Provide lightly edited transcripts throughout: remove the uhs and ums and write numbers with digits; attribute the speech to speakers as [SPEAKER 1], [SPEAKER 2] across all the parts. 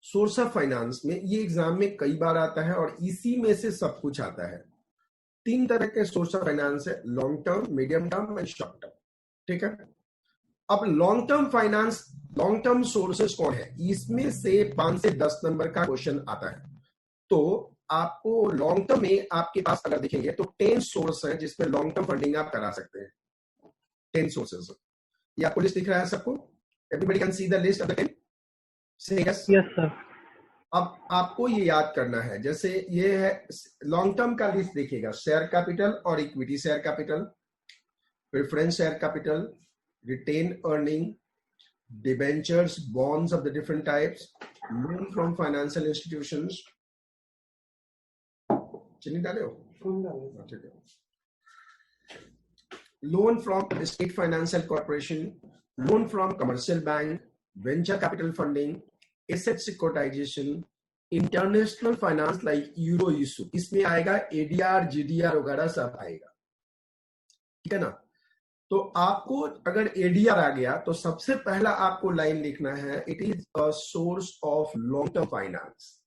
[SPEAKER 1] Source of finance में ये exam में कई बार आता है और इसी में से सब कुछ आता है। 3 तरह के सोर्स ऑफ फाइनेंस है, long term, medium term and short term. ठीक है, अब long term finance, long term sources कौन है, इसमें से 5 से 10 नंबर का क्वेश्चन आता है। तो आपको लॉन्ग टर्म में आपके पास अगर देखेंगे तो 10 सोर्स है जिसमें लॉन्ग टर्म फंडिंग आप करा सकते हैं। 10 सोर्सेस, ये आपको लिस्ट दिख रहा है सबको? Everybody can see the list of the 10? से यस
[SPEAKER 2] सर।
[SPEAKER 1] अब आपको ये याद करना है, जैसे ये है लॉन्ग टर्म का लिस्ट देखिएगा, शेयर कैपिटल और equity share capital, preference share capital, retained earning, debentures, bonds of the different types, loan from financial institutions. चलिए डाले हो, ठीक है, loan from state financial corporation, loan from commercial bank, venture capital funding, asset securitisation, international finance like euro issue, इसमें आएगा ADR, GDR वगैरह सब आएगा। ठीक है ना? तो आपको अगर एडीआर आ गया तो सबसे पहला आपको लाइन लिखना है, it is a source of long term finance.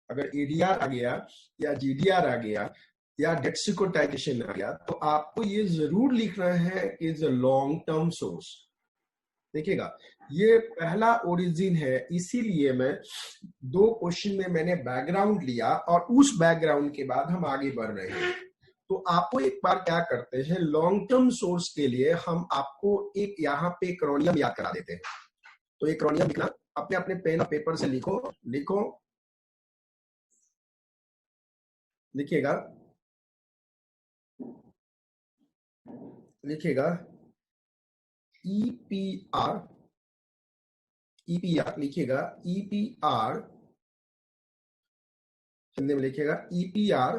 [SPEAKER 1] अगर एडीआर आ गया या जीडीआर आ गया या डेट सिक्योरिटाइजेशन आ गया तो आपको ये जरूर लिखना है is a long term source. देखिएगा, ये पहला ओरिजिन है, इसीलिए मैं 2 क्वेश्चन में मैंने बैकग्राउंड लिया और उस बैकग्राउंड के बाद हम आगे बढ़ रहे हैं। तो आपको एक बार क्या करते हैं, लॉन्ग टर्म सोर्स के लिए हम आपको एक यहाँ पे एक्रोनियम याद करा देते हैं। तो एक्रोनियम लिखना, अपने अपने पेन और पेपर से लिखो, लिखिएगा ईपीआर लिखिएगा, ईपीआर हिंदी में लिखिएगा, ईपीआर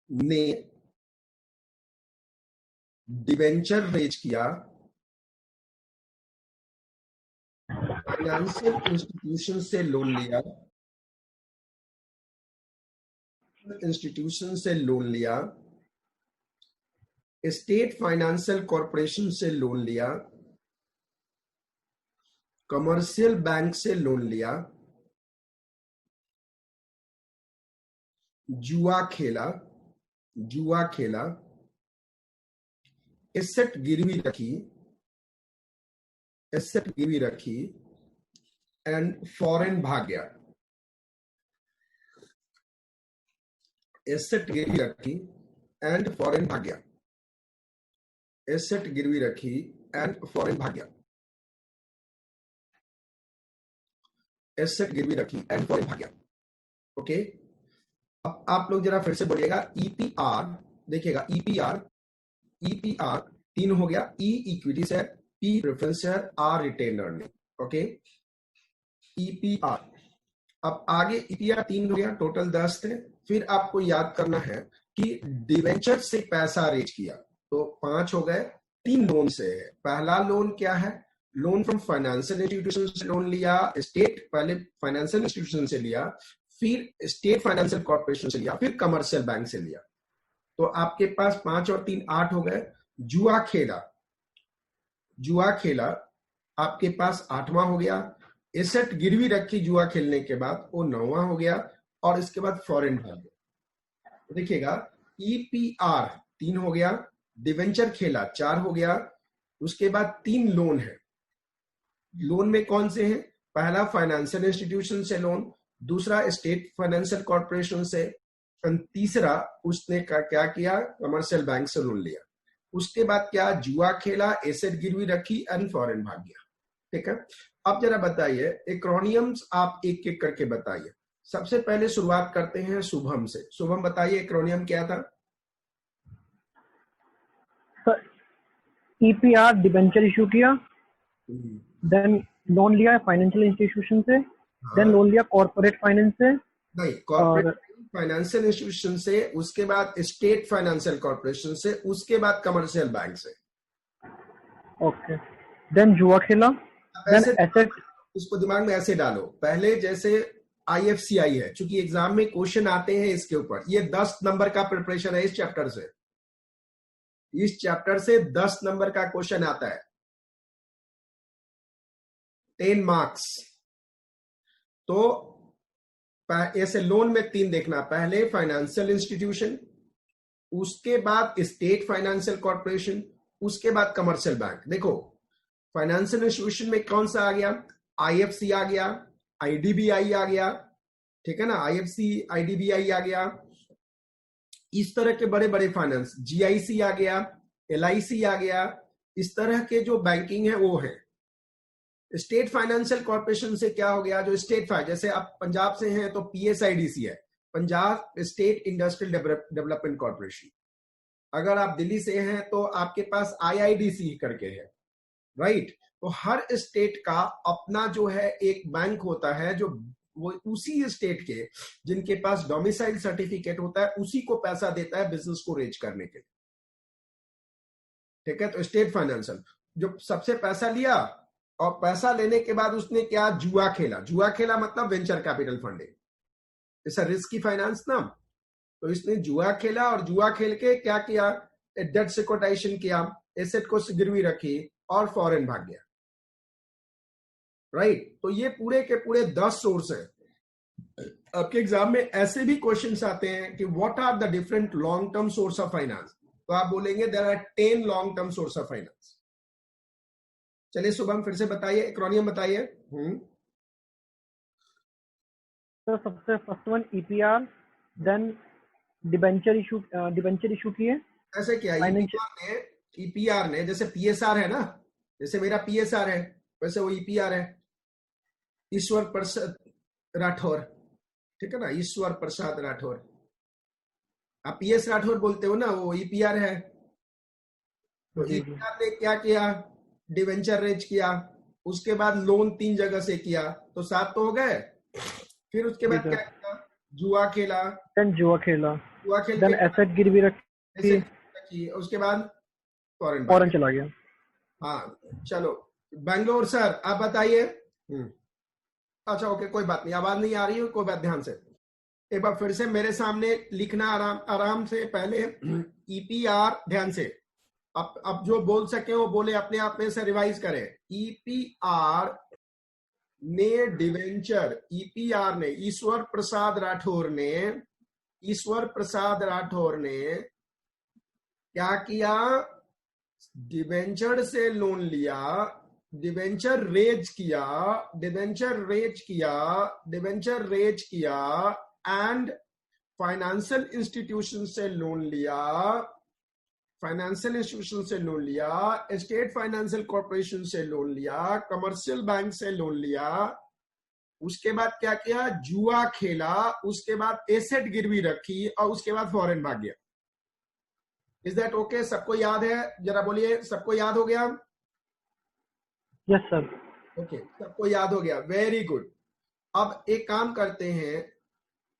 [SPEAKER 1] ने डिवेंचर रेज किया, फाइनेंशियल इंस्टीट्यूशन से लोन लिया, स्टेट फाइनेंशियल कॉर्पोरेशन से लोन लिया, कमर्शियल बैंक से लोन लिया, जुआ खेला, एसेट गिरवी रखी एंड फॉरेन भाग गया। एसेट गिरवी रखी एंड फॉरेन भाग गया। ओके, अब आप लोग जरा फिर से बोलिएगा, ईपीआर, देखिएगा ईपीआर 3 हो गया, E equity share, P preference share, R retain earning. Okay, EPR. अब आगे ईपीआर 3 हो गया, टोटल 10 थे। फिर आपको याद करना है कि डिवेंचर से पैसा रेज किया तो 5 हो गए, 3 लोन से है। पहला लोन क्या है, लोन फ्रॉम फाइनेंशियल इंस्टीट्यूशन से लोन लिया, स्टेट, पहले फाइनेंशियल इंस्टीट्यूशन से लिया, फिर स्टेट फाइनेंशियल कॉर्पोरेशन से लिया, फिर कमर्शियल बैंक से लिया। तो आपके पास 5 और 3 8 हो गए। जुआ खेला आपके पास 8वां हो गया। एसेट गिरवी रखी जुआ खेलने के बाद, वो 9वां हो गया। और इसके बाद फॉरेन भाग गया। तो देखिएगा, ईपीआर 3 हो गया, डिवेंचर खेला 4 हो गया, उसके बाद 3 लोन है। लोन में कौन से हैं, पहला फाइनेंशियल इंस्टीट्यूशन से लोन, दूसरा स्टेट फाइनेंशियल कॉर्पोरेशन से, तीसरा उसने क्या किया, कमर्शियल बैंक से लोन लिया। उसके बाद क्या, जुआ खेला, एसेट गिरवी रखी एंड फॉरेन भाग गया। ठीक है, अब जरा बताइए एक्रोनियम्स, आप एक एक करके बताइए। सबसे पहले शुरुआत करते हैं शुभम से। शुभम बताइए एक्रोनियम क्या था?
[SPEAKER 2] ईपीआर डिबेंचर इशू किया, देन लोन लिया फाइनेंशियल इंस्टीट्यूशन से, देन लोन लिया कॉर्पोरेट फाइनेंस से,
[SPEAKER 1] नहीं, कॉर्पोरेट फाइनेंशियल इंस्टीट्यूशन से, उसके बाद स्टेट फाइनेंशियल कॉर्पोरेशन से, उसके बाद कमर्शियल बैंक से।
[SPEAKER 2] ओके, देन जुआ खेला, देन एसेट।
[SPEAKER 1] इसको दिमाग में ऐसे डालो, पहले जैसे आईएफसीआई है, क्योंकि एग्जाम में क्वेश्चन आते हैं इसके ऊपर। ये 10 नंबर का प्रिपरेशन है इस चैप्टर से। इस चैप्टर से 10 नंबर का क्वेश्चन आता है, 10 मार्क्स। तो ऐसे लोन में 3 देखना, पहले फाइनेंशियल इंस्टीट्यूशन, उसके बाद स्टेट फाइनेंशियल कॉर्पोरेशन, उसके बाद कमर्शियल बैंक। देखो फाइनेंशियल इंस्टीट्यूशन में कौन सा आ गया, आईएफसी आ गया, आईडीबीआई आ गया, ठीक है ना, आईएफसी आईडीबीआई आ गया, इस तरह के बड़े बड़े फाइनेंस, जीआईसी आ गया, एलआईसी आ गया, इस तरह के जो बैंकिंग है वो है। स्टेट फाइनेंशियल कॉर्पोरेशन से क्या हो गया, जो स्टेट फाइनेंस, जैसे आप पंजाब से हैं तो पीएसआईडीसी है, Punjab state industrial development corporation. अगर आप दिल्ली से हैं तो आपके पास आईआईडीसी करके है, राइट। तो हर स्टेट का अपना जो है एक बैंक होता है, जो वो उसी स्टेट के जिनके पास डोमिसाइल सर्टिफिकेट होता है उसी को पैसा देता है बिजनेस को रेज करने के लिए, ठीक है। तो स्टेट फाइनेंशियल जो सबसे पैसा लिया, और पैसा लेने के बाद उसने क्या, जुआ खेला। जुआ खेला मतलब venture capital funding, it's a risky finance ना। तो इसने जुआ खेला, और जुआ खेल के क्या किया, डेट सिक्योरिटाइजेशन किया, एसेट को गिरवी रखी और फॉरेन भाग गया, राइट। तो ये पूरे के पूरे 10 सोर्स हैं। आपके एग्जाम में ऐसे भी क्वेश्चंस आते हैं कि what are the different long term source of finance, तो आप बोलेंगे there are 10 long term source of finance. चलिए शुभम फिर से बताइए, एक्रोनियम बताइए।
[SPEAKER 2] तो सबसे first one EPR, then debenture issue किए।
[SPEAKER 1] ऐसे क्या, ईपीआर ने जैसे पीएसआर है ना, जैसे मेरा पीएसआर है वैसे वो ईपीआर है, ईश्वर प्रसाद राठौर, ठीक है ना, ईश्वर प्रसाद राठौर। आप पीएस राठौर बोलते हो ना, वो ईपीआर है। तो ईपीआर ने क्या किया, डिवेंचर रेज किया, उसके बाद लोन 3 जगह से किया, तो 7 तो हो गए। फिर उसके बाद क्या किया, जुआ खेला,
[SPEAKER 2] जुआ खेल के
[SPEAKER 1] एसेट
[SPEAKER 2] गिरवी रखी,
[SPEAKER 1] उसके बाद
[SPEAKER 2] फॉरेन चला गया।
[SPEAKER 1] हाँ चलो बैंगलोर सर आप बताइए। अच्छा ओके कोई बात नहीं, आवाज नहीं आ रही है, कोई बात, ध्यान से एक बार फिर से मेरे सामने लिखना, आराम से। पहले ईपीआर, ध्यान से, अब जो बोल सके वो बोले, अपने आप में से रिवाइज करें। ईपीआर ने डिवेंचर, ईपीआर ने ईश्वर प्रसाद राठौर ने क्या किया, डिवेंचर से लोन लिया, डिवेंचर रेज किया एंड फाइनेंशियल इंस्टीट्यूशन से लोन लिया, स्टेट फाइनेंशियल कॉर्पोरेशन से लोन लिया, कमर्शियल बैंक से लोन लिया, उसके बाद क्या किया, जुआ खेला, उसके बाद एसेट गिरवी रखी, और उसके बाद फॉरेन भाग गया। Is that okay? सबको याद है? जरा बोलिए, सबको याद हो गया?
[SPEAKER 2] Yes sir.
[SPEAKER 1] ओके सबको याद हो गया, वेरी गुड। अब एक काम करते हैं,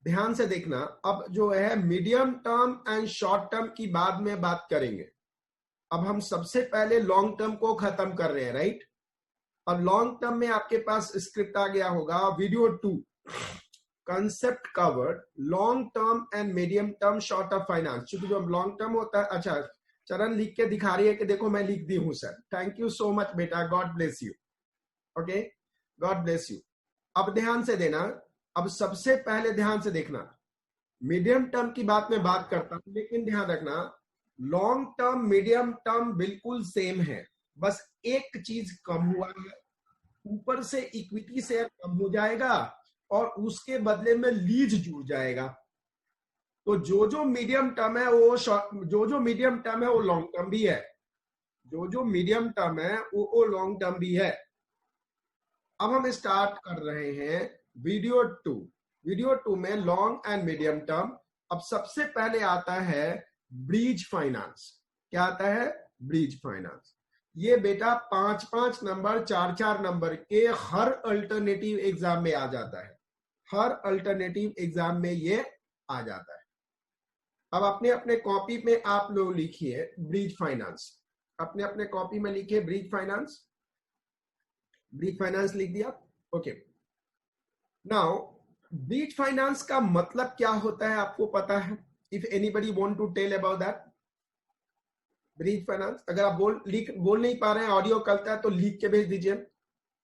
[SPEAKER 1] ध्यान से देखना, अब जो है medium term and short term की बाद में बात करेंगे। अब हम सबसे पहले लॉन्ग टर्म को खत्म कर रहे हैं, राइट। अब लॉन्ग टर्म में आपके पास स्क्रिप्ट आ गया होगा, video 2, concept covered, long term and medium term short of finance. क्योंकि जो लॉन्ग टर्म होता है, अच्छा चरण लिख के दिखा रही है कि देखो मैं लिख दी हूं sir, thank you so much बेटा, God bless you, okay God bless you. अब ध्यान से देना, अब सबसे पहले ध्यान से देखना, मीडियम टर्म की बात में बात करता हूं, लेकिन ध्यान रखना लॉन्ग टर्म मीडियम टर्म बिल्कुल सेम है, बस एक चीज कम हुआ है, ऊपर से इक्विटी शेयर कम हो जाएगा और उसके बदले में लीज जुड़ जाएगा। तो जो मीडियम टर्म है वो जो मीडियम टर्म है वो लॉन्ग टर्म भी है, जो मीडियम टर्म है वो लॉन्ग टर्म भी है। अब हम स्टार्ट कर रहे हैं वीडियो 2 में लॉन्ग एंड मीडियम टर्म। अब सबसे पहले आता है ब्रिज फाइनेंस। क्या आता है? Bridge finance. ये बेटा 5-5 नंबर 4-4 नंबर के हर अल्टरनेटिव एग्जाम में आ जाता है, हर अल्टरनेटिव एग्जाम में ये आ जाता है। अब अपने अपने कॉपी में आप लोग लिखिए ब्रिज फाइनेंस, अपने अपने कॉपी में लिखिए ब्रिज फाइनेंस। ब्रिज फाइनेंस लिख दिया, ओके। नाउ ब्रिज फाइनेंस का मतलब क्या होता है आपको पता है? If anybody want to tell about that bridge finance. अगर आप बोल नहीं पा रहे हैं, ऑडियो करता है तो लिख के भेज दीजिए।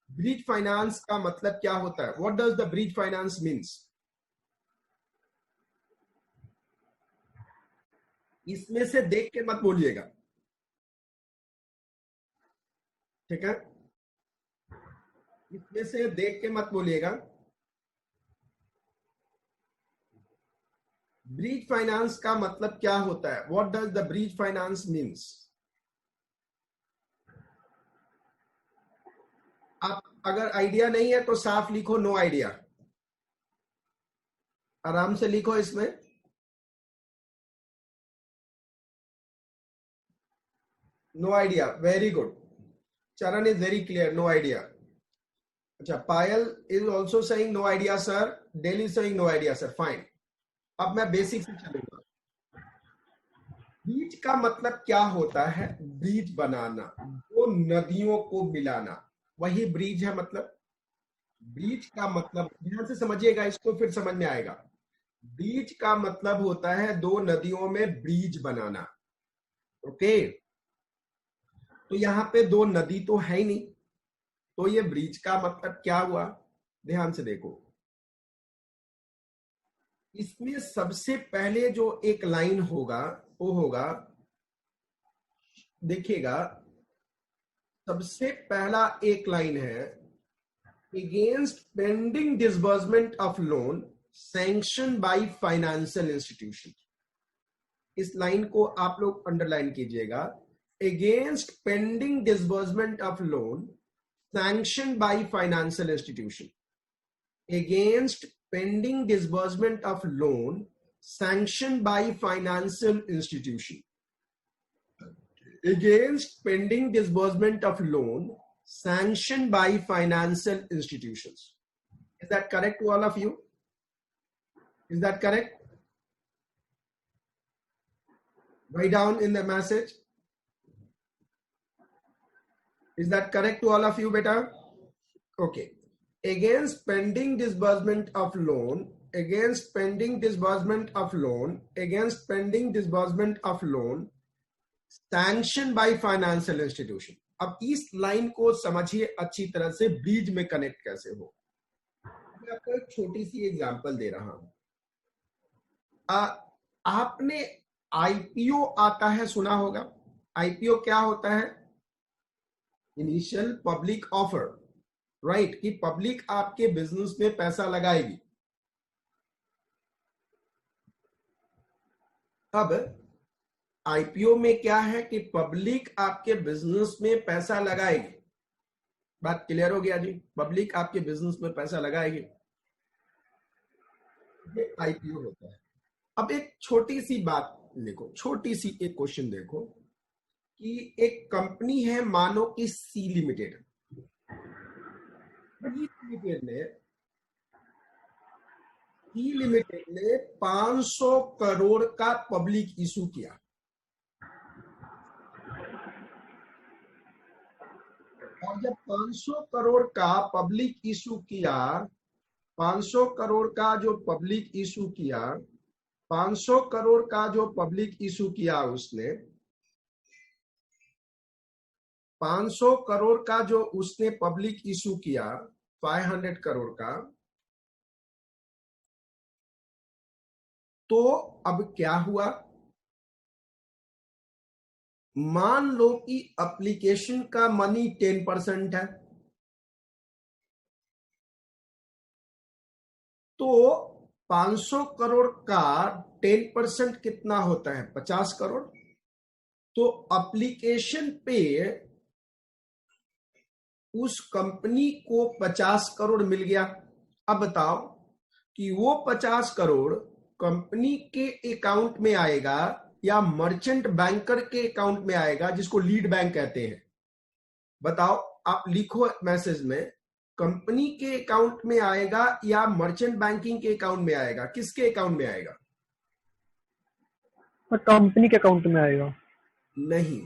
[SPEAKER 1] ब्रिज फाइनेंस का मतलब क्या होता है? What does the bridge finance means? इसमें से देख के मत बोलिएगा, ठीक है? इसमें से देख के मत बोलिएगा। ब्रीज फाइनेंस का मतलब क्या होता है? What does the breeze finance means? आप अगर आइडिया नहीं है तो साफ लिखो नो आइडिया, आराम से लिखो इसमें। No idea, very good. Charan is very clear, no idea. अच्छा, Payal is also saying no idea sir, डेली saying no idea sir, fine. अब मैं बेसिक से चलूंगा। ब्रीज का मतलब क्या होता है? ब्रीज बनाना, दो नदियों को मिलाना, वही ब्रिज है। मतलब ब्रीज का मतलब, ध्यान से समझिएगा इसको, फिर समझ में आएगा। ब्रीज का मतलब होता है दो नदियों में ब्रिज बनाना। ओके, तो यहां पे दो नदी तो है ही नहीं, तो ये ब्रिज का मतलब क्या हुआ? ध्यान से देखो, इसमें सबसे पहले जो एक लाइन होगा वो होगा, देखिएगा, सबसे पहला एक लाइन है, against pending disbursement of loan sanction by financial institution. इस लाइन को आप लोग अंडरलाइन कीजिएगा। Against pending disbursement of loan sanction by financial institution. Against pending disbursement of loan sanction by financial institution. Against pending disbursement of loan sanctioned by financial institutions. Is that correct to all of you? Is that correct? Write down in the message. Is that correct to all of you, beta? Okay. Against pending disbursement of loan, against pending disbursement of loan, against pending disbursement of loan sanction by financial institution. अब इस line को समझिए अच्छी तरह से, bridge में connect कैसे हो। मैं आपको एक छोटी सी एग्जांपल दे रहा हूं। आपने आईपीओ आता है, सुना होगा। आईपीओ क्या होता है? Initial public offer, right? कि पब्लिक आपके बिजनेस में पैसा लगाएगी। अब आईपीओ में क्या है कि पब्लिक आपके बिजनेस में पैसा लगाएगी। बात क्लियर हो गया जी? पब्लिक आपके बिजनेस में पैसा लगाएगी, ये आईपीओ होता है। अब एक छोटी सी बात लिखो, छोटी सी एक क्वेश्चन देखो कि एक कंपनी है, मानो कि सी लिमिटेड। सी लिमिटेड ने 500 करोड़ का पब्लिक इशू किया। और जब 500 करोड़ का पब्लिक इशू किया, 500 करोड़ का जो पब्लिक इशू किया, 500 करोड़ का जो पब्लिक इशू किया उसने, 500 करोड़ का जो उसने पब्लिक इशू किया, 500 करोड़ का, तो अब क्या हुआ? मान लो कि एप्लीकेशन का मनी 10% है, तो 500 करोड़ का 10% कितना होता है? 50 करोड़। तो एप्लीकेशन पे उस कंपनी को 50 करोड़ मिल गया। अब बताओ कि वो 50 करोड़ कंपनी के अकाउंट में आएगा या मर्चेंट बैंकर के अकाउंट में आएगा, जिसको लीड बैंक कहते हैं। बताओ, आप लिखो मैसेज में, कंपनी के अकाउंट में आएगा या मर्चेंट बैंकिंग के अकाउंट में आएगा? किसके अकाउंट में आएगा?
[SPEAKER 2] कंपनी के अकाउंट में आएगा।
[SPEAKER 1] नहीं,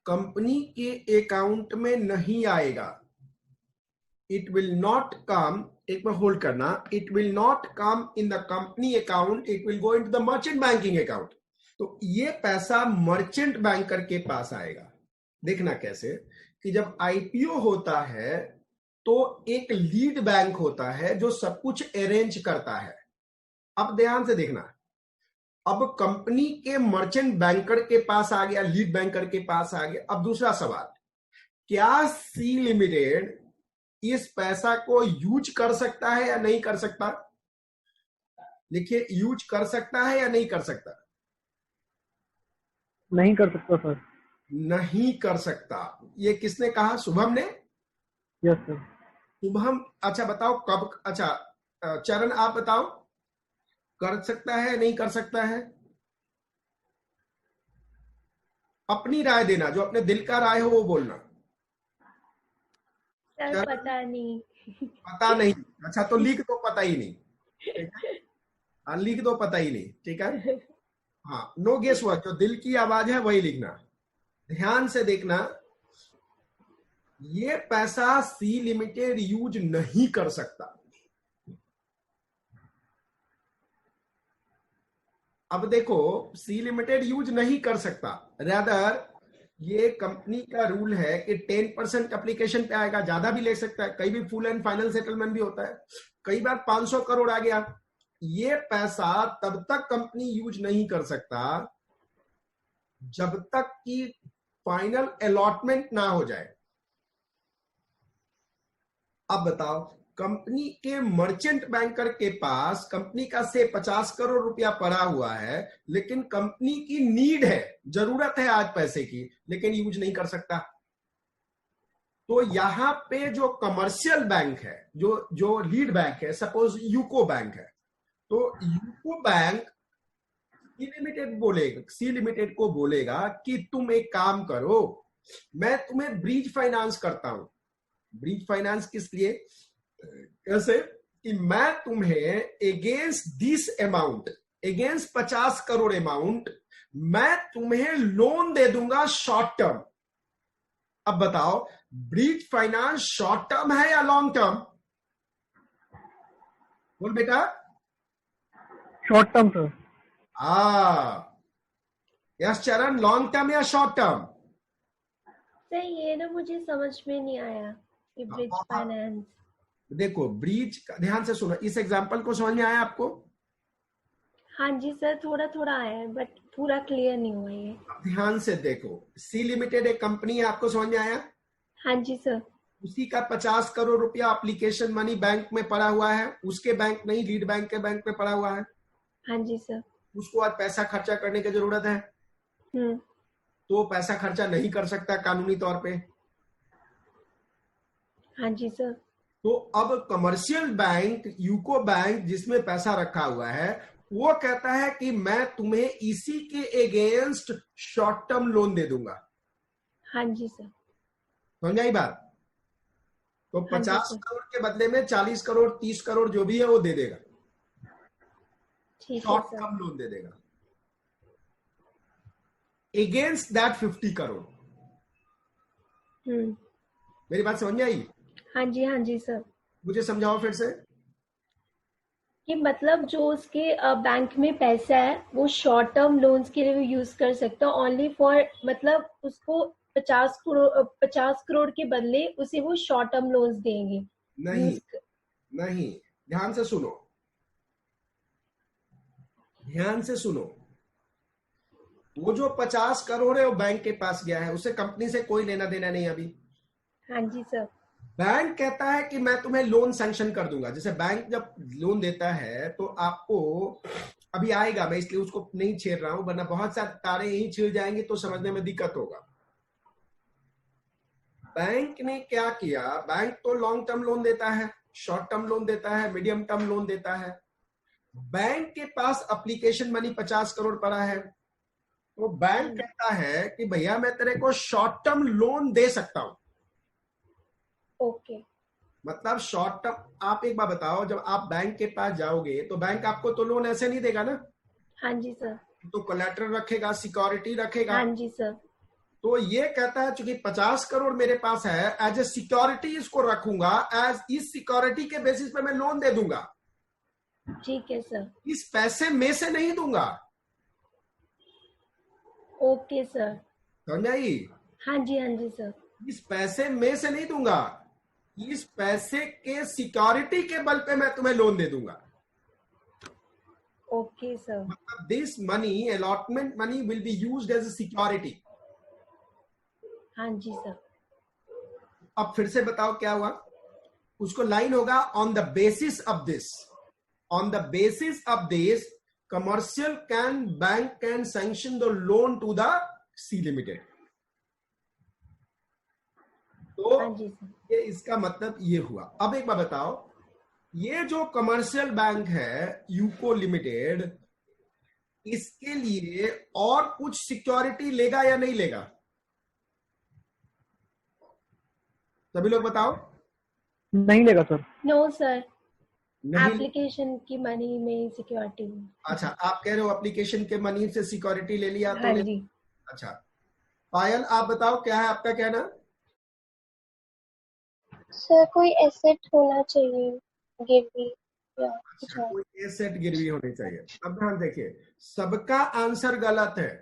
[SPEAKER 1] कंपनी के अकाउंट में नहीं आएगा। इट विल नॉट कम, एक बार होल्ड करना, it will not come in the company account, it will go into the merchant banking account. तो ये पैसा मर्चेंट बैंकर के पास आएगा। देखना कैसे कि जब आईपीओ होता है तो एक लीड बैंक होता है जो सब कुछ अरेंज करता है। अब ध्यान से देखना, अब कंपनी के मर्चेंट बैंकर के पास आ गया, लीड बैंकर के पास आ गया। अब दूसरा सवाल, क्या सी लिमिटेड इस पैसा को यूज कर सकता है या नहीं कर सकता? लिखिए, यूज कर सकता है या नहीं कर सकता?
[SPEAKER 2] नहीं कर सकता सर।
[SPEAKER 1] नहीं कर सकता। ये किसने कहा? शुभम ने?
[SPEAKER 2] Yes sir.
[SPEAKER 1] शुभम, अच्छा बताओ कब, अच्छा चरण आप बताओ, कर सकता है नहीं कर सकता है? अपनी राय देना, जो अपने दिल का राय हो वो बोलना।
[SPEAKER 3] सर
[SPEAKER 1] चरण,
[SPEAKER 3] पता नहीं।
[SPEAKER 1] पता नहीं। अच्छा तो लिख दो पता ही नहीं, ठीक है? हाँ, लिख दो पता ही नहीं, ठीक है? हाँ, नो गेस वर्क, जो दिल की आवाज है वही लिखना। ध्यान से देखना, ये पैसा सी लिमिटेड यूज नहीं कर सकता। अब देखो, सी लिमिटेड यूज नहीं कर सकता, रादर ये कंपनी का रूल है कि 10% एप्लीकेशन पे आएगा, ज्यादा भी ले सकता है, कई भी फुल एंड फाइनल सेटलमेंट भी होता है, कई बार 500 करोड़ आ गया। ये पैसा तब तक कंपनी यूज नहीं कर सकता जब तक कि फाइनल अलॉटमेंट ना हो जाए। अब बताओ, कंपनी के मर्चेंट बैंकर के पास कंपनी का से 50 करोड़ रुपया पड़ा हुआ है, लेकिन कंपनी की नीड है, जरूरत है आज पैसे की, लेकिन यूज नहीं कर सकता। तो यहां पे जो कमर्शियल बैंक है, जो जो लीड बैंक है, सपोज यूको बैंक है, तो यूको बैंक सी लिमिटेड को बोलेगा कि तुम एक काम करो, मैं तुम्हें ब्रिज फाइनेंस करता हूं। ब्रिज फाइनेंस किस लिए? कैसे कि मैं तुम्हें against this amount, against 50 crore amount, मैं तुम्हें लोन दे दूंगा शॉर्ट टर्म। अब बताओ, ब्रिज फाइनेंस शॉर्ट टर्म है या लॉन्ग टर्म? बोल बेटा।
[SPEAKER 2] Short term sir.
[SPEAKER 1] यस चरण, लॉन्ग टर्म या शॉर्ट टर्म?
[SPEAKER 3] सर ये ना मुझे समझ में नहीं आया कि ब्रिज फाइनेंस।
[SPEAKER 1] देखो, ब्रिज, ध्यान से सुनो, इस एग्जांपल को समझ में आया आपको?
[SPEAKER 3] हाँ जी सर, थोड़ा थोड़ा आया है बट पूरा क्लियर नहीं हुआ ये।
[SPEAKER 1] ध्यान से देखो, सी लिमिटेड एक कंपनी है, आपको समझ में आया?
[SPEAKER 3] हाँ जी सर।
[SPEAKER 1] उसी का 50 करोड़ रुपया एप्लीकेशन मनी बैंक में पड़ा हुआ है, उसके बैंक नहीं, लीड बैंक के बैंक में पड़ा हुआ है।
[SPEAKER 3] हाँ जी सर।
[SPEAKER 1] उसको आज पैसा खर्चा करने की जरूरत है, तो पैसा खर्चा नहीं कर सकता कानूनी तौर पे।
[SPEAKER 3] हाँ जी सर।
[SPEAKER 1] तो अब कमर्शियल बैंक, यूको बैंक जिसमें पैसा रखा हुआ है, वो कहता है कि मैं तुम्हें इसी के अगेंस्ट शॉर्ट टर्म लोन दे दूंगा।
[SPEAKER 3] हाँ जी सर।
[SPEAKER 1] समझ आई बात? तो
[SPEAKER 3] हाँ जी
[SPEAKER 1] 50
[SPEAKER 3] सर।
[SPEAKER 1] करोड़ के बदले में 40 करोड़ 30 करोड़ जो भी है वो दे देगा,
[SPEAKER 3] ठीक है
[SPEAKER 1] शॉर्ट
[SPEAKER 3] सर।
[SPEAKER 1] टर्म लोन दे देगा अगेंस्ट दैट 50 करोड़। मेरी बात समझ में आई?
[SPEAKER 3] हाँ जी सर।
[SPEAKER 1] मुझे समझाओ फिर से।
[SPEAKER 3] कि मतलब जो उसके बैंक में पैसा है वो शॉर्ट टर्म लोन्स के लिए यूज कर सकता है ओनली फॉर, मतलब उसको 50 करोड़ के बदले उसे वो शॉर्ट टर्म लोन्स देंगे।
[SPEAKER 1] नहीं, नहीं, ध्यान से सुनो, ध्यान से सुनो। वो जो 50 करोड़ है वो बैंक के पास गया है, उसे कंपनी से कोई लेना देना नहीं अभी।
[SPEAKER 3] हाँ जी सर।
[SPEAKER 1] बैंक कहता है कि मैं तुम्हें लोन सैंक्शन कर दूंगा। जैसे बैंक जब लोन देता है तो आपको अभी आएगा, मैं इसलिए उसको नहीं छेड़ रहा हूं, वरना बहुत सारे तारे यही छिड़ जाएंगे तो समझने में दिक्कत होगा। बैंक ने क्या किया, बैंक तो लॉन्ग टर्म लोन देता है, शॉर्ट टर्म लोन देता है, मीडियम टर्म लोन देता है। बैंक के पास एप्लीकेशन मनी 50 करोड़ पड़ा है, तो बैंक कहता है कि भैया मैं तेरे को शॉर्ट टर्म लोन दे सकता हूं।
[SPEAKER 3] ओके।
[SPEAKER 1] मतलब शॉर्ट टर्म, आप एक बार बताओ, जब आप बैंक के पास जाओगे तो बैंक आपको तो लोन ऐसे नहीं देगा ना।
[SPEAKER 3] हाँ जी सर।
[SPEAKER 1] तो कोलैटरल रखेगा, सिक्योरिटी रखेगा।
[SPEAKER 3] हाँ जी सर।
[SPEAKER 1] तो ये कहता है चूंकि 50 करोड़ मेरे पास है, एज ए सिक्योरिटी इसको रखूंगा, एज इस सिक्योरिटी के बेसिस पे मैं लोन दे दूंगा।
[SPEAKER 3] ठीक है सर।
[SPEAKER 1] इस पैसे में से नहीं दूंगा।
[SPEAKER 3] Okay sir.
[SPEAKER 1] समझ आई?
[SPEAKER 3] हाँ जी सर।
[SPEAKER 1] इस पैसे में से नहीं दूंगा, इस पैसे के सिक्योरिटी के बल पे मैं तुम्हें लोन दे दूंगा।
[SPEAKER 3] Okay sir.
[SPEAKER 1] मतलब this money, allotment money will be used as a security.
[SPEAKER 3] हाँ जी सर।
[SPEAKER 1] अब फिर से बताओ क्या हुआ, उसको लाइन होगा on the basis of this, on the basis of this commercial can bank can sanction the loan to the C limited. तो
[SPEAKER 3] हाँ जी सर।
[SPEAKER 1] ये इसका मतलब ये हुआ। अब एक बार बताओ, ये जो कमर्शियल बैंक है यूको लिमिटेड, इसके लिए और कुछ सिक्योरिटी लेगा या नहीं लेगा? सभी लोग बताओ।
[SPEAKER 2] नहीं लेगा सर।
[SPEAKER 3] नो सर,
[SPEAKER 1] नहीं।
[SPEAKER 3] एप्लीकेशन की मनी में सिक्योरिटी।
[SPEAKER 1] अच्छा, आप कह रहे हो एप्लीकेशन के मनी से सिक्योरिटी ले लिया तो
[SPEAKER 3] हाँ
[SPEAKER 1] ले।
[SPEAKER 3] जी।
[SPEAKER 1] अच्छा पायल, आप बताओ क्या है आपका कहना?
[SPEAKER 4] सर कोई एसेट होना चाहिए, गिरवी या कुछ
[SPEAKER 1] अच्छा,
[SPEAKER 4] और।
[SPEAKER 1] कोई एसेट गिरवी होनी चाहिए। अब ध्यान देखिए, सबका आंसर गलत है।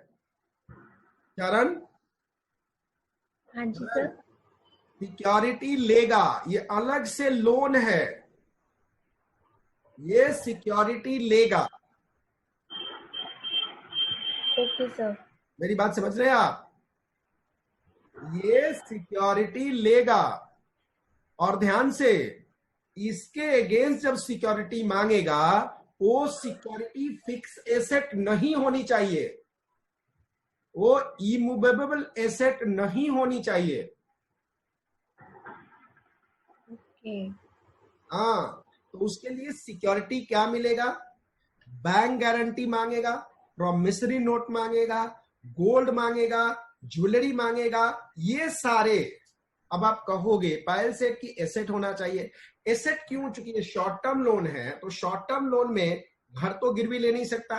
[SPEAKER 1] चरण,
[SPEAKER 3] हाँ जी सर।
[SPEAKER 1] सिक्योरिटी लेगा, ये अलग से लोन है, ये सिक्योरिटी लेगा।
[SPEAKER 3] Okay sir.
[SPEAKER 1] मेरी बात समझ रहे हैं आप? ये सिक्योरिटी लेगा, और ध्यान से, इसके अगेंस्ट जब सिक्योरिटी मांगेगा, वो सिक्योरिटी फिक्स एसेट नहीं होनी चाहिए, वो इमूवेबल एसेट नहीं होनी चाहिए।
[SPEAKER 3] ओके।
[SPEAKER 1] हाँ, तो उसके लिए सिक्योरिटी क्या मिलेगा? बैंक गारंटी मांगेगा, प्रॉमिसरी नोट मांगेगा, गोल्ड मांगेगा, ज्वेलरी मांगेगा, ये सारे। अब आप कहोगे पायल सेठ की एसेट होना चाहिए। एसेट क्यों? चूंकि ये शॉर्ट टर्म लोन है, तो शॉर्ट टर्म लोन में घर तो गिरवी ले नहीं सकता,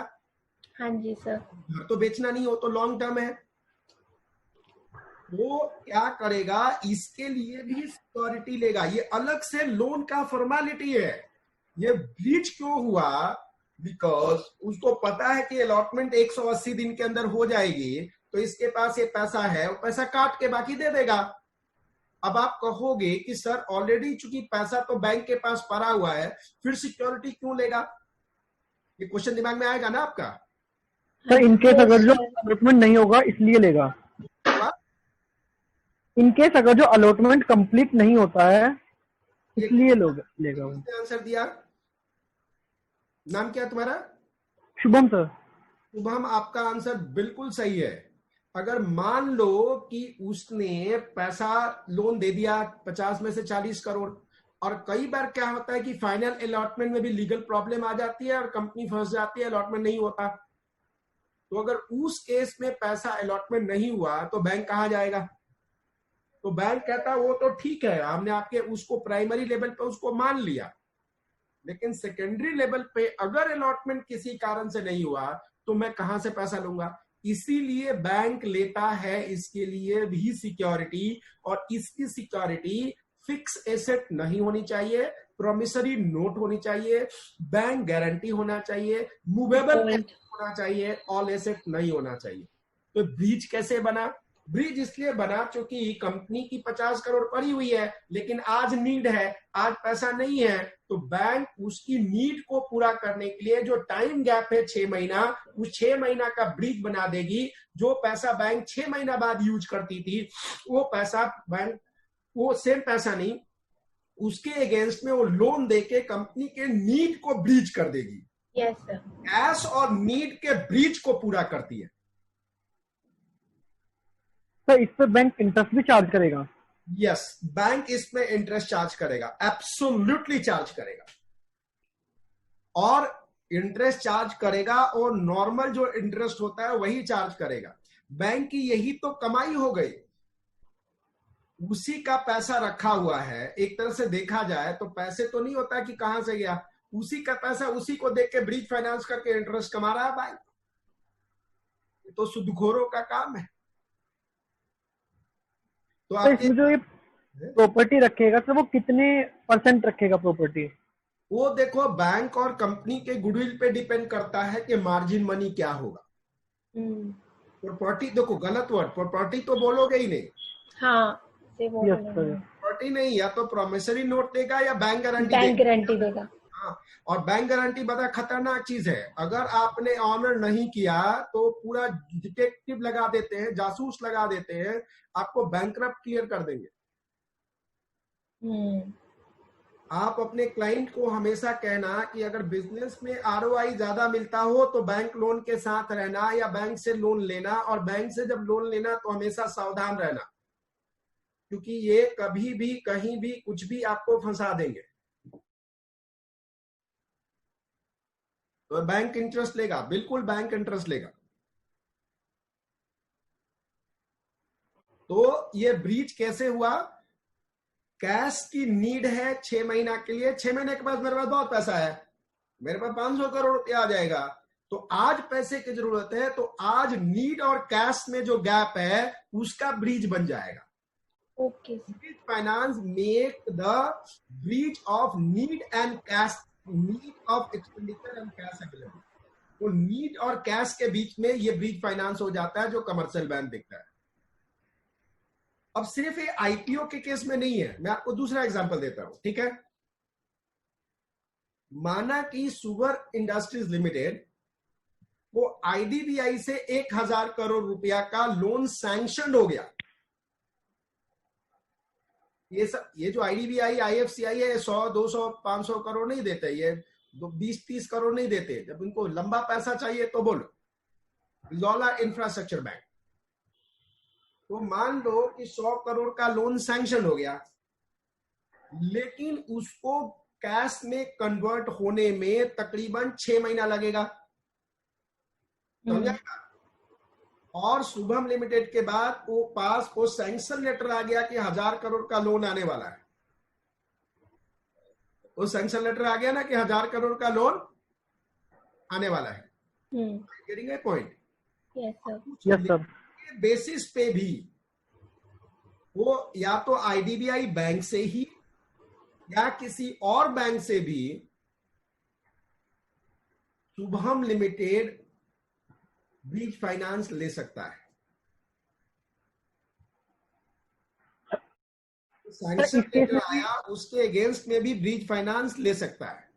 [SPEAKER 3] हाँ जी सर।
[SPEAKER 1] घर तो बेचना नहीं हो, तो लॉन्ग टर्म है। वो क्या करेगा, इसके लिए भी सिक्योरिटी लेगा। ये अलग से लोन का फॉर्मेलिटी है। ये ब्रीच क्यों हुआ? बिकॉज उसको पता है कि अलॉटमेंट 180 दिन के अंदर हो जाएगी, तो इसके पास ये पैसा है, वो पैसा काट के बाकी दे देगा। अब आप कहोगे कि सर ऑलरेडी चूंकि पैसा तो बैंक के पास पड़ा हुआ है, फिर सिक्योरिटी क्यों लेगा? ये क्वेश्चन दिमाग में आएगा ना आपका?
[SPEAKER 2] सर इनकेस अगर जो अलॉटमेंट नहीं होगा इसलिए लेगा। इनकेस अगर जो अलॉटमेंट कंप्लीट नहीं होता है इसलिए लोग लेगा। वो
[SPEAKER 1] आंसर दिया। नाम क्या है तुम्हारा?
[SPEAKER 2] शुभम सर।
[SPEAKER 1] शुभम, आपका आंसर बिल्कुल सही है। अगर मान लो कि उसने पैसा लोन दे दिया 50 में से 40 करोड़, और कई बार क्या होता है कि फाइनल अलॉटमेंट में भी लीगल प्रॉब्लम आ जाती है और कंपनी फंस जाती है, अलॉटमेंट नहीं होता। तो अगर उस केस में पैसा अलॉटमेंट नहीं हुआ तो बैंक कहाँ जाएगा? तो बैंक कहता वो तो ठीक है, हमने आपके उसको प्राइमरी लेवल पे उसको मान लिया, लेकिन सेकेंडरी लेवल पे अगर अलॉटमेंट किसी कारण से नहीं हुआ तो मैं कहां से पैसा लूंगा? इसीलिए बैंक लेता है इसके लिए भी सिक्योरिटी, और इसकी सिक्योरिटी फिक्स एसेट नहीं होनी चाहिए, प्रॉमिसरी नोट होनी चाहिए, बैंक गारंटी होना चाहिए, मूवेबल होना चाहिए, ऑल एसेट नहीं होना चाहिए। तो ब्रीच कैसे बना? ब्रिज इसलिए बना क्योंकि कंपनी की 50 करोड़ पड़ी हुई है, लेकिन आज नीड है, आज पैसा नहीं है, तो बैंक उसकी नीड को पूरा करने के लिए जो टाइम गैप है 6 महीना, उस 6 महीना का ब्रिज बना देगी। जो पैसा बैंक 6 महीना बाद यूज करती थी, वो पैसा बैंक, वो सेम पैसा नहीं, उसके अगेंस्ट में वो लोन देके कंपनी के नीड को ब्रीच कर देगी।
[SPEAKER 3] Yes sir.
[SPEAKER 1] कैश और नीड के ब्रीच को पूरा करती है।
[SPEAKER 2] सर इस पर बैंक इंटरेस्ट भी चार्ज करेगा?
[SPEAKER 1] यस, बैंक इसमें इंटरेस्ट चार्ज करेगा, एब्सोल्युटली चार्ज करेगा, और इंटरेस्ट चार्ज करेगा, और नॉर्मल जो इंटरेस्ट होता है वही चार्ज करेगा। बैंक की यही तो कमाई हो गई, उसी का पैसा रखा हुआ है। एक तरह से देखा जाए तो पैसे तो नहीं होता कि कहां से गया, उसी का पैसा उसी को देख के ब्रिज फाइनेंस करके इंटरेस्ट कमा रहा है बैंक। तो सुदखोरों का काम है।
[SPEAKER 2] तो इसमें जो ये प्रॉपर्टी रखेगा सर, वो कितने % रखेगा प्रॉपर्टी?
[SPEAKER 1] वो देखो बैंक और कंपनी के गुडविल पे डिपेंड करता है कि मार्जिन मनी क्या होगा। प्रॉपर्टी देखो, गलत वर्ड, प्रॉपर्टी तो बोलोगे ही नहीं।
[SPEAKER 3] हाँ,
[SPEAKER 2] यस सर।
[SPEAKER 1] प्रॉपर्टी नहीं, या तो प्रॉमिसरी नोट देगा या बैंक गारंटी
[SPEAKER 3] बैंक गारंटी देगा।
[SPEAKER 1] हाँ, और बैंक गारंटी बड़ा खतरनाक चीज है। अगर आपने ऑनर नहीं किया तो पूरा डिटेक्टिव लगा देते हैं, जासूस लगा देते हैं, आपको बैंकरप्ट क्लियर कर देंगे। आप अपने क्लाइंट को हमेशा कहना कि अगर बिजनेस में आरओआई ज्यादा मिलता हो तो बैंक लोन के साथ रहना या बैंक से लोन लेना, और बैंक से जब लोन लेना तो हमेशा सावधान रहना, क्योंकि ये कभी भी कहीं भी कुछ भी आपको फंसा देंगे। तो बैंक इंटरेस्ट लेगा, बिल्कुल बैंक इंटरेस्ट लेगा। तो ये ब्रीच कैसे हुआ? कैश की नीड है 6 महीना के लिए, 6 महीने के बाद मेरे पास बहुत पैसा है, मेरे पास 500 करोड़ रुपया आ जाएगा, तो आज पैसे की जरूरत है, तो आज नीड और कैश में जो गैप है उसका ब्रीच बन जाएगा।
[SPEAKER 3] Okay.
[SPEAKER 1] Breach finance make the breach of need and cash, need of expenditure and cash available. तो नीड और कैश के बीच में ये ब्रीच फाइनेंस हो जाता है, जो कमर्शियल बैंक दिखता है। अब सिर्फ ये आईपीओ के केस में नहीं है, मैं आपको दूसरा एग्जांपल देता हूं, ठीक है। माना कि सुगर इंडस्ट्रीज लिमिटेड को आईडीबीआई से 1000 करोड़ रुपया का लोन सैंक्शन हो गया। ये जो आईडीबीआई आईएफसीआई है 100 200 500 करोड़ नहीं देते, ये 20-30 करोड़ नहीं देते। जब उनको लंबा पैसा चाहिए तो बोलो लॉला इंफ्रास्ट्रक्चर बैंक। तो मान लो कि 100 करोड़ का लोन सैंक्शन हो गया, लेकिन उसको कैश में कन्वर्ट होने में तकरीबन 6 महीना लगेगा, समझा? और शुभम लिमिटेड के बाद वो पास वो सैंक्शन लेटर आ गया कि 1000 करोड़ का लोन आने वाला है। वो सैंक्शन लेटर आ गया ना कि 1000 करोड़ का लोन आने वाला है। Getting a point?
[SPEAKER 2] Yes sir.
[SPEAKER 1] Basis पे भी वो या तो आईडीबीआई बैंक से ही या किसी और बैंक से भी शुभम लिमिटेड ब्रीच फाइनेंस ले सकता है। सैंक्शन लेटर आया उसके अगेंस्ट में भी ब्रीच फाइनेंस ले सकता है।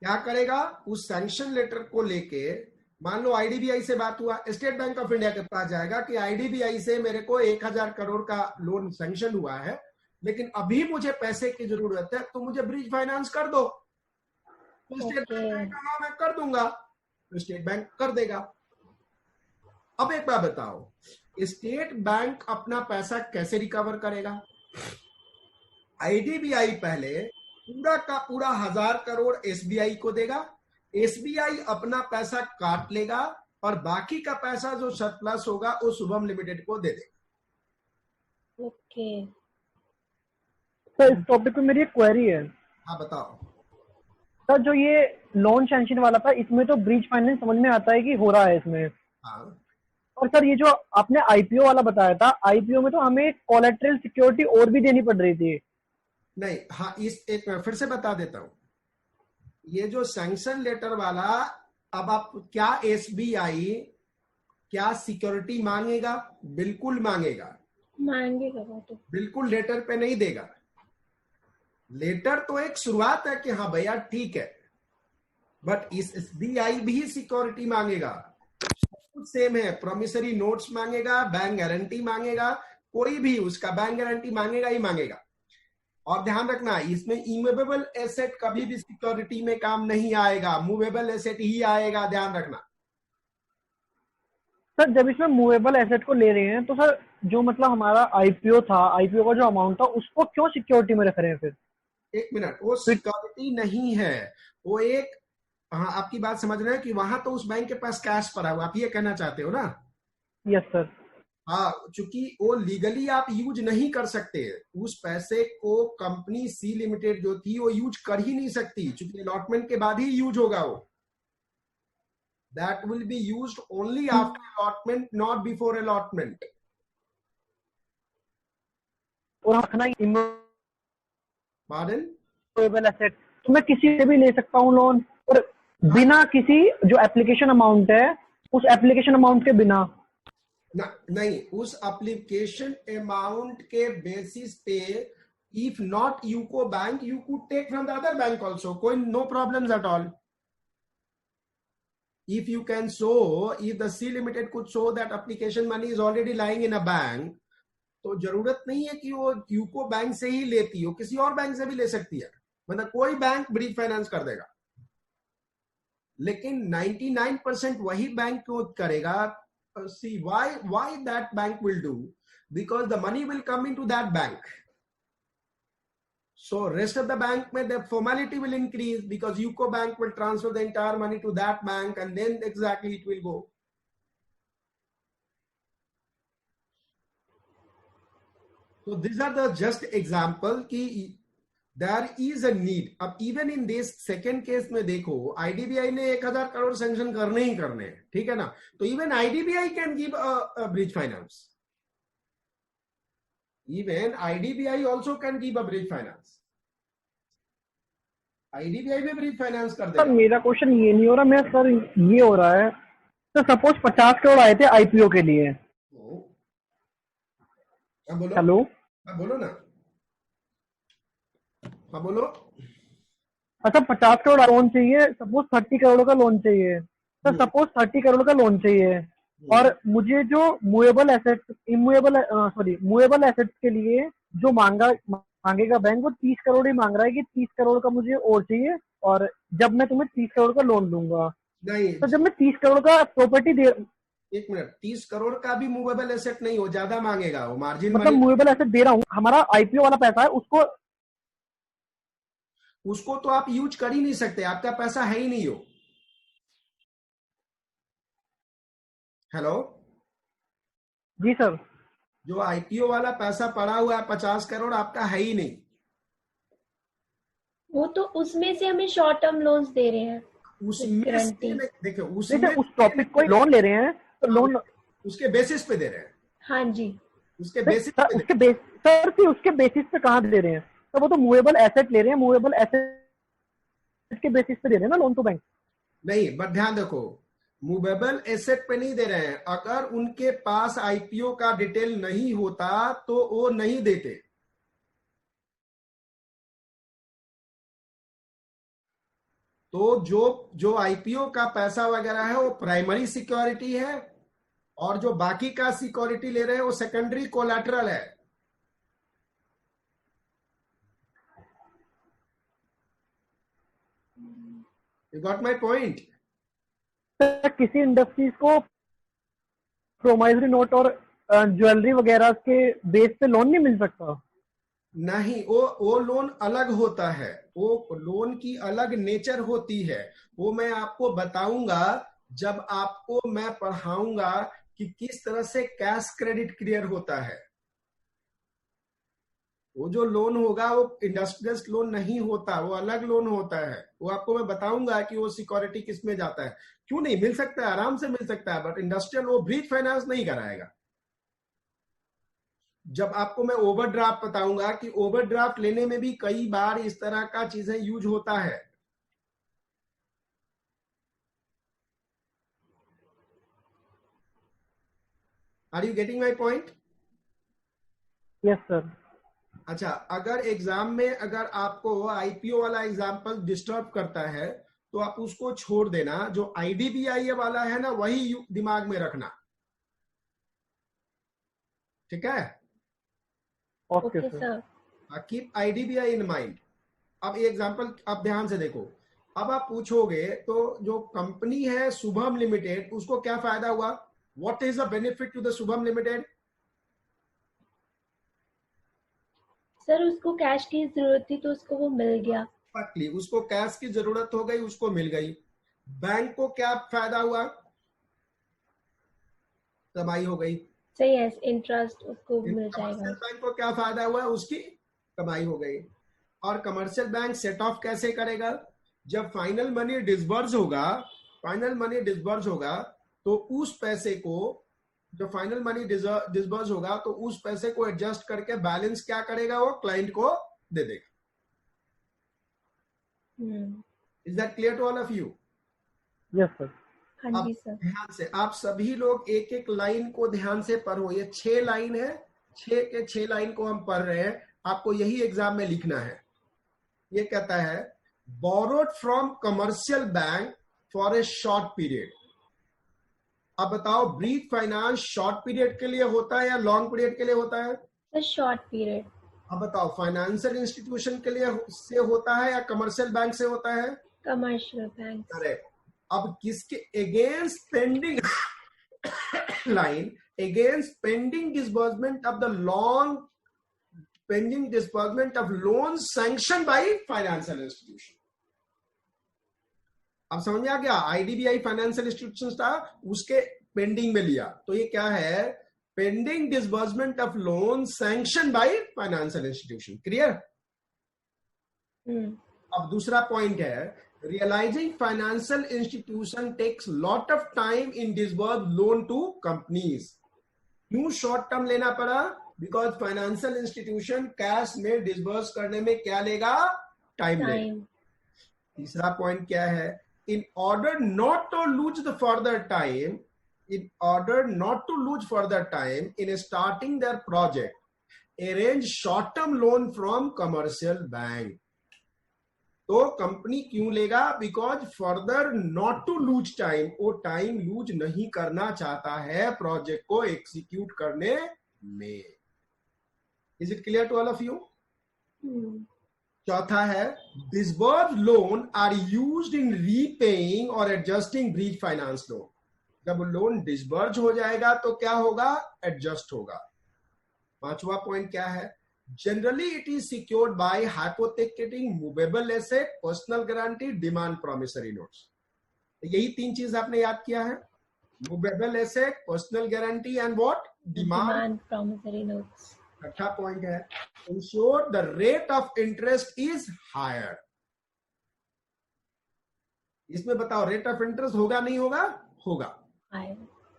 [SPEAKER 1] क्या करेगा? उस सैंक्शन लेटर को लेके, मान लो आईडीबीआई से बात हुआ, स्टेट बैंक ऑफ इंडिया के पास जाएगा कि आईडीबीआई से मेरे को 1000 करोड़ का लोन सैंक्शन हुआ है, लेकिन अभी मुझे पैसे की जरूरत है, तो मुझे ब्रीच फाइनेंस कर दो। तो स्टेट बैंक का नाम मैं कर दूंगा, तो स्टेट बैंक कर देगा। अब एक बात बताओ, स्टेट बैंक अपना पैसा कैसे रिकवर करेगा? आईडीबीआई पहले पूरा का पूरा 1000 करोड़ एसबीआई को देगा, एसबीआई अपना पैसा काट लेगा और बाकी का पैसा जो सरप्लस होगा वो शुभम लिमिटेड को दे देगा।
[SPEAKER 3] ओके
[SPEAKER 2] सर, इस टॉपिक पे मेरी एक क्वेरी है।
[SPEAKER 1] हाँ बताओ।
[SPEAKER 2] सर, जो ये लोन सैंक्शन वाला था, इसमें तो ब्रीच फाइनेंस समझ में आता है कि हो रहा है इसमें।
[SPEAKER 1] हाँ।
[SPEAKER 2] और सर, ये जो आपने आईपीओ वाला बताया था, आईपीओ में तो हमें कोलेटरल सिक्योरिटी और भी देनी पड़ रही थी।
[SPEAKER 1] नहीं, हाँ, इस एक फिर से बता देता हूं। ये जो सैंक्शन लेटर वाला, अब आप क्या एसबीआई क्या सिक्योरिटी मांगेगा? बिल्कुल मांगेगा,
[SPEAKER 3] तो
[SPEAKER 1] बिल्कुल लेटर पे नहीं देगा। लेटर तो एक शुरुआत है कि हाँ भैया ठीक है, बट इस एसबीआई भी सिक्योरिटी मांगेगा। कुछ सेम है, प्रोमिसरी नोट्स मांगेगा, बैंक गारंटी मांगेगा, कोई भी उसका बैंक गारंटी मांगेगा ही मांगेगा। और ध्यान रखना, इसमें इमूवेबल एसेट कभी भी सिक्योरिटी में काम नहीं आएगा, मूवेबल एसेट ही आएगा, ध्यान रखना।
[SPEAKER 2] सर, जब इसमें मूवेबल एसेट को ले रहे हैं तो सर, जो मतलब हमारा आईपीओ था, आईपीओ का जो अमाउंट था, उसको क्यों सिक्योरिटी में रख रहे हैं फिर?
[SPEAKER 1] एक मिनट, वो सिक्योरिटी नहीं है, वो एक, हाँ आपकी बात समझ रहे हैं कि वहां तो उस बैंक के पास कैश पड़ा हुआ, आप ये कहना चाहते हो ना?
[SPEAKER 2] Yes sir.
[SPEAKER 1] हाँ, चूंकि वो लीगली आप यूज नहीं कर सकते, उस पैसे को कंपनी सी लिमिटेड जो थी वो यूज कर ही नहीं सकती, चूंकि अलॉटमेंट के बाद ही यूज होगा वो। That will be used only after allotment, not before allotment.
[SPEAKER 2] और रखना
[SPEAKER 1] पार्डन?
[SPEAKER 2] मूवेबल एसेट तो मैं किसी से भी ले सकता हूँ लोन, और बिना किसी जो एप्लीकेशन अमाउंट है, उस एप्लीकेशन अमाउंट के बिना।
[SPEAKER 1] नहीं, उस एप्लीकेशन अमाउंट के बेसिस पे if not UCO bank, you could take from the other bank also. No problems at all. If you can show, if the C Limited could show that application money is already lying in a bank, तो जरूरत नहीं है कि वो UCO bank से ही लेती हो, किसी और बैंक से भी ले सकती है, मतलब कोई बैंक ब्रिज फाइनेंस कर देगा, लेकिन 99% वही बैंक क्यों करेगा? See why that bank will do? Because the money will come into that bank. So rest of the bank mein the formality will increase because UCO bank will transfer the entire money to that bank and then exactly it will go. So these are the just example ki there is a need. अब even in this second case में देखो, IDBI ने 1000 crore sanction करने ही करने हैं, ठीक है ना? तो even IDBI can give a bridge finance. Even IDBI also can give a bridge finance. IDBI भी ब्रिज फाइनेंस कर देगा.
[SPEAKER 2] सर मेरा क्वेश्चन ये नहीं हो रहा, मैं सर ये हो रहा है, तो सपोज 50 करोड़ आए थे आईपीओ के लिए.
[SPEAKER 1] बोलो.
[SPEAKER 2] हेलो,
[SPEAKER 1] बोलो ना. हाँ बोलो.
[SPEAKER 2] अच्छा 50 करोड़ लोन चाहिए, सपोज 30 करोड़ का लोन चाहिए. तो सपोज 30 करोड़ का लोन चाहिए और मुझे जो मूवेबल एसेट्स के लिए जो मांगेगा बैंक, वो 30 करोड़ ही मांग रहा है कि 30 करोड़ का मुझे और चाहिए, और जब मैं तुम्हें 30 करोड़ का लोन दूंगा.
[SPEAKER 1] नहीं,
[SPEAKER 2] तो जब मैं 30 करोड़ का प्रॉपर्टी दे,
[SPEAKER 1] एक मिनट, 30 करोड़ का भी मूवेबल एसेट नहीं हो, ज्यादा मांगेगा वो मार्जिन.
[SPEAKER 2] मतलब मूवेबल एसेट दे रहा हूँ, हमारा आईपीओ वाला पैसा है,
[SPEAKER 1] उसको तो आप यूज कर ही नहीं सकते, आपका पैसा है ही नहीं हो. हेलो
[SPEAKER 2] जी सर,
[SPEAKER 1] जो आईपीओ वाला पैसा पड़ा हुआ है 50 करोड़ आपका है ही नहीं.
[SPEAKER 3] वो तो उसमें से हमें शॉर्ट टर्म लोन्स दे रहे हैं.
[SPEAKER 1] देखो
[SPEAKER 2] उस टॉपिक को लोन ले रहे हैं, तो लोन
[SPEAKER 1] उसके बेसिस पे दे रहे हैं.
[SPEAKER 3] हाँ जी,
[SPEAKER 1] उसके बेसिस
[SPEAKER 2] पे कहाँ दे रहे हैं? तो वो तो मूवेबल एसेट ले रहे हैं, मूवेबल एसेट के बेसिस पे दे रहे हैं ना लोन तो बैंक.
[SPEAKER 1] नहीं, बट ध्यान देखो, मूवेबल एसेट पे नहीं दे रहे हैं. अगर उनके पास आईपीओ का डिटेल नहीं होता तो वो नहीं देते. तो जो आईपीओ का पैसा वगैरह है वो प्राइमरी सिक्योरिटी है, और जो बाकी का सिक्योरिटी ले रहे हैं वो सेकेंडरी कोलैटरल है. You got my point?
[SPEAKER 2] किसी इंडस्ट्रीज को प्रोमाइजरी नोट और ज्वेलरी वगैरह के बेस पे लोन नहीं मिल सकता?
[SPEAKER 1] नहीं, वो लोन अलग होता है, वो लोन की अलग नेचर होती है. वो मैं आपको बताऊंगा जब आपको मैं पढ़ाऊंगा कि किस तरह से कैश क्रेडिट क्लियर होता है. वो जो लोन होगा वो इंडस्ट्रियल लोन नहीं होता, वो अलग लोन होता है. वो आपको मैं बताऊंगा कि वो सिक्योरिटी किस में जाता है. क्यों नहीं मिल सकता है, आराम से मिल सकता है, बट इंडस्ट्रियल वो ब्रिज फाइनेंस नहीं कराएगा. जब आपको मैं ओवरड्राफ्ट बताऊंगा कि ओवरड्राफ्ट लेने में भी कई बार इस तरह का चीजें यूज होता है. Are you getting my point?
[SPEAKER 2] Yes sir.
[SPEAKER 1] अच्छा, अगर एग्जाम में अगर आपको आईपीओ वाला एग्जाम्पल डिस्टर्ब करता है तो आप उसको छोड़ देना. जो आईडीबीआई वाला है ना, वही दिमाग में रखना, ठीक है?
[SPEAKER 2] Okay sir.
[SPEAKER 1] Keep IDBI in mind. अब ये एग्जाम्पल आप ध्यान से देखो. अब आप पूछोगे तो जो कंपनी है शुभम लिमिटेड, उसको क्या फायदा हुआ? What is the benefit to the Shubham limited?
[SPEAKER 3] Sir उसको कैश की जरूरत थी तो उसको वो मिल गया.
[SPEAKER 1] उसको कैश की जरूरत हो गई, उसको मिल गई. बैंक को क्या फायदा हुआ? कमाई हो गई.
[SPEAKER 3] सही है, इंटरेस्ट उसको मिल जाएगा.
[SPEAKER 1] बैंक को क्या फायदा हुआ? उसकी कमाई हो गई. और कमर्शियल बैंक सेट ऑफ कैसे करेगा? जब फाइनल मनी डिसबर्स होगा तो उस पैसे को, जो फाइनल मनी डिसबर्स होगा तो उस पैसे को एडजस्ट करके बैलेंस क्या करेगा? वो क्लाइंट को दे देगा. Is that clear to all of you?
[SPEAKER 2] Yes sir.
[SPEAKER 3] हाँ
[SPEAKER 1] अब
[SPEAKER 3] जी सर।
[SPEAKER 1] ध्यान से आप सभी लोग एक एक लाइन को ध्यान से पढ़ो। ये 6 लाइन है, 6 के 6 लाइन को हम पढ़ रहे हैं, आपको यही एग्जाम में लिखना है। ये कहता है borrowed from commercial bank for a short period. अब बताओ ब्रीज फाइनेंस शॉर्ट पीरियड के लिए होता है या लॉन्ग पीरियड के लिए होता है?
[SPEAKER 3] Sir short period.
[SPEAKER 1] अब बताओ फाइनेंशियल इंस्टीट्यूशन के लिए से होता है या कमर्शियल बैंक से होता है?
[SPEAKER 3] Commercial bank.
[SPEAKER 1] करेक्ट। अब किसके against pending line, against pending disbursement of the long pending disbursement of loan sanction by financial institution. अब समझ में आ गया? आईडीबीआई फाइनेंशियल इंस्टीट्यूशन था, उसके पेंडिंग में लिया, तो ये क्या है? Pending disbursement of loan sanction by financial institution. Clear? अब दूसरा पॉइंट है realizing financial institution takes lot of time in disburse loan to companies. क्यों शॉर्ट टर्म लेना पड़ा? बिकॉज फाइनेंशियल इंस्टीट्यूशन कैश में डिसबर्स करने में क्या लेगा? टाइम लेगा। तीसरा पॉइंट क्या है? In order not to lose the further time, in order not to lose further time in starting their project, arrange short-term loan from commercial bank. तो कंपनी क्यों लेगा? Because further not to lose time, वो time lose नहीं करना चाहता है project को execute करने में। Is it clear to all of you? चौथा है disbursed loan are used in repaying और एडजस्टिंग ब्रीज फाइनेंस लोन। जब लोन डिसबर्ज हो जाएगा तो क्या होगा? एडजस्ट होगा। पांचवा पॉइंट क्या है? Generally it is secured by hypothecating movable asset, personal guarantee, demand promissory notes. यही 3 चीज आपने याद किया है, movable asset, personal guarantee and what? Demand
[SPEAKER 3] promissory notes.
[SPEAKER 1] छठा पॉइंट है ensure the rate of interest is higher. इसमें बताओ रेट ऑफ इंटरेस्ट होगा नहीं होगा? होगा।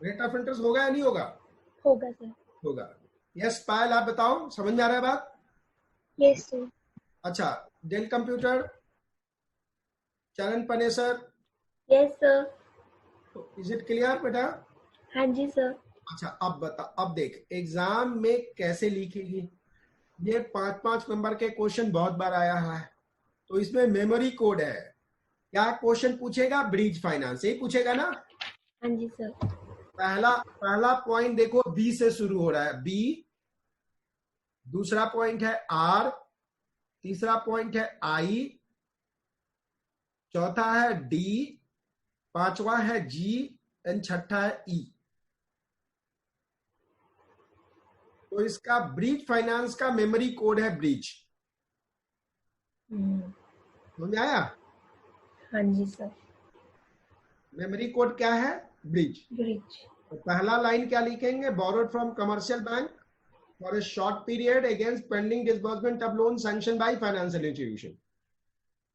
[SPEAKER 1] रेट ऑफ इंटरेस्ट होगा या नहीं होगा?
[SPEAKER 3] होगा सर।
[SPEAKER 1] होगा। यस पायल आप बताओ, समझ में आ रहा है बात?
[SPEAKER 4] Yes sir.
[SPEAKER 1] अच्छा डेल कंप्यूटर, चरण Panesar.
[SPEAKER 3] Yes sir.
[SPEAKER 1] Is it clear बेटा?
[SPEAKER 3] हाँ जी सर।
[SPEAKER 1] अच्छा अब बता, अब देख एग्जाम में कैसे लिखेगी। ये 5-5 नंबर के क्वेश्चन बहुत बार आया है, तो इसमें मेमोरी कोड है। क्या क्वेश्चन पूछेगा? ब्रिज फाइनेंस ही पूछेगा ना?
[SPEAKER 3] हाँ जी सर।
[SPEAKER 1] पहला पॉइंट देखो बी से शुरू हो रहा है, बी। दूसरा पॉइंट है आर, तीसरा पॉइंट है आई, चौथा है डी, पांचवा है जी एंड छठा है ई। तो इसका ब्रिज फाइनेंस का मेमोरी कोड है ब्रिज। समझ में आया?
[SPEAKER 3] हाँ जी सर।
[SPEAKER 1] मेमोरी कोड क्या है? ब्रिज।
[SPEAKER 3] ब्रिज।
[SPEAKER 1] तो पहला लाइन क्या लिखेंगे? Borrowed from commercial bank for a short period against pending disbursement of loan sanction by financial institution.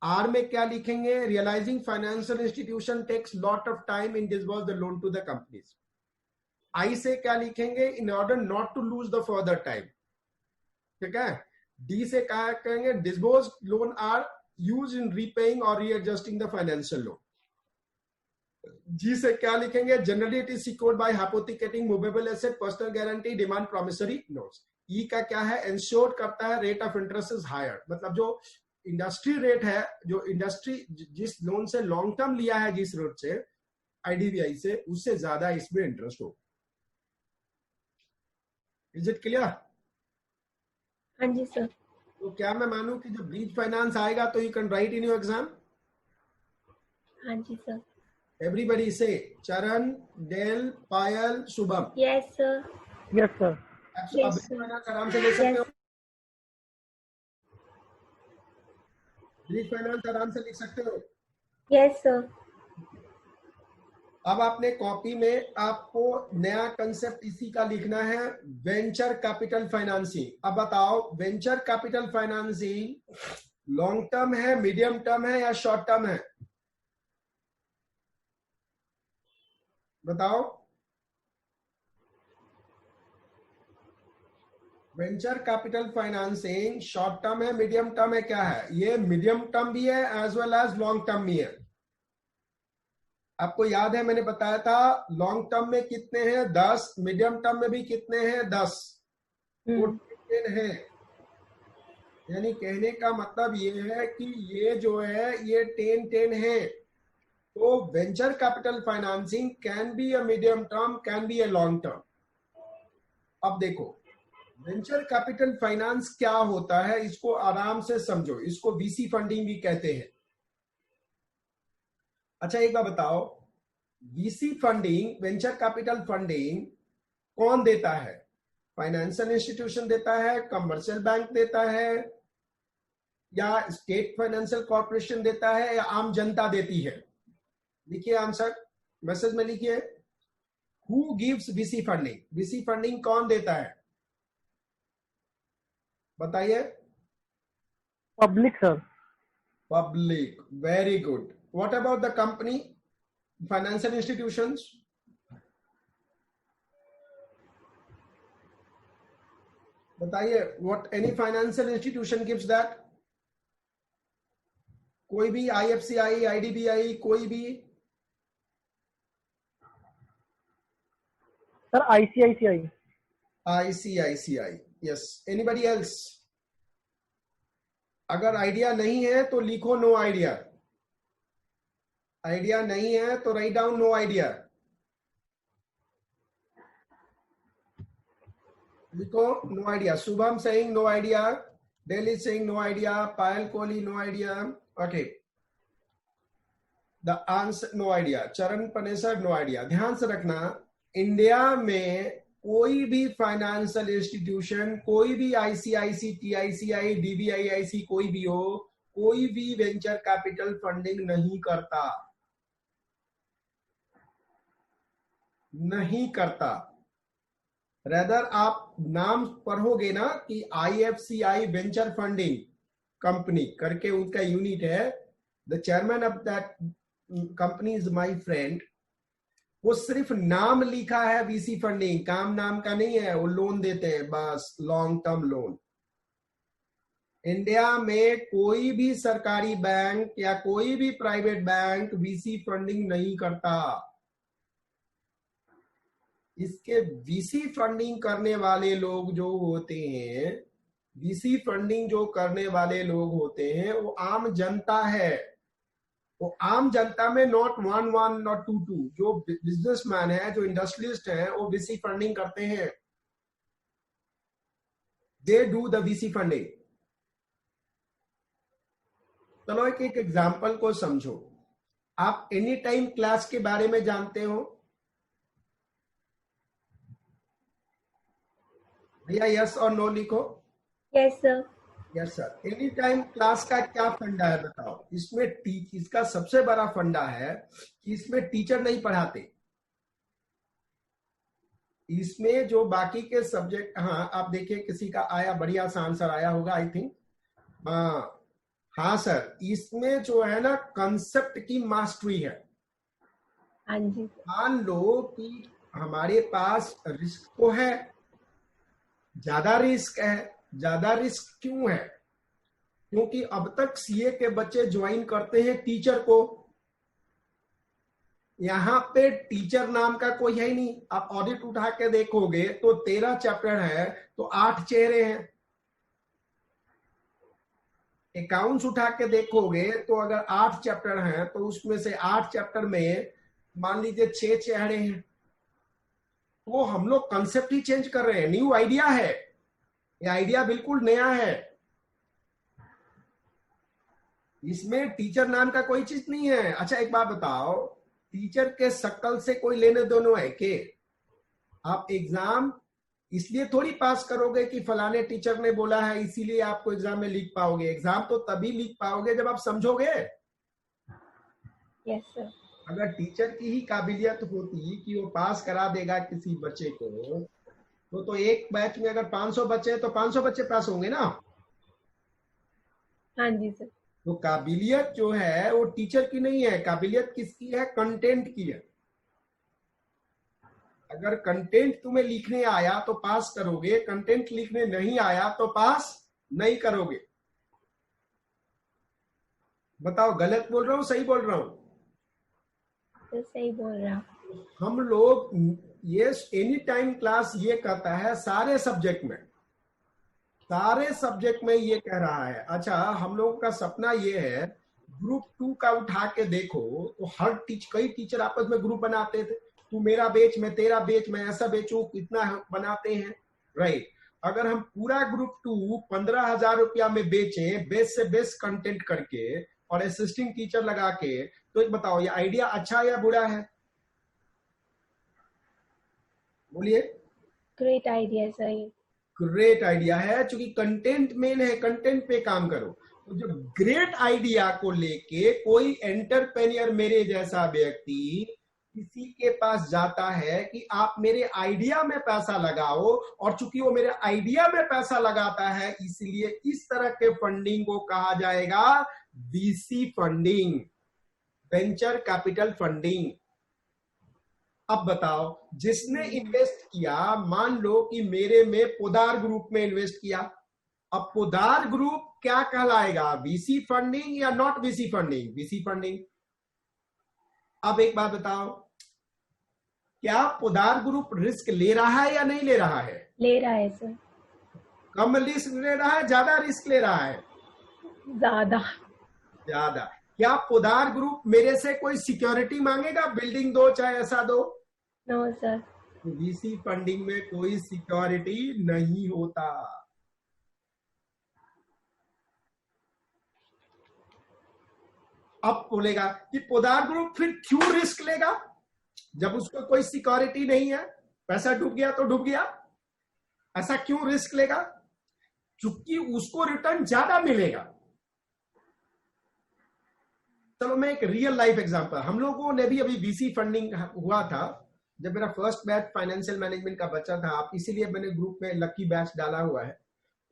[SPEAKER 1] R में क्या लिखेंगे? Realising financial institution takes lot of time in disburse the loan to the companies. I से क्या लिखेंगे? In order not to lose the further time. ठीक है। D से क्या कहेंगे? Disburse loan are use in repaying और readjusting the financial loan. G से क्या लिखेंगे? Generally it is secured by hypothecating movable asset, personal guarantee, demand promissory notes. E का क्या है? इंश्योर करता है rate of interest is higher, मतलब जो इंडस्ट्री रेट है, जो इंडस्ट्री जिस लोन से लॉन्ग टर्म लिया है जिस रेट से आईडीबीआई से, उससे ज्यादा इसमें इंटरेस्ट हो। Is it clear?
[SPEAKER 3] हाँ जी सर।
[SPEAKER 1] तो क्या मैं मानूं कि जब ब्रिज फाइनेंस आएगा तो you can write in your exam?
[SPEAKER 3] हाँ जी सर।
[SPEAKER 1] एवरीबडी से Charan, Dale, Payal, Shubham.
[SPEAKER 3] Yes sir.
[SPEAKER 2] Yes sir.
[SPEAKER 1] अब ब्रिज फाइनेंस आराम से ले सकते हो? ब्रिज फाइनेंस आराम से लिख सकते हो?
[SPEAKER 3] Yes sir.
[SPEAKER 1] अब आपने कॉपी में आपको नया कंसेप्ट इसी का लिखना है, वेंचर कैपिटल फाइनेंसिंग। अब बताओ venture capital financing long term है, मीडियम टर्म है या शॉर्ट टर्म है? बताओ। Venture capital financing short term है, मीडियम टर्म है, क्या है? ये मीडियम टर्म भी है as well as long term भी है। आपको याद है मैंने बताया था लॉन्ग टर्म में कितने हैं 10, मीडियम टर्म में भी कितने हैं 10, वो 10 है। यानी कहने का मतलब ये है कि ये जो है ये 10 है। तो venture capital financing can be a medium term, can be a long term. अब देखो वेंचर कैपिटल फाइनेंस क्या होता है, इसको आराम से समझो, इसको वीसी फंडिंग भी कहते हैं। अच्छा एक बार बताओ, VC funding, venture capital funding कौन देता है? फाइनेंशियल इंस्टीट्यूशन देता है, कमर्शियल बैंक देता है, या स्टेट फाइनेंशियल कॉर्पोरेशन देता है, या आम जनता देती है? लिखिए आंसर, मैसेज में लिखिए, who gives VC funding? VC funding कौन देता है बताइए?
[SPEAKER 2] Public sir.
[SPEAKER 1] Public, very good. What about the company, financial institutions? बताइए, what any financial institution gives that? कोई भी, आईएफसीआई, आईडीबीआई, कोई भी?
[SPEAKER 2] Sir ICICI.
[SPEAKER 1] ICICI, yes. Anybody else? अगर आइडिया नहीं है तो लिखो नो आइडिया। आइडिया नहीं है तो राइट डाउन नो आइडिया। लिखो no idea. Shubham saying no idea, डेली saying no idea, Payal Kohli no idea. Okay, the answer no idea. Charan Panesar no idea. ध्यान से रखना, इंडिया में कोई भी फाइनेंशियल इंस्टीट्यूशन, कोई भी आईसीआईसी, टीआईसीआई, डीबीआईआईसी, कोई भी हो, कोई भी वेंचर कैपिटल फंडिंग नहीं करता, नहीं करता। रेदर आप नाम पढ़ोगे ना कि आईएफसीआई वेंचर फंडिंग कंपनी करके उनका यूनिट है, the chairman of that company is my friend. वो सिर्फ नाम लिखा है वीसी फंडिंग, काम नाम का नहीं है, वो लोन देते हैं बस, लॉन्ग टर्म लोन। इंडिया में कोई भी सरकारी बैंक या कोई भी प्राइवेट बैंक वीसी फंडिंग नहीं करता। इसके वीसी फंडिंग करने वाले लोग जो होते हैं, वीसी फंडिंग जो करने वाले लोग होते हैं वो आम जनता है। वो आम जनता में नॉट वन, नॉट टू। जो बिजनेसमैन है, जो इंडस्ट्रियलिस्ट है, वो वीसी फंडिंग करते हैं। They do the VC funding. चलो एक एग्जांपल को समझो। आप एनी टाइम क्लास के बारे में जानते हो भैया? यस और नो लिखो।
[SPEAKER 3] Yes sir.
[SPEAKER 1] Yes sir. Any time class का क्या फंडा है बताओ? इसमें इसका सबसे बड़ा फंडा है कि इसमें टीचर नहीं पढ़ाते। इसमें जो बाकी के सब्जेक्ट, हाँ आप देखिए किसी का आया, बढ़िया सा आंसर आया होगा आई थिंक। हाँ सर, इसमें जो है ना कंसेप्ट की मास्टरी है।
[SPEAKER 3] हाँ जी।
[SPEAKER 1] मान लो कि हमारे पास रिस्क तो है, ज्यादा रिस्क है। ज्यादा रिस्क क्यों है? क्योंकि अब तक सीए के बच्चे ज्वाइन करते हैं टीचर को। यहां पे टीचर नाम का कोई है ही नहीं। आप ऑडिट उठा के देखोगे तो 13 चैप्टर है तो 8 चेहरे हैं। अकाउंट्स उठा के देखोगे तो अगर 8 चैप्टर हैं तो उसमें से 8 चैप्टर में मान लीजिए 6 चेहरे हैं। तो हम लोग कंसेप्ट ही चेंज कर रहे हैं, न्यू आइडिया है। ये आइडिया बिल्कुल नया है। इसमें टीचर नाम का कोई चीज नहीं है। अच्छा एक बात बताओ, टीचर के शक्ल से कोई लेने दोनों है के? आप एग्जाम इसलिए थोड़ी पास करोगे कि फलाने टीचर ने बोला है इसीलिए आपको एग्जाम में लिख पाओगे। एग्जाम तो तभी लिख पाओगे जब आप समझोगे।
[SPEAKER 3] Yes sir.
[SPEAKER 1] अगर टीचर की ही काबिलियत होती कि वो पास करा देगा किसी बच्चे को, तो एक बैच में अगर 500 बच्चे हैं तो 500 बच्चे पास होंगे ना।
[SPEAKER 3] हाँ जी सर।
[SPEAKER 1] तो काबिलियत जो है वो टीचर की नहीं है, काबिलियत किसकी है? कंटेंट की है। अगर कंटेंट तुम्हें लिखने आया तो पास करोगे, कंटेंट लिखने नहीं आया तो पास नहीं करोगे। बताओ गलत बोल रहा हूं सही बोल रहा हूं?
[SPEAKER 3] तो सही बोल रहा।
[SPEAKER 1] हम लोग ये एनी टाइम क्लास ये कहता है सारे सब्जेक्ट में ये कह रहा है। अच्छा, हम लोगों का सपना ये है ग्रुप 2 का उठा के देखो तो कई टीचर आपस में ग्रुप बनाते थे, तू मेरा बेच मैं तेरा बेच, मैं ऐसा बेचू, कितना बनाते हैं, राइट। अगर हम पूरा ग्रुप 2 15,000 रुपया में बेचें बेस्ट से बेस्ट कंटेंट करके और असिस्टिंग टीचर लगा के, तो एक बताओ ये आइडिया अच्छा या बुरा है? बोलिए।
[SPEAKER 3] ग्रेट आइडिया सर, ये
[SPEAKER 1] ग्रेट आइडिया है, क्योंकि कंटेंट मेन है, कंटेंट पे काम करो। तो जो ग्रेट आइडिया को लेके कोई एंटरप्रेन्योर मेरे जैसा व्यक्ति किसी के पास जाता है कि आप मेरे आइडिया में पैसा लगाओ, और चूंकि वो मेरे आइडिया में पैसा लगाता है इसलिए इस तरह के फंडिंग को कहा जाएगा VC funding, venture capital funding. अब बताओ, जिसने इन्वेस्ट किया, मान लो कि मेरे में पोदार ग्रुप में इन्वेस्ट किया, अब पोदार ग्रुप क्या कहलाएगा, वीसी फंडिंग या not VC funding? VC funding. अब एक बात बताओ, क्या पोदार ग्रुप रिस्क ले रहा है या नहीं ले रहा है?
[SPEAKER 3] ले रहा है सर।
[SPEAKER 1] कम रिस्क ले रहा है, ज्यादा रिस्क ले रहा है? ज्यादा। क्या पोदार ग्रुप मेरे से कोई सिक्योरिटी मांगेगा, बिल्डिंग दो चाहे ऐसा दो?
[SPEAKER 3] No sir.
[SPEAKER 1] वीसी फंडिंग में कोई सिक्योरिटी नहीं होता। अब बोलेगा कि पोदार ग्रुप फिर क्यों रिस्क लेगा जब उसको कोई सिक्योरिटी नहीं है, पैसा डूब गया तो डूब गया, ऐसा क्यों रिस्क लेगा? क्योंकि उसको रिटर्न ज्यादा मिलेगा। चलो मैं एक रियल लाइफ एग्जांपल, हम लोगों ने भी अभी वीसी फंडिंग हुआ था जब मेरा फर्स्ट बैच फाइनेंशियल मैनेजमेंट का बच्चा था, आप इसीलिए मैंने ग्रुप में लकी बैच डाला हुआ है।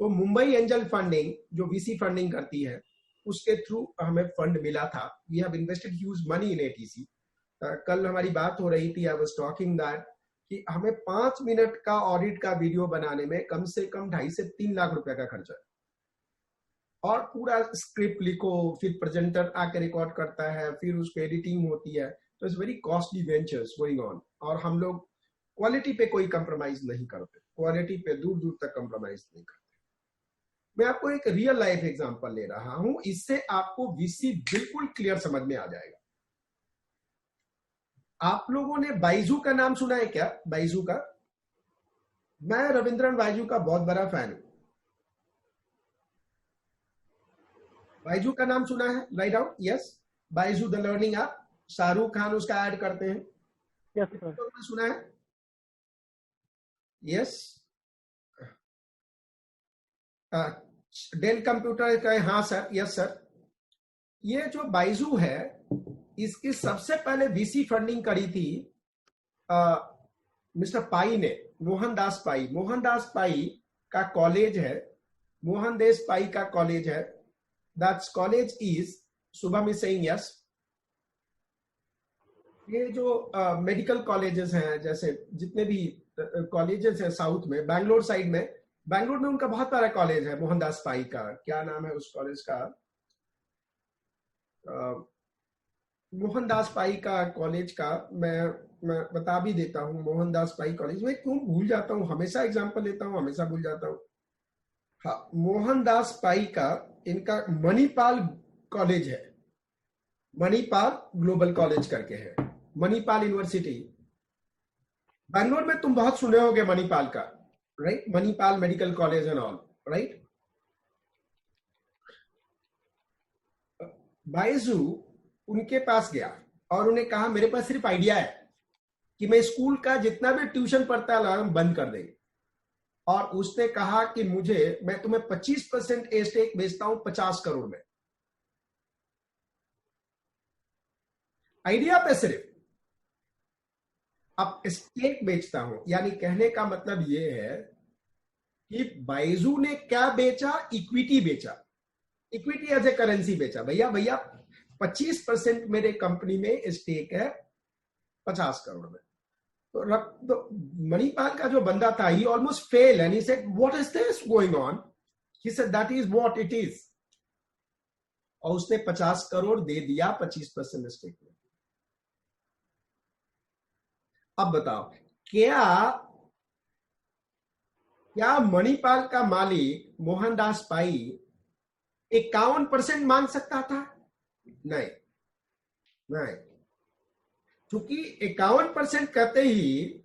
[SPEAKER 1] तो मुंबई एंजल फंडिंग जो वीसी फंडिंग करती है उसके थ्रू हमें फंड मिला था। We have invested huge money in ATC. कल हमारी बात हो रही थी, आई वाज टॉकिंग दैट कि हमें 5 मिनट का ऑडिट का वीडियो बनाने में कम से कम 2.5 से 3 लाख रुपए का खर्चा है, और पूरा स्क्रिप्ट लिखो, फिर प्रेजेंटर आके रिकॉर्ड करता है, फिर उसको एडिटिंग होती है, तो it's very costly ventures going on. और हम लोग क्वालिटी पे कोई कंप्रोमाइज नहीं करते, क्वालिटी पे दूर दूर तक कंप्रोमाइज नहीं करते। मैं आपको एक रियल लाइफ एग्जांपल ले रहा हूं, इससे आपको वीसी बिल्कुल क्लियर समझ में आ जाएगा। आप लोगों ने बाइजू का नाम सुना है क्या? बाइजू का, मैं रविंद्रन बाइजू का बहुत बड़ा फैन हूं। बाइजू का नाम सुना है? Write out. Yes, Byju the learning app, Shahrukh Khan उसका ऐड करते हैं।
[SPEAKER 2] Yes sir.
[SPEAKER 1] तो सुना है? यस। डेल कंप्यूटर का, हाँ सर, यस सर। ये जो बाइजू है इसकी सबसे पहले वीसी फंडिंग करी थी मिस्टर पाई ने, मोहनदास पाई। मोहनदास पाई का कॉलेज है, मोहनदास पाई का कॉलेज है। That's college is, Shubham is saying yes. ये जो मेडिकल कॉलेजेस हैं, जैसे जितने भी कॉलेजेस हैं साउथ में, बैंगलोर साइड में, बैंगलोर में उनका बहुत बड़ा कॉलेज है मोहनदास पाई का। क्या नाम है उस कॉलेज का? मोहनदास पाई का कॉलेज का मैं बता भी देता हूँ। मोहनदास पाई कॉलेज, मैं क्यों भूल जाता हूँ, हमेशा एग्जांपल लेता हूँ, हमेशा भूल जाता हूँ। हाँ, मोहनदास पाई का इनका मणिपाल कॉलेज है, मणिपाल ग्लोबल कॉलेज करके है, मणिपाल यूनिवर्सिटी। बैंगलोर में तुम बहुत सुने होगे मणिपाल का, right? Manipal medical college and all, right? Byju उनके पास गया और उन्हें कहा मेरे पास सिर्फ आइडिया है कि मैं स्कूल का जितना भी ट्यूशन पढ़ता है हम बंद कर देंगे। और उसने कहा कि मैं तुम्हें 25% स्टेक बेचता हूं 50 करोड़ में। आइडिया पे सिर्फ अब स्टेक बेचता हूं, यानी कहने का मतलब यह है कि बाइजू ने क्या बेचा? इक्विटी बेचा, इक्विटी एज ए करेंसी बेचा। भैया 25% मेरे कंपनी में स्टेक है 50 करोड़ में। तो मणिपाल का जो बंदा था, he almost fail and he said what is this going on? He said that is what it is. और उसने 50 करोड़ दे दिया 25% स्टेक में। अब बताओ, क्या क्या मणिपाल का मालिक मोहनदास पाई 51% मांग सकता था? नहीं, नहीं, क्योंकि 51% कहते ही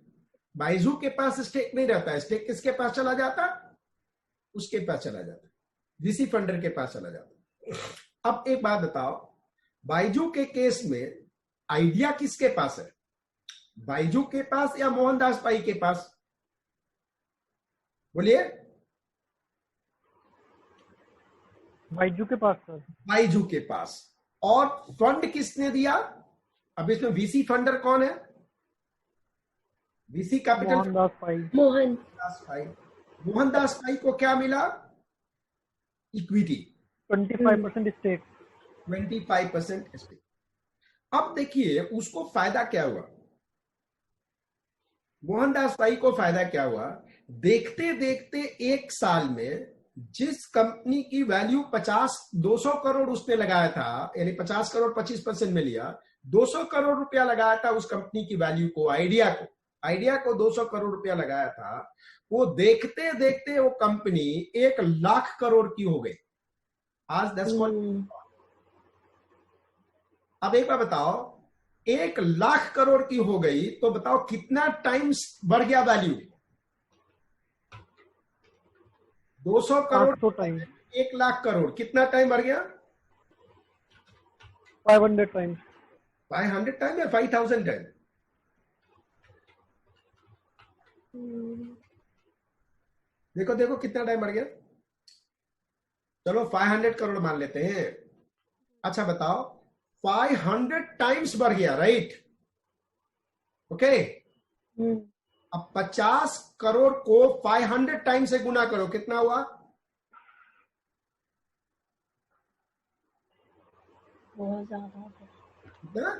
[SPEAKER 1] बाइजू के पास स्टेक नहीं रहता है। स्टेक किसके पास चला जाता? उसके पास चला जाता, वीसी फंडर के पास चला जाता। अब एक बात बताओ, बाइजू के केस में आइडिया किसके पास है? बाइजू के पास या मोहनदास पाई के पास? बोलिए।
[SPEAKER 2] बाइजू के पास सर।
[SPEAKER 1] बाइजू के पास। और फंड किसने दिया? अब इसमें वीसी फंडर कौन है? VC capital
[SPEAKER 2] Mohandas Pai.
[SPEAKER 1] मोहनदास पाई। मोहनदास पाई को क्या मिला? Equity
[SPEAKER 2] 25% stake.
[SPEAKER 1] 25% स्टेक। अब देखिए उसको फायदा क्या हुआ, मोहनदास पाई को फायदा क्या हुआ? देखते देखते एक साल में जिस कंपनी की वैल्यू 200 करोड़ उसने लगाया था, यानी 50 करोड़ 25% में लिया, 200 करोड़ रुपया लगाया था उस कंपनी की वैल्यू को, आइडिया को 200 करोड़ रुपया लगाया था, वो देखते देखते वो कंपनी 1 लाख करोड़ की हो गई आज 10 अब एक बार बताओ, 1 लाख करोड़ की हो गई तो बताओ कितना टाइम्स बढ़ गया वैल्यू? 200 करोड़
[SPEAKER 2] 800 टाइम।
[SPEAKER 1] 1 लाख करोड़, कितना टाइम बढ़ गया?
[SPEAKER 2] 500 टाइम।
[SPEAKER 1] 500 टाइम या 5000 टाइम? देखो देखो कितना टाइम बढ़ गया। चलो 500 करोड़ मान लेते हैं। अच्छा बताओ, 500 टाइम्स बढ़ गया, राइट? ओके। अब 50 करोड़ को 500 टाइम से गुना करो, कितना हुआ?
[SPEAKER 3] बहुत ज्यादा।
[SPEAKER 1] कितना?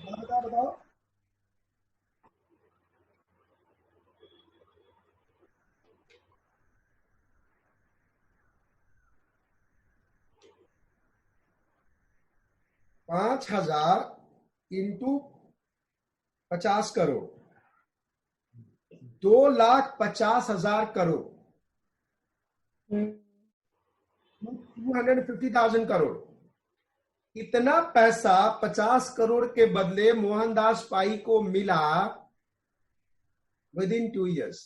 [SPEAKER 1] बताओ बताओ। पांच हजार इंटू 50 करोड़, 2,50,000 करोड़, 250,000 करोड़। इतना पैसा 50 करोड़ के बदले मोहनदास पाई को मिला विद इन 2 years।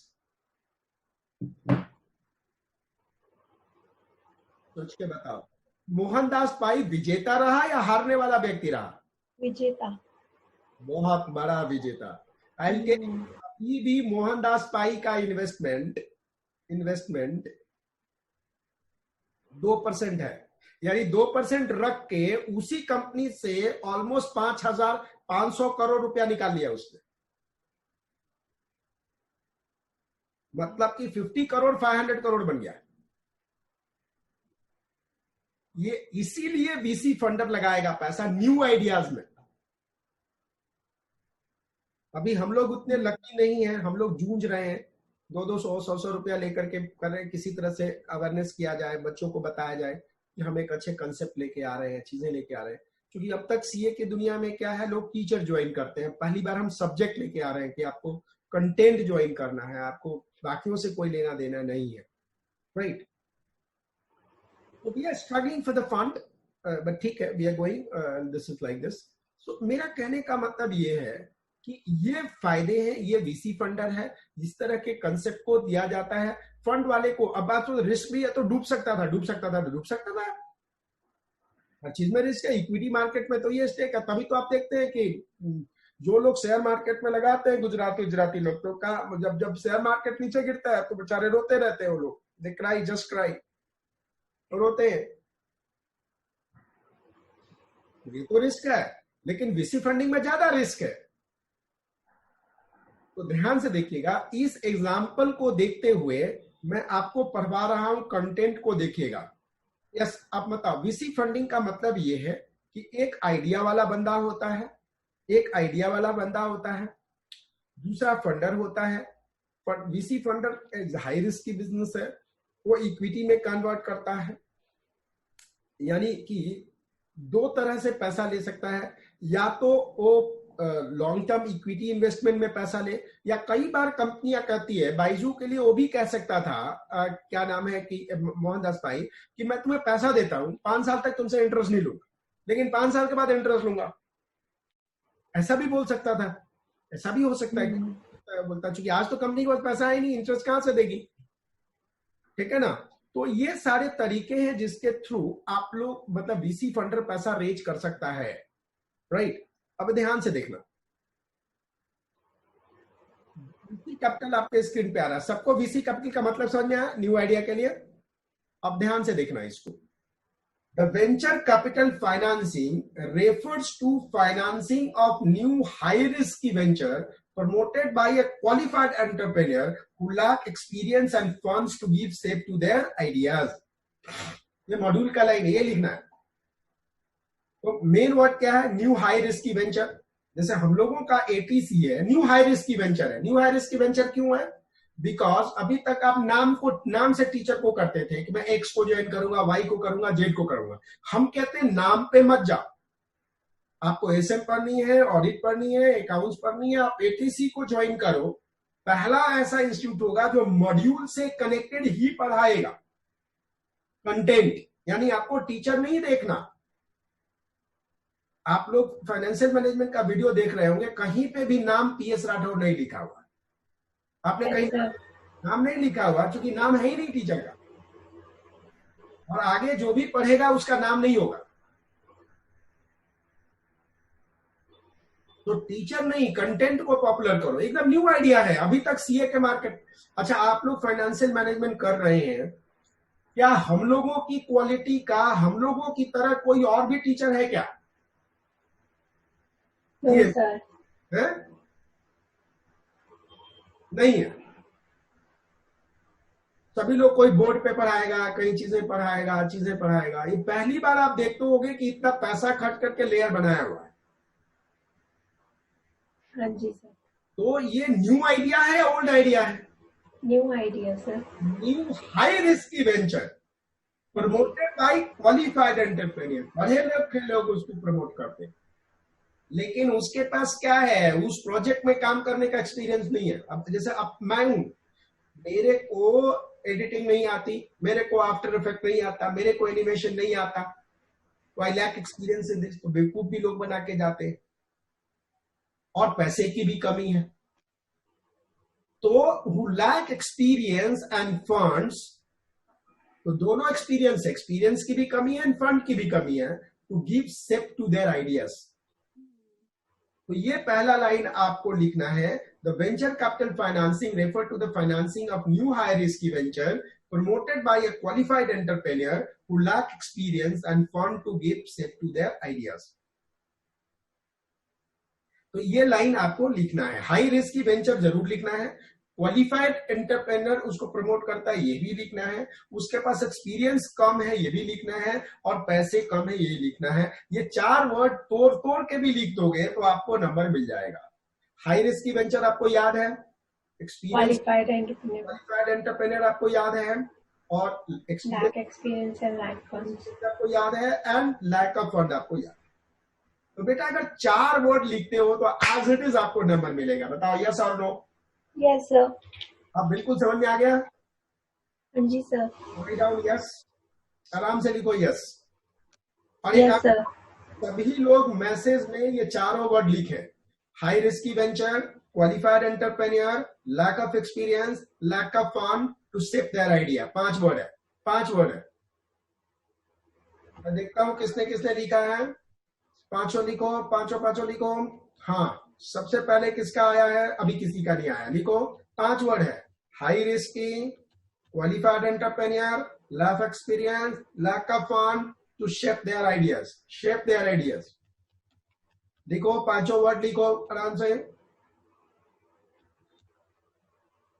[SPEAKER 1] सोच के बताओ, मोहनदास पाई विजेता रहा या हारने वाला व्यक्ति रहा?
[SPEAKER 3] विजेता।
[SPEAKER 1] बहुत बड़ा विजेता। अभी भी मोहनदास पाई का इन्वेस्टमेंट 2% है, यानी 2% रख के उसी कंपनी से ऑलमोस्ट 5,500 करोड़ रुपया निकाल लिया उसने। मतलब कि 50 करोड़ 500 करोड़ बन गया। ये इसीलिए वीसी फंडर लगाएगा पैसा न्यू आइडियाज में। अभी हम लोग उतने लकी नहीं हैं, हम लोग जूझ रहे हैं, 200 100 रुपया लेकर के कर रहे हैं, किसी तरह से अवेयरनेस किया जाए, बच्चों को बताया जाए कि हम एक अच्छे कंसेप्ट लेके आ रहे हैं, चीजें लेके आ रहे हैं। क्योंकि अब तक सीए की दुनिया में क्या है, लोग टीचर ज्वाइन करते हैं, पहली बार हम सब्जेक्ट लेके आ रहे हैं कि आपको कंटेंट ज्वाइन करना है, आपको बाकियों से कोई लेना देना नहीं है, राइट? तो we are struggling for the fund, but ठीक है, we are going, this is like this. So मेरा कहने का मतलब ये है कि ये फायदे हैं, ये वीसी फंडर है, जिस तरह के कंसेप्ट को दिया जाता है फंड वाले को। अब बात तो रिस्क भी है, तो डूब सकता था, हर चीज में रिस्क है। इक्विटी मार्केट में तो ये स्टेक है। तभी तो आप देखते हैं कि जो लोग शेयर मार्केट में लगाते हैं, गुजराती लोग, तो जब शेयर मार्केट नीचे गिरता है तो बेचारे रोते रहते हैं वो लोग, दे क्राई, जस्ट क्राई, रोते हैं। ये तो रिस्क है, लेकिन वीसी फंडिंग में ज्यादा रिस्क है। तो ध्यान से देखिएगा, इस एग्जाम्पल को देखते हुए मैं आपको पढ़वा रहा हूं, कंटेंट को देखिएगा। यस, आप बताओ, वीसी फंडिंग का मतलब ये है कि एक आइडिया वाला बंदा होता है, दूसरा फंडर होता है। वीसी फंडर हाई रिस्क की बिजनेस है, वो इक्विटी में कन्वर्ट करता है, यानी कि 2 तरह से पैसा ले सकता है। या तो वो लॉन्ग टर्म इक्विटी इन्वेस्टमेंट में पैसा ले, या कई बार कंपनियां कहती है, बाइजू के लिए वो भी कह सकता था, क्या नाम है कि मोहनदास भाई, कि मैं तुम्हें पैसा देता हूं 5 साल तक तुमसे इंटरेस्ट नहीं लूंगा, लेकिन 5 साल के बाद इंटरेस्ट लूंगा। ऐसा भी बोल सकता था, ऐसा भी हो सकता है बोलता, चूंकि आज तो कंपनी के पास पैसा है नहीं, इंटरेस्ट कहां से देगी, ठीक है ना। तो ये सारे तरीके हैं जिसके थ्रू आप लोग मतलब वीसी फंडर पैसा रेज कर सकता है, राइट। अब ध्यान से देखना, वीसी कैपिटल आपके स्क्रीन पे आ रहा है, सबको वीसी कैपिटल का मतलब समझ में आया न्यू आइडिया के लिए। अब ध्यान से देखना इसको, the venture capital financing refers to financing of new high risk venture promoted by a qualified entrepreneur who lack experience and funds to give shape to their ideas। ये मॉड्यूल का line है, ये लिखना है। तो मेन वर्ड क्या है, new high risky venture. जैसे हम लोगों का एटीसी है, न्यू हाई रिस्की वेंचर है। न्यू हाई रिस्की वेंचर क्यों है? बिकॉज अभी तक आप नाम से टीचर को करते थे कि मैं एक्स को ज्वाइन करूंगा, वाई को करूंगा, जेड को करूंगा। हम कहते हैं नाम पे मत जाओ, आपको एसएम पढ़नी है, ऑडिट पढ़नी है, अकाउंट्स पढ़नी है, आप एटीसी को ज्वाइन करो। पहला ऐसा इंस्टीट्यूट होगा जो मॉड्यूल से कनेक्टेड ही पढ़ाएगा, कंटेंट, यानी आपको टीचर नहीं देखना। आप लोग फाइनेंशियल मैनेजमेंट का वीडियो देख रहे होंगे, कहीं पे भी नाम पीएस राठौर नहीं लिखा हुआ, आपने कहीं नाम नहीं लिखा हुआ, क्योंकि नाम है ही नहीं टीचर का, और आगे जो भी पढ़ेगा उसका नाम नहीं होगा। तो टीचर नहीं, कंटेंट को पॉपुलर करो। एकदम न्यू आइडिया है, अभी तक सीए के मार्केट। अच्छा, आप लोग फाइनेंशियल मैनेजमेंट कर रहे हैं, क्या हम लोगों की क्वालिटी का, हम लोगों की तरह कोई और भी टीचर है क्या?
[SPEAKER 3] सर
[SPEAKER 1] है? नहीं है। सभी लोग कोई बोर्ड पे पढ़ाएगा, कई चीजें पढ़ाएगा। ये पहली बार आप देखते होंगे कि इतना पैसा खर्च करके लेयर बनाया हुआ है।
[SPEAKER 3] हाँ जी सर।
[SPEAKER 1] तो ये न्यू आइडिया है, ओल्ड आइडिया है?
[SPEAKER 3] New idea sir.
[SPEAKER 1] New high risky venture promoted by qualified entrepreneur. पढ़े लिखे लोग उसको प्रमोट करते हैं, लेकिन उसके पास क्या है, उस प्रोजेक्ट में काम करने का एक्सपीरियंस नहीं है। अब जैसे अब मैं हूं, मेरे को एडिटिंग नहीं आती, मेरे को आफ्टर इफेक्ट नहीं आता, मेरे को एनिमेशन नहीं आता, तो I lack experience in this. तो बेवकूफ भी लोग बना के जाते हैं, और पैसे की भी कमी है। तो who lack experience and funds, तो दोनों एक्सपीरियंस की भी कमी है, फंड की भी कमी है, to give shape to their ideas। तो ये पहला लाइन आपको लिखना है, the venture capital financing refer to the financing of new high risk venture promoted by a qualified entrepreneur who lack experience and fund to give shape to their ideas। तो ये line आपको लिखना है। High risk की venture जरूर लिखना है, qualified entrepreneur उसको प्रमोट करता है, ये भी लिखना है, उसके पास एक्सपीरियंस कम है, ये भी लिखना है, और पैसे कम है, ये लिखना है। ये 4 वर्ड तोड़ के भी लिख दोगे तो आपको नंबर मिल जाएगा। हाई रिस्क की वेंचर आपको याद है, एक्सपीरियंस क्वालिफाइड एंटरप्रेन्योर आपको याद है, और
[SPEAKER 3] एक्सपीरियंस एंड लैक फंड
[SPEAKER 1] आपको याद है, एंड लैक ऑफ फंड आपको याद। तो बेटा अगर 4 वर्ड लिखते हो तो एज इट इज आपको नंबर मिलेगा। बताओ यस और नो?
[SPEAKER 3] Yes sir.
[SPEAKER 1] अब बिल्कुल समझ में आ गया?
[SPEAKER 3] हाँ जी सर।
[SPEAKER 1] डाउन यस, आराम से लिखो यस। और
[SPEAKER 3] यस सर।
[SPEAKER 1] सभी लोग मैसेज में ये 4 वर्ड लिखे, high risky venture, qualified entrepreneur, lack of experience, lack of fund to shape their idea. 5 word है, 5 वर्ड है। मैं देखता हूं किसने किसने लिखा है। पांचों लिखो, पांचों लिखो। हाँ, सबसे पहले किसका आया है? अभी किसी का नहीं आया। लिखो, 5 वर्ड है, high risky, qualified entrepreneur, lack experience, lack of fund to shape their ideas. लिखो, 5 वर्ड लिखो आराम से।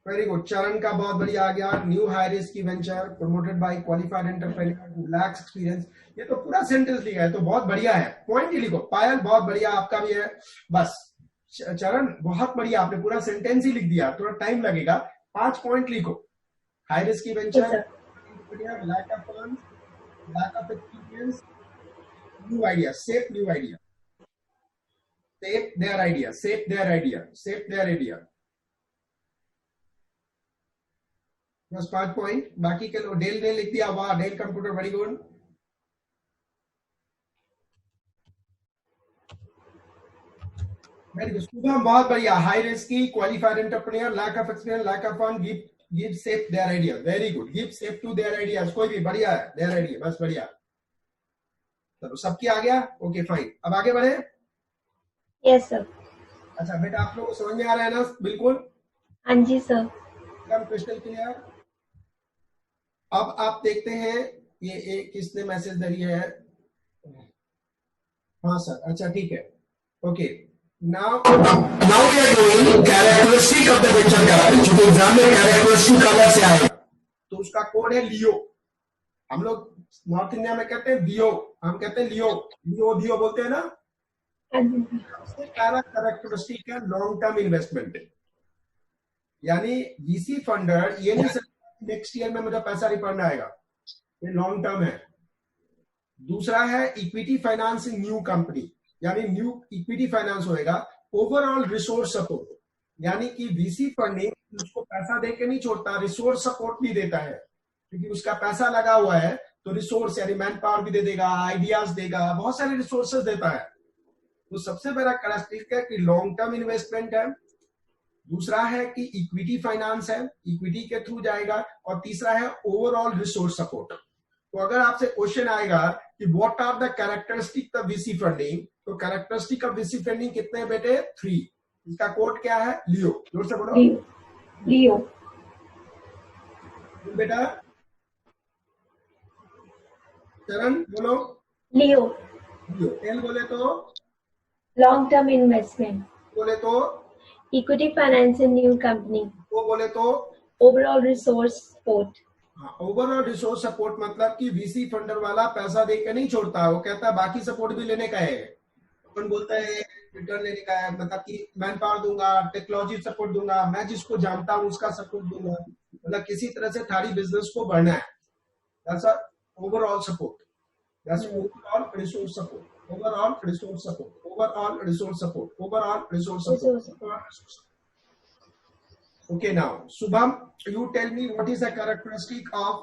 [SPEAKER 1] Very good. चरण का बहुत बढ़िया आ गया। New high risky venture promoted by qualified entrepreneur who lacks experience. ये तो पूरा सेंटेंस लिखा है, तो बहुत बढ़िया है। पॉइंट ही लिखो। पायल बहुत बढ़िया, आपका भी है। बस चरण बहुत बढ़िया, आपने पूरा सेंटेंस ही लिख दिया, थोड़ा टाइम लगेगा। 5 पॉइंट लिखो। High risky venture, lack of funds, lack of experience, new idea, shape new idea. Shape their idea, shape their idea, shape their idea. बस 5 पॉइंट, बाकी के लोग डेल ने लिख दिया, वाह Dell computer, very good. Very good Shubham, बहुत बढ़िया. High risky, qualified entrepreneur, lack of experience, lack of fund, give shape their idea. Very good, give shape to their ideas. कोई भी बढ़िया है, देयर आइडिया, बस बढ़िया. चलो सबकी आ गया, ओके फाइन. अब आगे बढ़े.
[SPEAKER 3] Yes sir.
[SPEAKER 1] अच्छा बेटा, आप लोगों को समझ में आ रहा है ना? बिल्कुल.
[SPEAKER 3] हाँ जी सर.
[SPEAKER 1] एकदम क्रिस्टल क्लियर. अब आप देखते हैं ये एक किसने मैसेज दरी है. हाँ सर, अच्छा ठीक है, okay. Now we are doing characteristic of the venture capital. जो एग्जाम में कैरेक्टरिस्टिक कलर से आएगा तो उसका कोड है लियो. हम लोग नॉर्थ इंडिया में कहते हैं दियो, हम कहते हैं लियो. लियो दियो बोलते हैं ना. सबसे पहला कैरेक्टरिस्टिक है लॉन्ग टर्म इन्वेस्टमेंट. यानी वीसी फंडर ये नहीं सकता नेक्स्ट ईयर में मेरा पैसा रिफंड आएगा, ये लॉन्ग टर्म है. दूसरा है इक्विटी फाइनेंस इन न्यू कंपनी, यानी न्यू इक्विटी फाइनेंस होएगा. ओवरऑल रिसोर्स सपोर्ट, यानी कि वीसी फंडिंग उसको पैसा देके नहीं छोड़ता, रिसोर्स सपोर्ट भी देता है, क्योंकि उसका पैसा लगा हुआ है तो रिसोर्स यानी मैन पावर भी दे देगा, आइडियाज देगा, बहुत सारे रिसोर्सेज देता है. तो सबसे बड़ा कैरेक्टरिस्टिक है कि लॉन्ग टर्म इन्वेस्टमेंट है. दूसरा है कि इक्विटी फाइनेंस है, इक्विटी के थ्रू जाएगा. और तीसरा है ओवरऑल रिसोर्स सपोर्ट. तो अगर आपसे क्वेश्चन आएगा कि what are the characteristic of VC funding, तो कैरेक्टरिस्टिक ऑफ वीसी फंडिंग कितने हैं बेटे? 3. इसका कोड क्या है? लियो. जोर से बोलो.
[SPEAKER 3] लियो.
[SPEAKER 1] बेटा चरण बोलो.
[SPEAKER 3] लियो.
[SPEAKER 1] लियो. एल बोले तो
[SPEAKER 3] लॉन्ग टर्म इन्वेस्टमेंट.
[SPEAKER 1] बोले तो
[SPEAKER 3] इक्विटी फाइनेंस इन न्यू कंपनी.
[SPEAKER 1] वो बोले तो
[SPEAKER 3] overall resource support.
[SPEAKER 1] Overall resource support मतलब कि वीसी फंडर वाला पैसा देकर नहीं छोड़ता, वो कहता है बाकी सपोर्ट भी लेने का है. अपन बोलता है रिटर्न लेने का है, मतलब कि मैन पावर दूंगा, टेक्नोलॉजी सपोर्ट दूंगा, मैं जिसको जानता हूँ उसका सपोर्ट दूंगा, मतलब किसी तरह से थारी बिजनेस को बढ़ना है. That's overall support, that's overall resource support, overall resource support, overall resource support, overall resource support. Okay, now Shubham, you tell me what is the characteristic of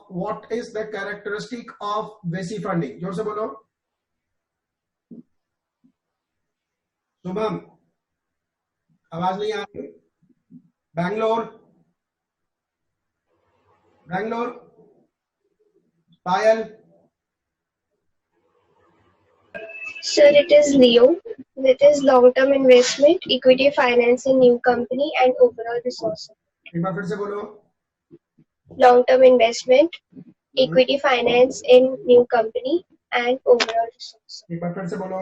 [SPEAKER 1] VC funding. जोर से बोलो. शुभम, आवाज नहीं आ रही. बैंगलोर, पायल.
[SPEAKER 4] Sir, it is Leo. That is long-term investment, equity finance in new company, and overall resources.
[SPEAKER 1] एक बार फिर से बोलो.
[SPEAKER 4] Long-term investment, equity finance in new company, and overall resources.
[SPEAKER 1] एक बार फिर से बोलो.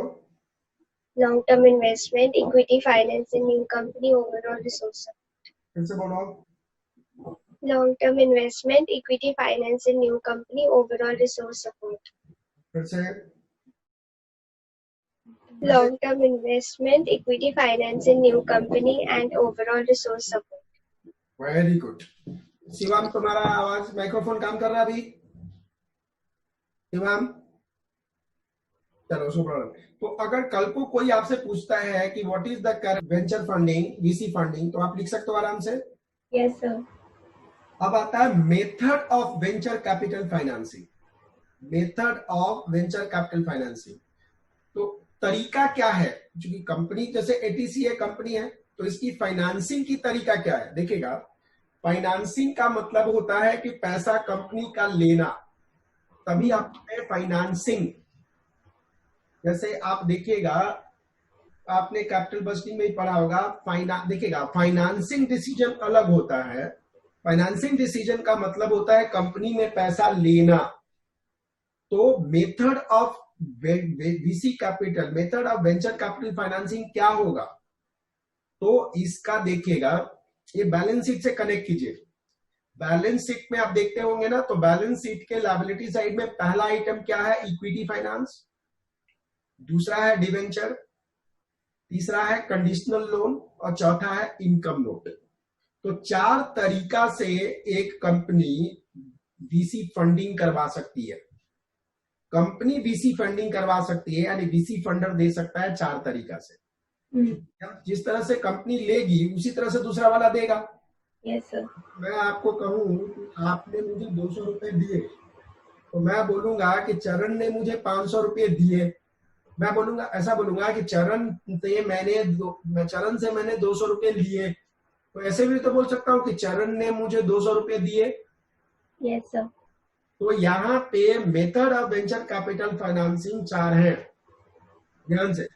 [SPEAKER 4] Long-term investment, equity finance in new company, overall resources.
[SPEAKER 1] फिर से बोलो.
[SPEAKER 4] Long-term investment, equity finance in new company, overall resource support.
[SPEAKER 1] फिर से.
[SPEAKER 4] Long-term investment, equity finance in new company, and overall resource support.
[SPEAKER 1] Very good. Shivam, तुम्हारा आवाज microphone काम कर रहा है अभी? शिवम, चलो सुपर. तो अगर कल को कोई आपसे पूछता है कि what is the venture funding, VC funding, तो आप लिख सकते हो आराम से.
[SPEAKER 3] Yes sir.
[SPEAKER 1] अब आता है method of venture capital financing. Method of venture capital financing, तो तरीका क्या है? क्योंकि कंपनी जैसे एटीसी है, कंपनी है, तो इसकी फाइनेंसिंग की तरीका क्या है? देखिएगा, फाइनेंसिंग का मतलब होता है कि पैसा कंपनी का लेना, तभी आप फाइनेंसिंग. जैसे आप देखिएगा, आपने कैपिटल बजटिंग में ही पढ़ा होगा, देखिएगा फाइनेंसिंग डिसीजन अलग होता है. फाइनेंसिंग डिसीजन का मतलब होता है कंपनी में पैसा लेना. तो method of VC capital, method of venture capital financing क्या होगा? तो इसका देखिएगा, ये बैलेंस शीट से कनेक्ट कीजिए. बैलेंस शीट में आप देखते होंगे ना, तो बैलेंस शीट के लायबिलिटी साइड में पहला आइटम क्या है? Equity finance. दूसरा है डिवेंचर, तीसरा है कंडीशनल लोन, और चौथा है इनकम नोट. तो 4 तरीका से एक कंपनी वीसी फंडिंग करवा सकती है. कंपनी वीसी फंडिंग करवा सकती है, यानी वीसी फंडर दे सकता है 4 तरीका से. जिस तरह से कंपनी लेगी उसी तरह से दूसरा वाला देगा।
[SPEAKER 3] Yes sir.
[SPEAKER 1] मैं आपको कहूँ कि आपने मुझे 200 रुपए दिए, तो मैं बोलूंगा कि चरण ने मुझे 500 रुपये दिए। मैं बोलूंगा, ऐसा बोलूंगा कि चरण से मैंने 200 रुपये लिए। तो ऐसे भी तो बोल सकता हूँ कि चरण ने मुझे 200 रुपये दिए।
[SPEAKER 3] Yes sir.
[SPEAKER 1] तो यहाँ पे method of venture capital financing 4 हैं। ध्यान से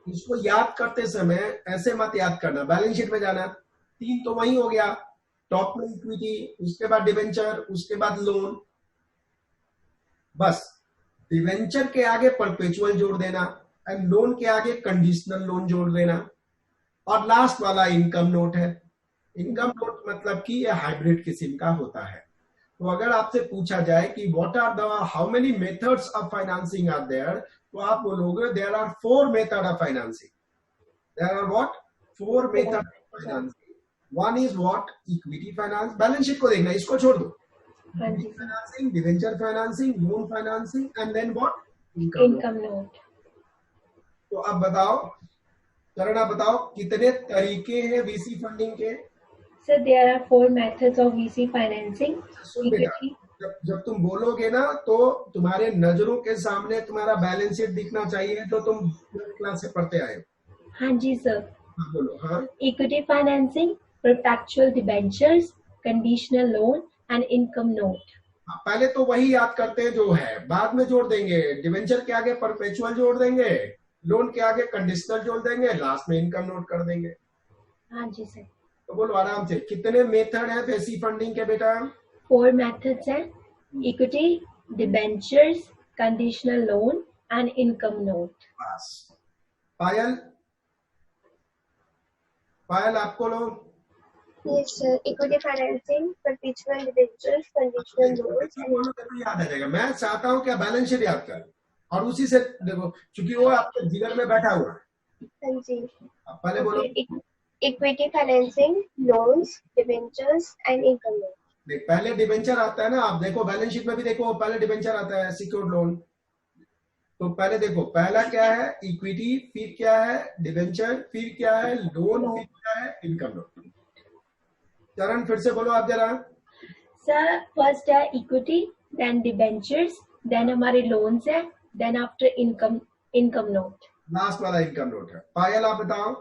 [SPEAKER 1] इसको याद करते समय ऐसे मत याद करना, बैलेंस शीट में जाना। 3 तो वही हो गया, टॉप में इक्विटी, उसके बाद डिवेंचर, उसके बाद लोन। बस डिवेंचर के आगे परपेचुअल जोड़ देना एंड लोन के आगे कंडीशनल लोन जोड़ देना, और लास्ट वाला इनकम नोट है। इनकम नोट मतलब कि यह हाइब्रिड किस्म का होता है। तो अगर आपसे पूछा जाए कि what are the how many methods of financing are there, तो आप बोलोगे there are 4 method of financing. There are what 4 method of financing. One is what equity finance, balance sheet को देखना, इसको छोड़ दो। Financing, debenture financing, loan financing and then what
[SPEAKER 3] income note.
[SPEAKER 1] तो अब बताओ चरण, आप बताओ कितने तरीके हैं वीसी फंडिंग के?
[SPEAKER 3] Sir there are 4 methods of VC financing.
[SPEAKER 1] सुन बेटा, जब तुम बोलोगे ना तो तुम्हारे नजरों के सामने तुम्हारा बैलेंस शीट दिखना चाहिए, तो तुम क्लास से पढ़ते आए हो।
[SPEAKER 3] हाँ जी सर।
[SPEAKER 1] हाँ बोलो। हाँ,
[SPEAKER 3] equity financing, perpetual debentures, conditional loan and income note.
[SPEAKER 1] पहले तो वही याद करते हैं जो है, बाद में जोड़ देंगे। डिवेंचर के आगे परपेचुअल जोड़ देंगे, लोन के आगे कंडीशनल जोड़ देंगे, लास्ट में इनकम नोट कर देंगे।
[SPEAKER 3] हाँ जी सर।
[SPEAKER 1] तो बोलो आराम से, कितने मेथड है वीसी फंडिंग के बेटा?
[SPEAKER 3] 4 मेथड्स हैं, equity, debentures, conditional loan and income note.
[SPEAKER 1] बस। पायल, पायल आपको लोग
[SPEAKER 4] Yes, sir. Equity financing, perpetual debentures, conditional loans, and
[SPEAKER 1] याद आ जाएगा। मैं चाहता हूँ क्या बैलेंस शीट याद कर, और उसी से देखो, क्योंकि वो आपके जिगर में बैठा हुआ है।
[SPEAKER 4] हाँ जी।
[SPEAKER 1] पहले बोलो।
[SPEAKER 4] Equity financing, loans, debentures, and income loans.
[SPEAKER 1] देख, पहले डिबेंचर आता है ना, आप देखो बैलेंस शीट में भी देखो, पहले डिबेंचर आता है, सिक्योर्ड लोन। तो पहले देखो, पहला क्या है इक्विटी, फिर क्या है डिबेंचर, फिर क्या है लोन, फिर क्या है इनकम लोन। चरण फिर से बोलो आप जरा।
[SPEAKER 3] सर फर्स्ट है इक्विटी, देन डिबेंचर्स, देन हमारे लोन्स है, then after income note.
[SPEAKER 1] Last वाला इनकम नोट है। पायल आप बताओ।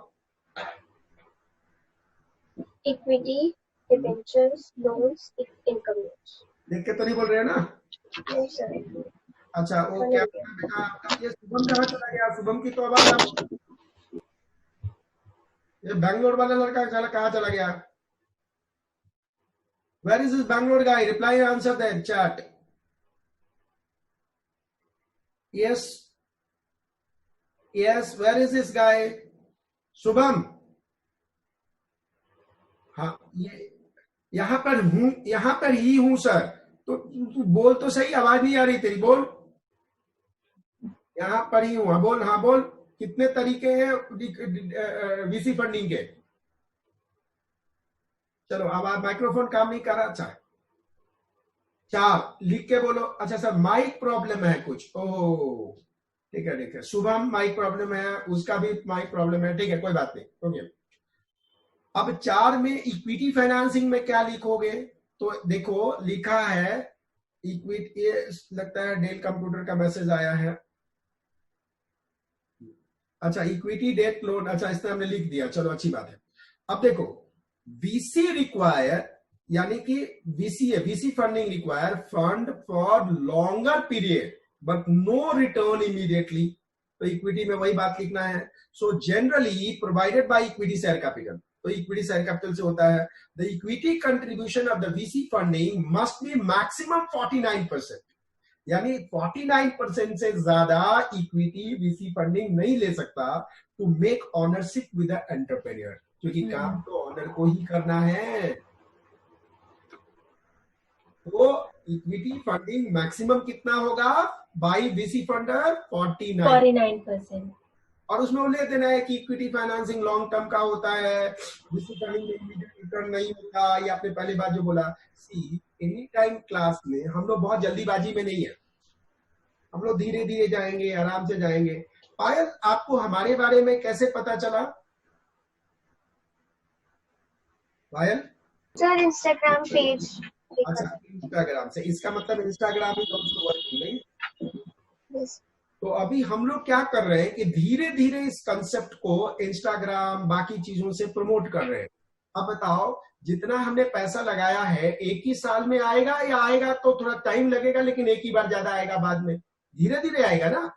[SPEAKER 4] Equity, debentures, loans, income loans.
[SPEAKER 1] देख के तो नहीं बोल रहे हैं ना?
[SPEAKER 4] No, sir.
[SPEAKER 1] अच्छा, वो क्या बेटा आपका ये शुभम कहाँ चला गया? शुभम की तो आवाज आप, ये बैंगलोर वाला लड़का कहाँ चला गया? Where is this Bangalore guy? Reply and answer that chat. Yes. Yes, where is this guy? Shubham. हाँ, ये यहाँ पर ही हूँ सर। तो तू बोल तो सही, आवाज नहीं आ रही तेरी, बोल। यहाँ पर ही हूँ, बोल। हाँ बोल, कितने तरीके हैं वीसी फंडिंग के? चलो, अब आप माइक्रोफोन काम नहीं कर रहा। अच्छा, 4 लिख के बोलो। अच्छा सर, माइक प्रॉब्लम है कुछ। ओह ठीक है। शुभम माइक प्रॉब्लम है, उसका भी माइक प्रॉब्लम है, ठीक है, कोई बात नहीं। ओके, अब 4 में इक्विटी फाइनेंसिंग में क्या लिखोगे? तो देखो लिखा है इक्विटी, ये लगता है डेल कंप्यूटर का मैसेज आया है। अच्छा, इक्विटी डेट लोन, अच्छा इसमें हमने लिख दिया, चलो अच्छी बात है। अब देखो, वीसी रिक्वायर, यानी कि VC funding require fund for longer period but no return immediately. तो इक्विटी में वही बात लिखना है। So generally provided by equity share capital. तो इक्विटी शेयर कैपिटल से होता है। The equity contribution of the VC funding must be maximum 49%, यानी 49% से ज्यादा इक्विटी वीसी फंडिंग नहीं ले सकता to make ownership with the entrepreneur, क्योंकि काम तो ऑनर को ही करना है। तो इक्विटी फंडिंग मैक्सिमम कितना होगा बाई वीसी फंडर? 49%। और उसमें उल्लेख देना है कि इक्विटी फाइनेंसिंग लॉन्ग टर्म का होता है, वीसी फंडिंग में इमीडिएट रिटर्न नहीं होता। ये आपने पहली बात जो बोला। सी एनी टाइम क्लास में हम लोग बहुत जल्दीबाजी में नहीं है, हम लोग धीरे धीरे जाएंगे, आराम से जाएंगे। पायल, आपको हमारे बारे में कैसे पता चला? पायल?
[SPEAKER 4] Sir, Instagram page.
[SPEAKER 1] अच्छा, इंस्टाग्राम से, इसका मतलब इंस्टाग्राम इज ऑल्सो वर्किंग, नहीं?
[SPEAKER 4] Yes.
[SPEAKER 1] तो अभी हम लोग क्या कर रहे हैं कि धीरे धीरे इस कंसेप्ट को इंस्टाग्राम बाकी चीजों से प्रमोट कर रहे हैं। अब बताओ, जितना हमने पैसा लगाया है एक ही साल में आएगा, या आएगा तो थोड़ा टाइम लगेगा, लेकिन एक ही बार ज्यादा आएगा, बाद में धीरे धीरे आएगा ना?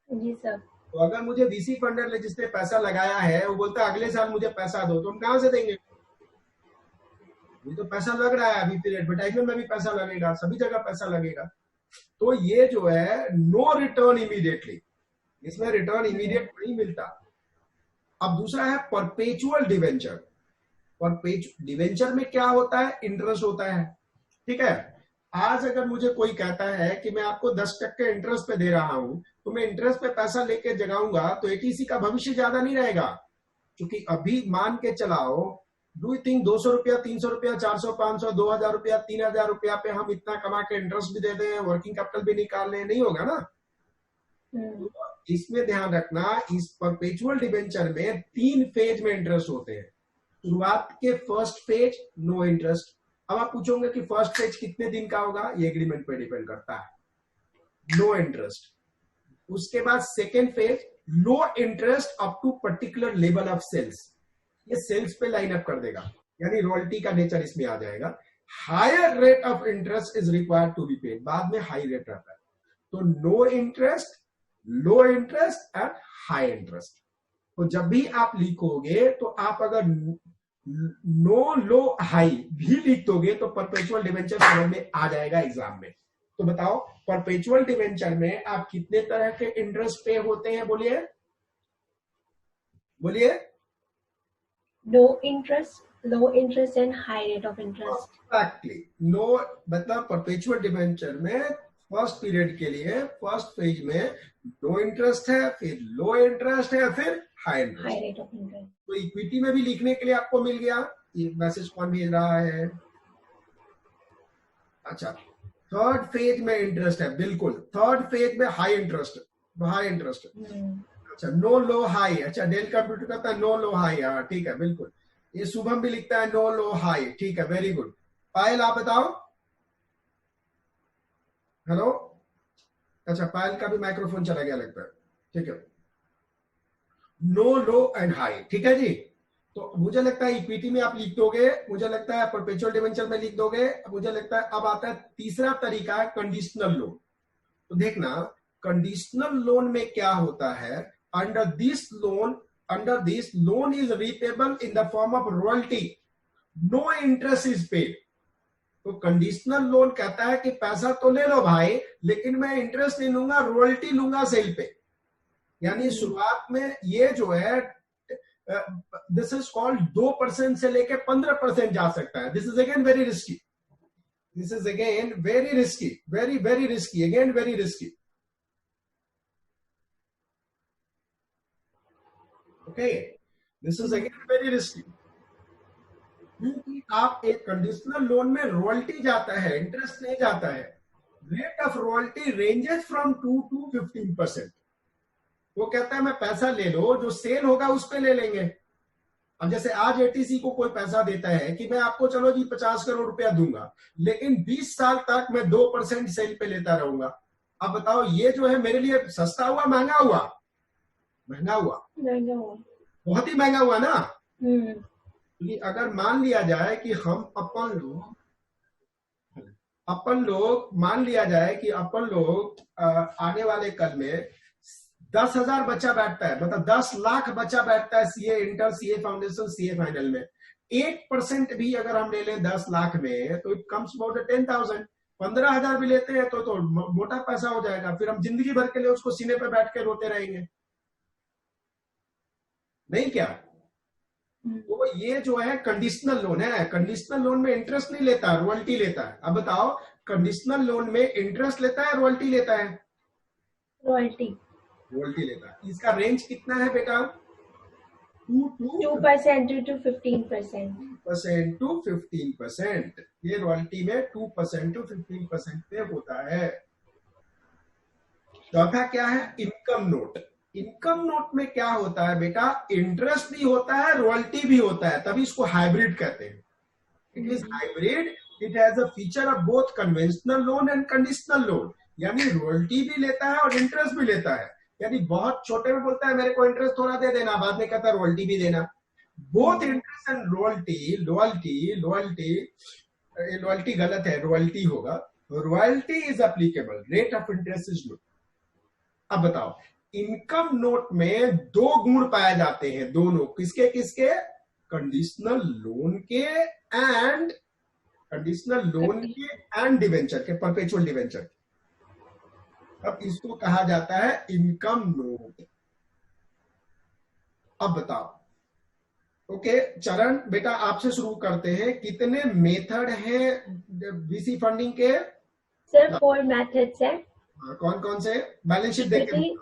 [SPEAKER 3] जी सर।
[SPEAKER 1] तो अगर मुझे वीसी फंडर जिसने पैसा लगाया है वो बोलता है अगले साल मुझे पैसा दो, तो हम कहां से देंगे? ये तो पैसा लग रहा है अभी, फिर एडवर्टाइजमेंट में भी पैसा लगेगा, सभी जगह पैसा लगेगा। तो ये जो है नो रिटर्न इमीडिएटली, इसमें रिटर्न इमीडिएट नहीं मिलता। अब दूसरा है परपेचुअल डिवेंचर। डिवेंचर में क्या होता है? इंटरेस्ट होता है, ठीक है। आज अगर मुझे कोई कहता है कि मैं आपको 10% इंटरेस्ट पे दे रहा हूं, तो मैं इंटरेस्ट पे पैसा लेके जगाऊंगा तो एटीसी का भविष्य ज्यादा नहीं रहेगा। क्योंकि अभी मान के चलाओ, डू यू थिंक 200 रुपया, 300 रुपया, 400, 500, 2000 रुपया, 3000 रुपया पे हम इतना कमा के इंटरेस्ट भी दे दें, वर्किंग कैपिटल भी निकाल लें? नहीं होगा ना। तो इसमें ध्यान रखना, इस परपेचुअल डिवेंचर में 3 फेज में इंटरेस्ट होते हैं। शुरुआत के फर्स्ट फेज नो इंटरेस्ट। अब आप पूछोगे कि फर्स्ट फेज कितने दिन का होगा? ये एग्रीमेंट पे डिपेंड करता है, नो इंटरेस्ट। उसके बाद second phase low interest up to particular level of sales, ये सेल्स पे लाइन अप कर देगा, यानी रॉयल्टी का नेचर इसमें आ जाएगा। Higher rate of interest is required to be paid, बाद में हाई रेट रहता है। तो no interest, low interest and high interest. तो जब भी आप लिखोगे तो आप अगर नो लो हाई भी लिख दोगे तो परपेचुअल डिवेंचर समझ में आ जाएगा एग्जाम में। तो बताओ, परपेचुअल डिवेंचर में आप कितने तरह के इंटरेस्ट पे होते हैं? बोलिए बोलिए।
[SPEAKER 3] No interest, low interest and high rate of interest.
[SPEAKER 1] Actually, no मतलब परपेचुअल डिवेंचर में फर्स्ट पीरियड के लिए फर्स्ट फेज में नो इंटरेस्ट है, फिर लो इंटरेस्ट है, फिर high interest,
[SPEAKER 3] high rate of interest.
[SPEAKER 1] तो इक्विटी में भी लिखने के लिए आपको मिल गया। ये मैसेज कौन भेज रहा है? अच्छा, थर्ड फेज में इंटरेस्ट है, बिल्कुल थर्ड फेज में हाई इंटरेस्ट, हाई इंटरेस्ट। अच्छा, नो लो हाई। अच्छा, डेल कंप्यूटर कहता है नो लो हाई, हाँ ठीक है, बिल्कुल। ये शुभम भी लिखता है नो लो हाई, ठीक है, वेरी गुड। पायल आप बताओ। हेलो? अच्छा, पायल का भी माइक्रोफोन चला गया लगता है, ठीक है। नो लो एंड हाई, ठीक है जी। तो मुझे लगता है इक्विटी में आप लिख दोगे, मुझे लगता है परपेचुअल डिवेंचर में लिख दोगे, मुझे लगता है। अब आता है तीसरा तरीका, कंडीशनल लोन। तो देखना, कंडीशनल लोन में क्या होता है? Under this loan is repayable in the form of royalty, no interest is paid. तो कंडीशनल लोन कहता है कि पैसा तो ले लो भाई, लेकिन मैं इंटरेस्ट नहीं लूंगा, रॉयल्टी लूंगा सेल पे। यानी शुरुआत में ये जो है दिस इज कॉल्ड 2% से लेके 15% जा सकता है। This is again very risky, this is again very risky, very very risky, again very risky. Okay, this is again very risky, क्योंकि आप एक कंडीशनल लोन में रॉयल्टी जाता है, इंटरेस्ट नहीं जाता है। Rate of royalty ranges from 2 to 15%। वो कहता है मैं पैसा ले लो, जो सेल होगा उस पे ले लेंगे। अब जैसे आज एटीसी को कोई पैसा देता है कि मैं आपको चलो जी 50 करोड़ रुपया दूंगा, लेकिन 20 साल तक मैं 2% सेल पे लेता रहूंगा। अब बताओ, ये जो है मेरे लिए सस्ता हुआ, महंगा हुआ? महंगा हुआ, बहुत ही महंगा हुआ ना। अगर मान लिया जाए कि हम अपन लोग मान लिया जाए कि अपन लोग आने वाले कल में 10,000 बच्चा बैठता है, मतलब 10 लाख बच्चा बैठता है CA inter, CA foundation, CA final में। 1% भी अगर हम ले लें 10 लाख में, तो इट कम्स अबाउट 10,000। 15,000 भी लेते हैं तो मोटा पैसा हो जाएगा। फिर हम जिंदगी भर के लिए उसको सीने पे बैठ के रोते रहेंगे, नहीं क्या? तो ये जो है कंडीशनल लोन है। कंडीशनल लोन में इंटरेस्ट नहीं लेता, रॉयल्टी लेता है। अब बताओ, कंडीशनल लोन में इंटरेस्ट लेता है, रॉयल्टी लेता है?
[SPEAKER 3] रॉयल्टी
[SPEAKER 1] लेता है। इसका रेंज कितना है बेटा?
[SPEAKER 3] 2% to 15%।
[SPEAKER 1] 2% to 15%। ये रॉयल्टी में 2% to 15% पे होता है। चौथा क्या है? Income note. इनकम नोट में क्या होता है बेटा? इंटरेस्ट भी होता है, रॉयल्टी भी होता है, तभी इसको हाइब्रिड कहते हैं। It is hybrid. It has a feature of both conventional loan and conditional loan. यानी रॉयल्टी भी लेता है और इंटरेस्ट भी लेता है. यानी बहुत छोटे में बोलता है मेरे को इंटरेस्ट थोड़ा दे देना, बाद में कहता है रॉयल्टी भी देना. बोथ इंटरेस्ट एंड लॉयल्टी गलत है, रॉयल्टी होगा. Royalty is applicable, rate of interest is low. अब बताओ, इनकम नोट में दो गुण पाए जाते हैं, दोनों किसके किसके? कंडीशनल लोन के एंड डिवेंचर के, परपेचुअल डिवेंचर के. अब इसको कहा जाता है इनकम नोट. अब बताओ. ओके चरण बेटा, आपसे शुरू करते हैं. कितने मेथड हैं वीसी फंडिंग के?
[SPEAKER 3] सर 4 मेथड्स है.
[SPEAKER 1] कौन कौन से? बैलेंस शीट देखिए.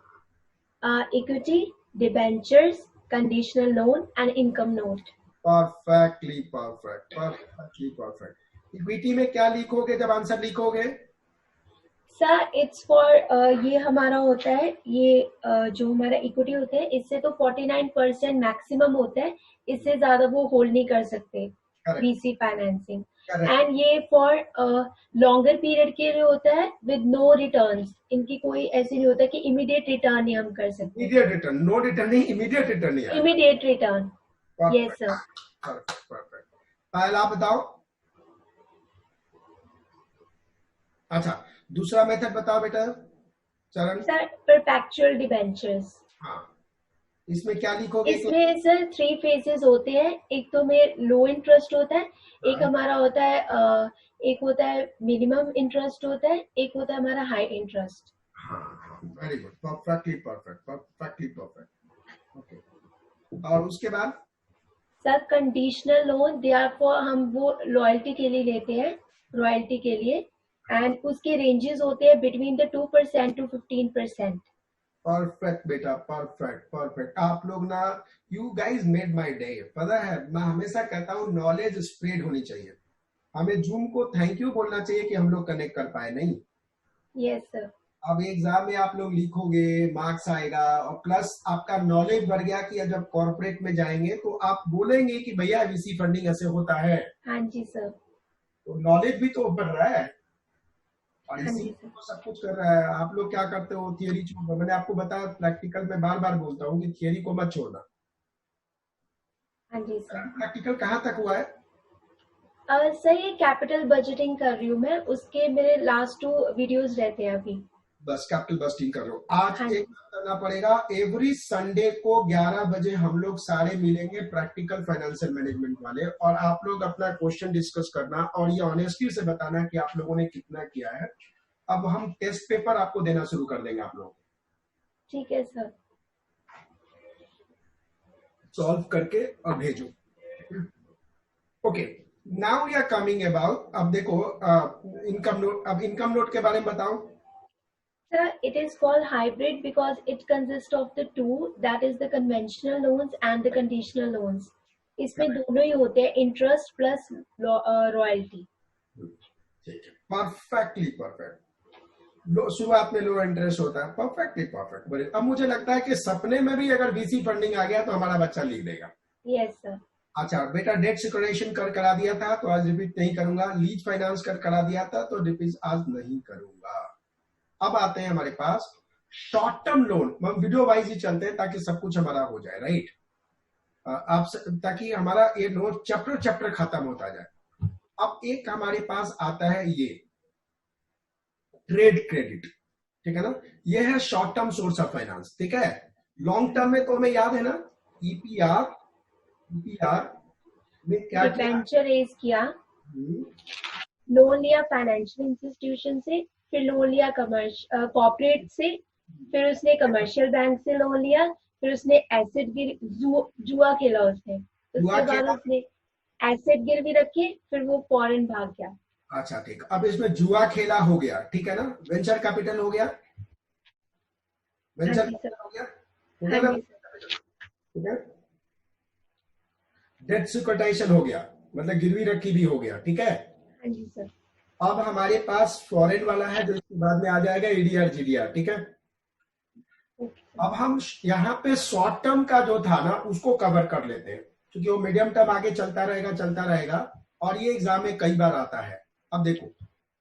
[SPEAKER 3] Equity, debentures, conditional loan and income note.
[SPEAKER 1] Perfectly perfect. Equity में क्या लिखोगे जब आंसर लिखोगे?
[SPEAKER 3] सर इट्स फॉर ये हमारा होता है, ये जो हमारा इक्विटी होता है इससे तो 49% मैक्सिमम होता है, इससे ज्यादा वो होल्ड नहीं कर सकते वीसी फाइनेंसिंग. एंड ये फॉर लॉन्गर पीरियड के लिए होता है विद नो रिटर्न्स. इनकी कोई ऐसे नहीं होता कि इमीडिएट रिटर्न ही हम कर सकते.
[SPEAKER 1] इमीडिएट रिटर्न, नो रिटर्न नहीं, immediate return.
[SPEAKER 3] Immediate return. Yes sir.
[SPEAKER 1] Perfect. Payal आप बताओ. अच्छा दूसरा मेथड बताओ बेटा चरण.
[SPEAKER 3] Sir perpetual debentures.
[SPEAKER 1] हाँ, इसमें क्या लिखोगे?
[SPEAKER 3] इसमें सर 3 फेजेस होते हैं. एक तो में लो इंटरेस्ट होता है, एक हमारा होता है एक होता है मिनिमम इंटरेस्ट होता है, एक होता है हमारा हाई इंटरेस्ट.
[SPEAKER 1] हाँ, very good. Perfectly perfect. Okay. और उसके बाद
[SPEAKER 3] sir conditional loan, they are for, हम वो लॉयल्टी के लिए लेते हैं, रॉयल्टी के लिए. एंड उसके रेंजेस होते हैं बिटवीन द 2% to 15%.
[SPEAKER 1] परफेक्ट बेटा, परफेक्ट. आप लोग ना, you guys made my day. पता है मैं हमेशा कहता हूँ नॉलेज स्प्रेड होनी चाहिए. हमें जूम को थैंक यू बोलना चाहिए कि हम लोग कनेक्ट कर पाए. नहीं?
[SPEAKER 3] Yes sir.
[SPEAKER 1] अब एग्जाम में आप लोग लिखोगे, मार्क्स आएगा, और प्लस आपका नॉलेज बढ़ गया कि जब कॉर्पोरेट में जाएंगे तो आप बोलेंगे कि भैया वीसी फंडिंग ऐसे होता है.
[SPEAKER 3] हाँ जी सर.
[SPEAKER 1] तो नॉलेज भी तो बढ़ रहा है और
[SPEAKER 3] हाँ
[SPEAKER 1] इसी
[SPEAKER 3] जी
[SPEAKER 1] को सब कुछ कर रहा है. आप लोग क्या करते हो? थियरी छोड़ो. मैंने आपको बताया प्रैक्टिकल में बार बार बोलता हूँ कि थियरी को मत छोड़ना.
[SPEAKER 3] हाँ जी सर.
[SPEAKER 1] प्रैक्टिकल कहाँ तक हुआ है?
[SPEAKER 3] सर ये कैपिटल बजटिंग कर रही हूँ मैं, उसके मेरे लास्ट 2 वीडियोस रहते हैं अभी.
[SPEAKER 1] बस कैपिटल बस्टिंग कर लो. आज
[SPEAKER 3] हाँ.
[SPEAKER 1] एक करना पड़ेगा. एवरी संडे को 11 बजे हम लोग सारे मिलेंगे, प्रैक्टिकल फाइनेंशियल मैनेजमेंट वाले, और आप लोग अपना क्वेश्चन डिस्कस करना और ये ऑनेस्टी से बताना कि आप लोगों ने कितना किया है. अब हम टेस्ट पेपर आपको देना शुरू कर देंगे आप लोग.
[SPEAKER 3] ठीक है सर.
[SPEAKER 1] सॉल्व करके और भेजो. Okay, now we are coming about. अब देखो इनकम नोट. अब इनकम नोट के बारे में बताओ.
[SPEAKER 3] Sir, it is called hybrid because it consists of the two, that is the conventional loans and the conditional loans. इसमें दोनों ही होते हैं, इंटरेस्ट प्लस रॉयल्टी.
[SPEAKER 1] ठीक है, परफेक्टली परफेक्ट. शुरुआत में लो इंटरेस्ट होता है. Perfectly perfect. अब मुझे लगता है कि सपने में भी अगर वीसी फंडिंग आ गया तो हमारा बच्चा लिख देगा.
[SPEAKER 3] Yes sir.
[SPEAKER 1] अच्छा बेटा, डेट सिक्योरेशन कर करा दिया था तो आज रिपीट नहीं करूंगा. लीज फाइनेंस कर करा दिया था तो रिपीट आज नहीं करूंगा. अब आते हैं हमारे पास शॉर्ट टर्म लोन. हम वीडियो वाइज ही चलते हैं ताकि सब कुछ हमारा हो जाए. राइट? आप ताकि हमारा ये नोट चैप्टर खत्म होता जाए. अब एक हमारे पास आता है ये ट्रेड क्रेडिट. ठीक है ना? ये है short term source of finance. ठीक है? लॉन्ग टर्म में तो हमें याद है ना, ईपीआर में क्या
[SPEAKER 3] डिबेंचर रेज किया, लोन लिया फाइनेंशियल इंस्टीट्यूशन से, फिर लोन लिया कॉर्पोरेट से, फिर उसने कमर्शियल बैंक से लोन लिया, फिर उसने एसेट जुआ खेला उसने. उसके बाद उसने एसेट गिरवी रखे, फिर वो फॉरेन भाग गया.
[SPEAKER 1] अच्छा ठीक. अब इसमें जुआ खेला हो गया. ठीक है ना? वेंचर कैपिटल हो गया. वेंचर कैपिटल हो गया. ठीक है? डेट सिक्योरिटाइजेशन हो गया, मतलब गिरवी रखी भी हो गया. ठीक है?
[SPEAKER 3] हाँ जी सर.
[SPEAKER 1] अब हमारे पास फॉरेन वाला है जो इसके बाद में आ जाएगा एडीआर जीडीआर. ठीक है? अब हम यहाँ पे शॉर्ट टर्म का जो था ना उसको कवर कर लेते हैं क्योंकि वो मीडियम टर्म आगे चलता रहेगा और ये एग्जाम में कई बार आता है। अब देखो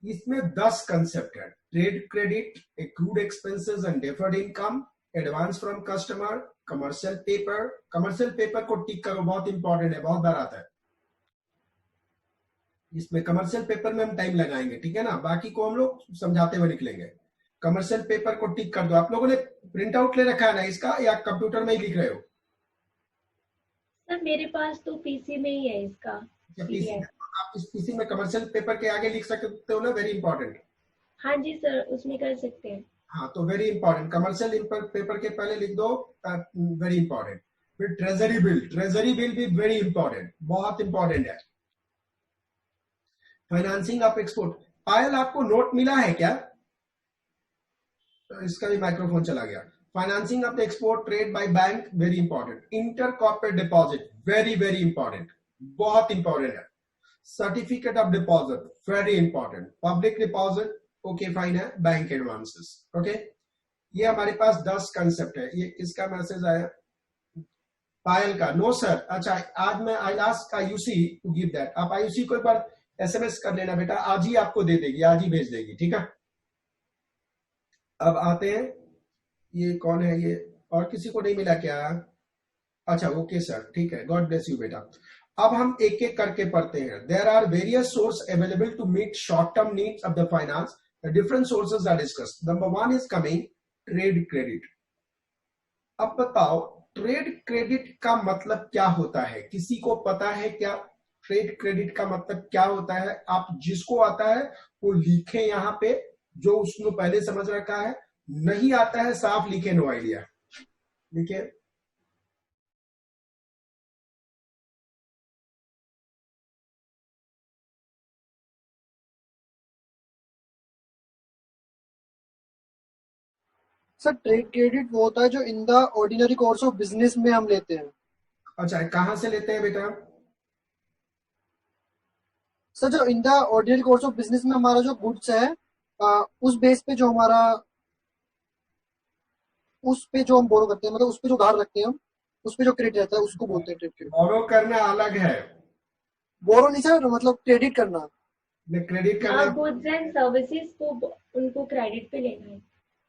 [SPEAKER 1] इसमें 10 कंसेप्ट है, trade credit, accrued expenses and deferred income, advance from customer, commercial paper. Commercial paper को टिक करो, बहुत इंपॉर्टेंट है, बहुत बार आता है। इसमें कमर्शियल पेपर में हम टाइम लगाएंगे, ठीक है ना, बाकी को हम लोग समझाते हुए निकलेंगे। कमर्शियल पेपर को टिक कर दो। आप लोगों ने प्रिंट आउट ले रखा है ना इसका, या कंप्यूटर में ही लिख रहे हो?
[SPEAKER 3] सर मेरे पास तो पीसी में ही है इसका PDF।
[SPEAKER 1] आप इस पीसी में कमर्शियल पेपर के आगे लिख सकते हो ना, वेरी इंपॉर्टेंट।
[SPEAKER 3] हाँ जी सर, उसमें कर सकते हैं।
[SPEAKER 1] हाँ तो वेरी इंपॉर्टेंट, कमर्शियल पेपर के पहले लिख दो, वेरी इंपॉर्टेंट। फिर ट्रेजरी बिल, ट्रेजरी बिल भी वेरी इंपॉर्टेंट, बहुत इंपॉर्टेंट है। Financing of export. पायल आपको नोट मिला है क्या? इसका भी माइक्रोफोन चला गया। Financing of the export trade by bank, very important. Inter corporate deposit, very very important, बहुत इंपॉर्टेंट है। Certificate of deposit, very important. Public deposit, okay fine है। Bank advances, okay. ये हमारे पास 10 कंसेप्ट है। ये किसका मैसेज आया? पायल का। नो सर, अच्छा आज मैं I ask Ayushi to give that. आप आयुषी को एक बार SMS कर लेना बेटा, आज ही आपको दे देगी, आज ही भेज देगी, ठीक है। अब आते हैं, ये कौन है ये? और किसी को नहीं मिला क्या? अच्छा ओके सर, ठीक है, गॉड ब्लेस यू बेटा। अब हम एक एक करके पढ़ते हैं। There are various source available to meet short term needs of the finance. The different sources are discussed. Number 1 is coming trade credit. अब बताओ ट्रेड क्रेडिट का मतलब क्या होता है? किसी को पता है क्या ट्रेड क्रेडिट का मतलब क्या होता है? आप जिसको आता है वो लिखे यहाँ पे, जो उसने पहले समझ रखा है। नहीं आता है साफ लिखे, नो आइडिया लिखे।
[SPEAKER 2] सर ट्रेड क्रेडिट वो होता है जो in the ordinary course of business में हम लेते हैं।
[SPEAKER 1] अच्छा कहां से लेते हैं बेटा?
[SPEAKER 2] सर जो in the ordinary course of business में हमारा जो गुड्स है, उस बेस पे जो हमारा, उस पे जो हम बोरो करते हैं, मतलब उस पे जो उधार रखते हैं हम, उस पे जो क्रेडिट रहता है उसको बोलते हैं ट्रेड क्रेडिट।
[SPEAKER 1] बोरो करना अलग है,
[SPEAKER 2] बोरो नहीं सर, मतलब क्रेडिट करना।
[SPEAKER 1] क्रेडिट करना।
[SPEAKER 3] गुड्स एंड सर्विसेज को उनको क्रेडिट पे लेना है।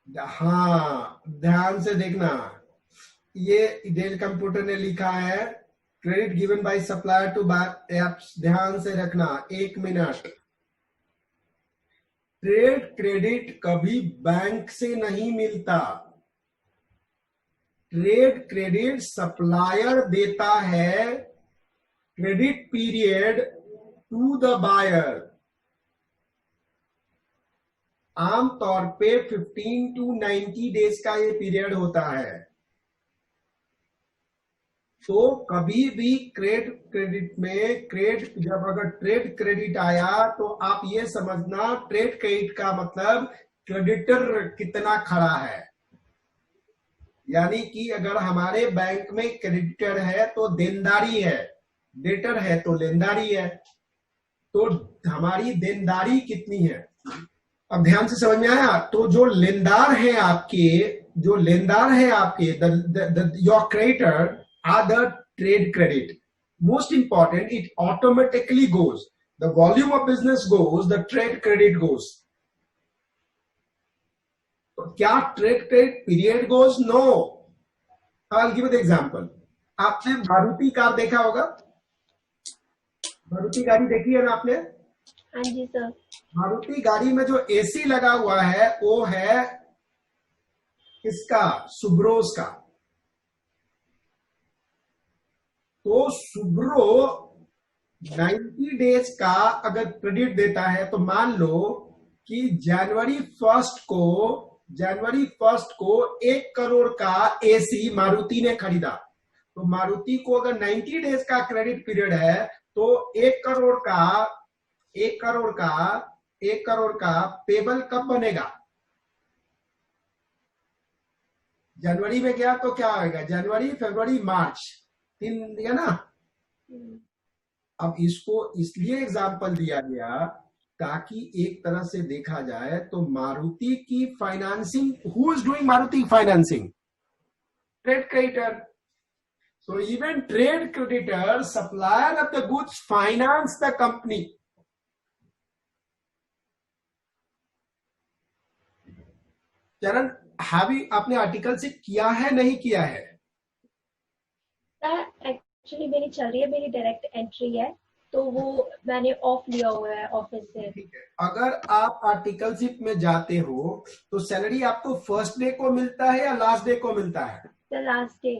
[SPEAKER 1] हाँ ध्यान से देखना, ये डेल कंप्यूटर ने लिखा है credit given by supplier to apps. ध्यान से रखना, 1 मिनट। ट्रेड क्रेडिट कभी बैंक से नहीं मिलता। ट्रेड क्रेडिट सप्लायर देता है credit period to the buyer. आमतौर पे 15 to 90 डेज का ये पीरियड होता है। तो कभी भी क्रेडिट में जब अगर ट्रेड क्रेडिट आया तो आप ये समझना ट्रेड क्रेडिट का मतलब क्रेडिटर कितना खड़ा है। यानी कि अगर हमारे बैंक में क्रेडिटर है तो देनदारी है, डेटर है तो लेनदारी है। तो हमारी देनदारी कितनी है, अब ध्यान से समझ में आया? तो जो लेनदार है आपके, your creditor are the trade credit. Most important, it automatically goes. The volume of business goes, the trade credit goes. तो क्या trade credit period goes? No. I'll give you the example. आपने मारुति कार देखा होगा? मारुति गाड़ी देखी है ना आपने?
[SPEAKER 3] हाँ जी सर।
[SPEAKER 1] मारुति गाड़ी में जो AC लगा हुआ है वो है किसका? सुब्रोस का। तो सुब्रो 90 डेज का अगर क्रेडिट देता है तो मान लो कि जनवरी फर्स्ट को 1 करोड़ का एसी मारुति ने खरीदा। तो मारुति को अगर 90 डेज का क्रेडिट पीरियड है तो 1 करोड़ का पेबल कब बनेगा? जनवरी में गया तो क्या आएगा? जनवरी, फरवरी, मार्च, 3 दिया ना। अब इसको इसलिए एग्जाम्पल दिया गया ताकि एक तरह से देखा जाए तो मारुति की financing, who is doing Maruti financing? Trade creditor. So even trade creditor, supplier of the goods, finance the company. चरण, आपने आर्टिकल से किया है नहीं किया है?
[SPEAKER 3] एक्चुअली मेरी चल रही है, मेरी डायरेक्ट एंट्री है, तो वो मैंने ऑफ लिया हुआ है ऑफिस से।
[SPEAKER 1] ठीक है, अगर आप आर्टिकलशिप में जाते हो तो सैलरी आपको फर्स्ट डे को मिलता है या लास्ट डे को मिलता है?
[SPEAKER 3] Last day.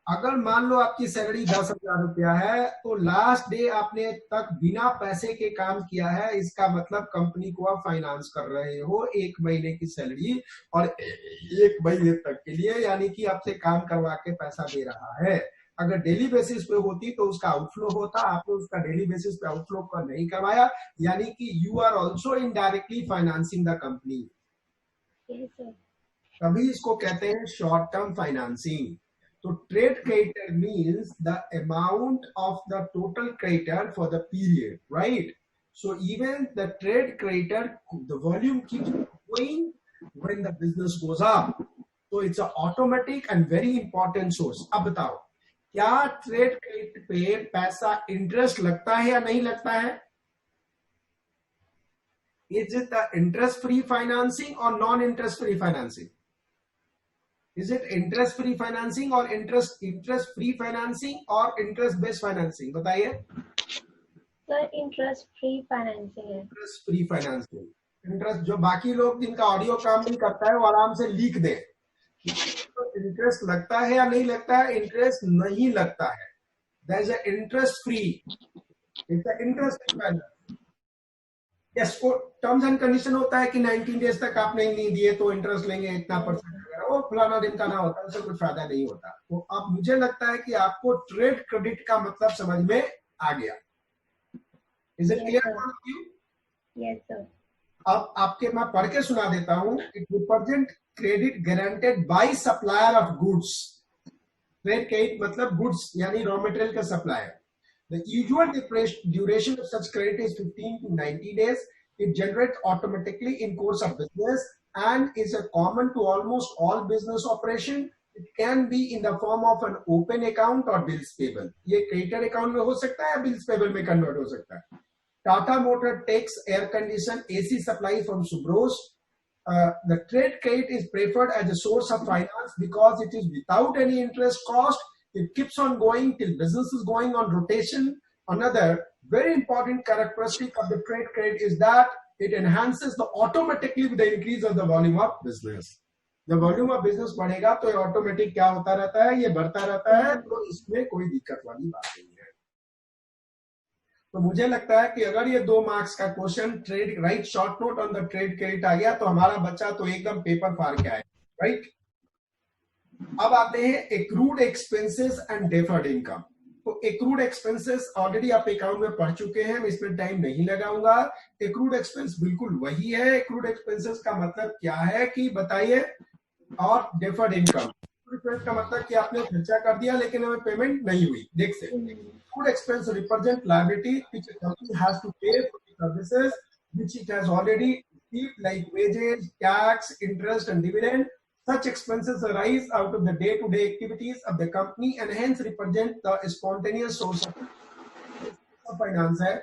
[SPEAKER 1] अगर मान लो आपकी सैलरी 10,000 रुपया है तो लास्ट डे आपने तक बिना पैसे के काम किया है, इसका मतलब कंपनी को आप फाइनेंस कर रहे हो 1 महीने की सैलरी और 1 महीने तक के लिए, यानी कि आपसे काम करवा के पैसा दे रहा है। अगर डेली बेसिस पे होती तो उसका आउटफ्लो होता, आपने उसका डेली बेसिस पे आउटफ्लो का नहीं करवाया, यानी कि you are also indirectly financing the company. तभी इसको कहते हैं शॉर्ट टर्म फाइनेंसिंग। तो trade creditor means the amount of the total creditor for the period, right? So even the trade creditor, the volume keeps going when the business goes up, तो it's a automatic and very important source. अब बताओ, क्या trade credit पे पैसा interest लगता है या नहीं लगता है? Is it the interest free financing और non interest free financing? Is it interest free financing or interest free financing or interest based financing? बताइए।
[SPEAKER 3] सर इंटरेस्ट फ्री फाइनेंसिंग है।
[SPEAKER 1] इंटरेस्ट फ्री फाइनेंसिंग, इंटरेस्ट जो बाकी लोग जिनका audio काम नहीं करता है वो आराम से लिख दे। इंटरेस्ट लगता है या नहीं लगता है? इंटरेस्ट नहीं लगता है। There is a interest free, it's a interest free finance। Yes, को टर्म्स एंड कंडीशन होता है कि 19 डेज तक आपने नहीं दिए तो इंटरेस्ट लेंगे इतना परसेंट वगैरह, वो फलाना दिन का ना होता है, उससे कुछ फायदा नहीं होता। तो अब मुझे लगता है कि आपको ट्रेड क्रेडिट का मतलब समझ में आ गया। Is it clear for you?
[SPEAKER 3] Yes sir.
[SPEAKER 1] अब आपके मैं पढ़ के सुना देता हूं। It represent credit guaranteed by supplier of goods. Trade credit मतलब गुड्स यानी रॉ मटेरियल का supplier. The usual duration of such credit is 15 to 90 days. It generates automatically in course of business and is a common to almost all business operation. It can be in the form of an open account or bills payable. ये creditor account में हो सकता है, bills payable में convert हो सकता है। Tata Motor takes air condition AC supply from Subros. The trade credit is preferred as a source of finance because it is without any interest cost. It keeps on going till business is going on rotation. Another very important characteristic of the trade credit is that it enhances the automatically with the increase of the volume of business. The volume of business बढ़ेगा तो ये automatic क्या होता रहता है, ये बढ़ता रहता है, तो इसमें कोई दिक्कत वाली बात नहीं है। तो मुझे लगता है कि अगर ये 2 मार्क्स का question trade right short note on the trade credit आ गया तो हमारा बच्चा तो एकदम पेपर फाड़ के आए, राइट? अब आते हैं accrued expenses and deferred income. तो एक्रूड एक्सपेंसेस ऑलरेडी आप अकाउंट में पढ़ चुके हैं, मैं इसमें टाइम नहीं लगाऊंगा। एक्रूड एक्सपेंस बिल्कुल वही है। एक्रूड एक्सपेंसेस का मतलब क्या है कि बताइए, और डेफर्ड इनकम का मतलब कि आपने खर्चा कर दिया लेकिन हमें पेमेंट नहीं हुई। देख से accrued expense represent liability which a company has to pay for the services which it has already received like wages, tax, interest and dividend. Such expenses arise out of the day-to-day activities of the company and hence represent the spontaneous source of finance है।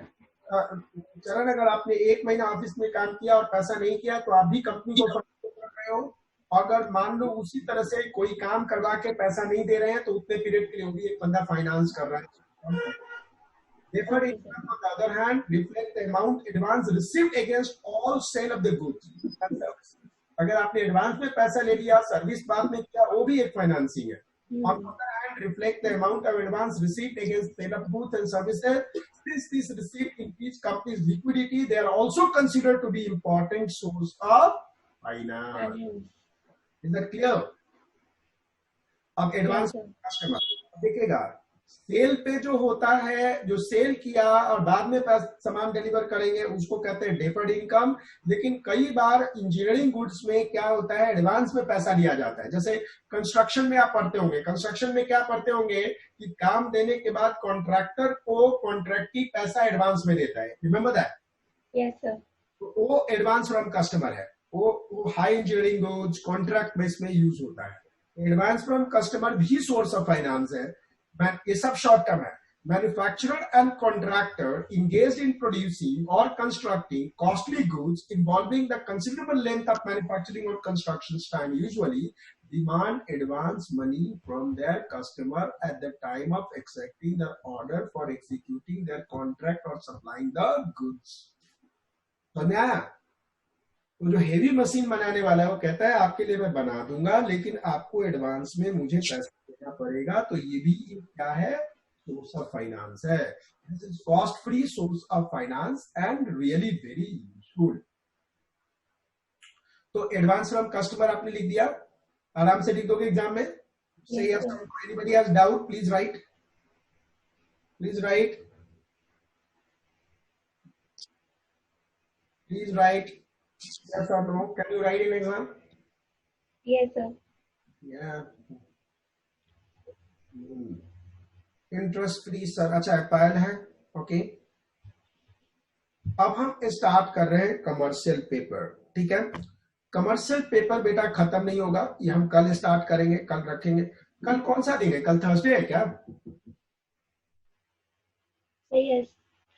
[SPEAKER 1] चरण, अगर आपने 1 महीना office में काम किया और पैसा नहीं किया तो आप भी कंपनी को फाइनेंस कर रहे हो। अगर मान लो उसी तरह से कोई काम करवा के पैसा नहीं दे रहे हैं तो उतने पीरियड के लिए भी एक बंदा फाइनेंस कर रहा है। Deferred income, on the other hand, reflect the amount advance received against all sale of the goods and services. अगर आपने एडवांस में पैसा ले लिया, सर्विस बाद में किया, वो भी एक फाइनेंसिंग है। On the other hand, reflect the amount of advance received against sale of goods and services. Since this receipt increase company's liquidity, they are also considered to be important source of finance. Is that clear? अब advance customer देखिएगा, cell पे जो होता है, जो cell किया और बाद में सामान डिलीवर करेंगे उसको कहते हैं डेफर्ड इनकम। लेकिन कई बार इंजीनियरिंग गुड्स में क्या होता है, एडवांस में पैसा लिया जाता है। जैसे कंस्ट्रक्शन में आप पढ़ते होंगे, कंस्ट्रक्शन में क्या पढ़ते होंगे कि काम देने के बाद कॉन्ट्रैक्टर को कॉन्ट्रैक्टी पैसा एडवांस में देता है। Remember that?
[SPEAKER 3] Yes sir.
[SPEAKER 1] तो वो एडवांस फ्रॉम कस्टमर है, वो high engineering goods contract base में यूज होता है। एडवांस फ्रॉम कस्टमर भी सोर्स ऑफ फाइनेंस है। ये सब शॉर्ट टर्म है. Manufacturer and contractor engaged in producing or constructing costly goods involving the considerable length of manufacturing or construction time usually demand advance money from their customer at the time of accepting the order for executing their contract or supplying the goods. समझ आया? तो जो heavy machine बनाने वाला है वो कहता है आपके लिए मैं बना दूंगा, लेकिन आपको एडवांस में मुझे पैसा देना पड़ेगा. तो ये भी क्या है? सोर्स ऑफ फाइनेंस है. This is cost free source of finance and really very useful. तो एडवांस फ्रॉम कस्टमर आपने लिख दिया, आराम से लिख दोगे एग्जाम में. से yes, anybody has doubt please right, please right, please right. Yes or no? Can you write in exam?
[SPEAKER 3] Yes, sir.
[SPEAKER 1] Yeah. Interest free sir. अच्छा पायल है. ओके, अब हम स्टार्ट कर रहे हैं कमर्शियल पेपर. ठीक है, कमर्शियल पेपर बेटा खत्म नहीं होगा, ये हम कल स्टार्ट करेंगे, कल रखेंगे. कल कौन सा दिन है? कल थर्सडे है क्या?
[SPEAKER 3] सही है.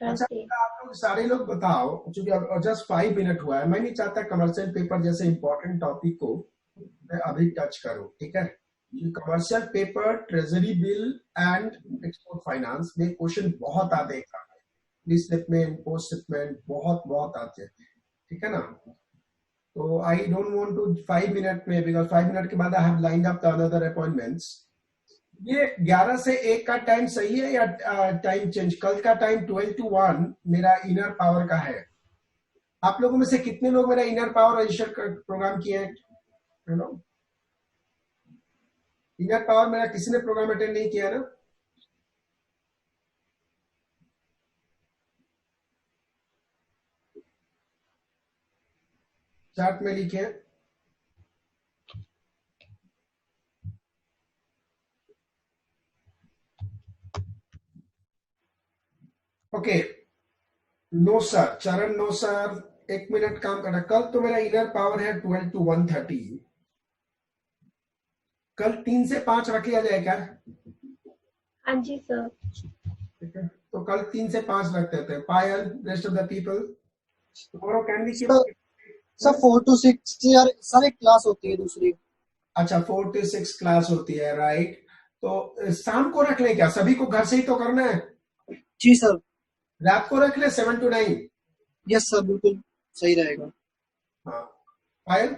[SPEAKER 1] अच्छा, आप लोग सारे लोग बताओ, क्योंकि अब जस्ट 5 मिनट हुआ है, मैं नहीं चाहता कमर्शियल पेपर जैसे इंपॉर्टेंट टॉपिक को मैं अभी टच करूं. ठीक है, commercial paper, treasury bill and export finance में क्वेश्चन बहुत आते हैं. प्री स्टेटमेंट, पोस्ट स्टेटमेंट बहुत आते हैं. ठीक है ना? तो I don't want to 5 minute में, बिकॉज 5 मिनट के बाद I have lined up the another appointments. ये 11 से 1 का टाइम सही है या टाइम चेंज? कल का टाइम 12 to 1 मेरा इनर पावर का है. आप लोगों में से कितने लोग मेरा इनर पावर रजिस्टर प्रोग्राम किए हैं? हेलो, इनर पावर मेरा किसी ने प्रोग्राम अटेंड नहीं किया ना? चार्ट में लिखे. Okay, no sir. Charan no sir, 1 minute काम करना. कल तो मेरा इनर पावर है 12 to 1:30. कल 3 से 5 रख लिया जाए क्या?
[SPEAKER 3] हाँ जी सर.
[SPEAKER 1] ठीक है, तो कल 3 से 5 रखते थे. Payal, rest of the people tomorrow can be
[SPEAKER 2] sir 4 to 6 यार सारी क्लास होती है दूसरी.
[SPEAKER 1] अच्छा, 4 to 6 क्लास होती है, राइट. तो शाम को रख ले क्या? सभी को घर से ही तो करना है.
[SPEAKER 2] जी सर.
[SPEAKER 1] रात को रख ले 7 to 9.
[SPEAKER 2] यस सर, बिल्कुल सही रहेगा.
[SPEAKER 1] हाँ पायल,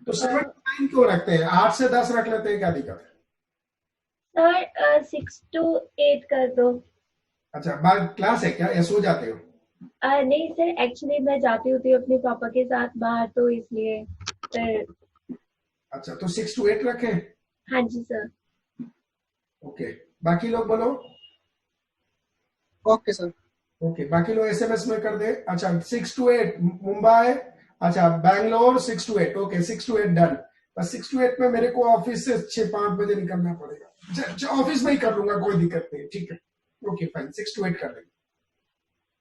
[SPEAKER 1] तो 7 to 9 क्यों रखते हैं? 8 से 10 रख लेते हैं, क्या दिक्कत है?
[SPEAKER 3] सर 6 to 8 कर दो.
[SPEAKER 1] अच्छा, बाहर क्लास है क्या या सो जाते हो?
[SPEAKER 3] नहीं सर, एक्चुअली मैं जाती होती हूँ अपने पापा के साथ बाहर, तो इसलिए फिर.
[SPEAKER 1] अच्छा, तो 6 to 8 रखें.
[SPEAKER 3] हाँ जी सर.
[SPEAKER 1] ओके, बाकी लोग बोलो.
[SPEAKER 2] Okay sir.
[SPEAKER 1] ओके, बाकी लोग एसएमएस में कर दे. अच्छा, 6 to 8 मुंबई. अच्छा, Bangalore 6 to 8. Okay, 6 to 8 done. बस 6 to 8 में मेरे को ऑफिस से 6-5 बजे निकलना पड़ेगा. ऑफिस में ही कर लूंगा, कोई दिक्कत नहीं. ठीक है, ओके फाइन, 6 to 8 कर लेंगे.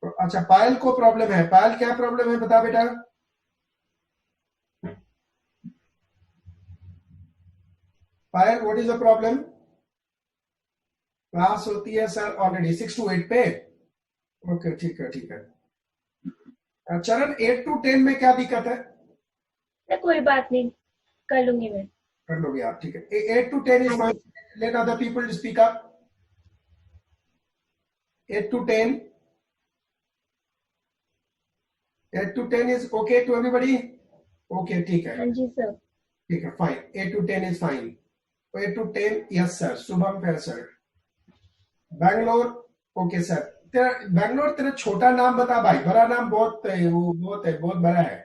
[SPEAKER 1] तो अच्छा, पायल को प्रॉब्लम है. पायल क्या प्रॉब्लम है बता बेटा? Payal, what is the problem? Class होती है सर ऑलरेडी 6 to 8 पे. ओके, ठीक है, ठीक है. चरण 8 to 10 में क्या दिक्कत है?
[SPEAKER 3] कोई बात नहीं, कर लूंगी मैं.
[SPEAKER 1] कर लोगे आप, ठीक है. 8 to 10 is fine. Let other people to speak up. 8 to 10. 8 to 10 is okay to everybody? Okay, ठीक है.
[SPEAKER 3] हाँ जी सर.
[SPEAKER 1] ठीक है, fine. 8 to 10 is fine. 8 to 10, yes sir. Shubham है सर. Bangalore, okay sir. तेरा बैंगलोर, तेरा छोटा नाम बता भाई, बड़ा नाम बहुत है, वो बहुत बड़ा है.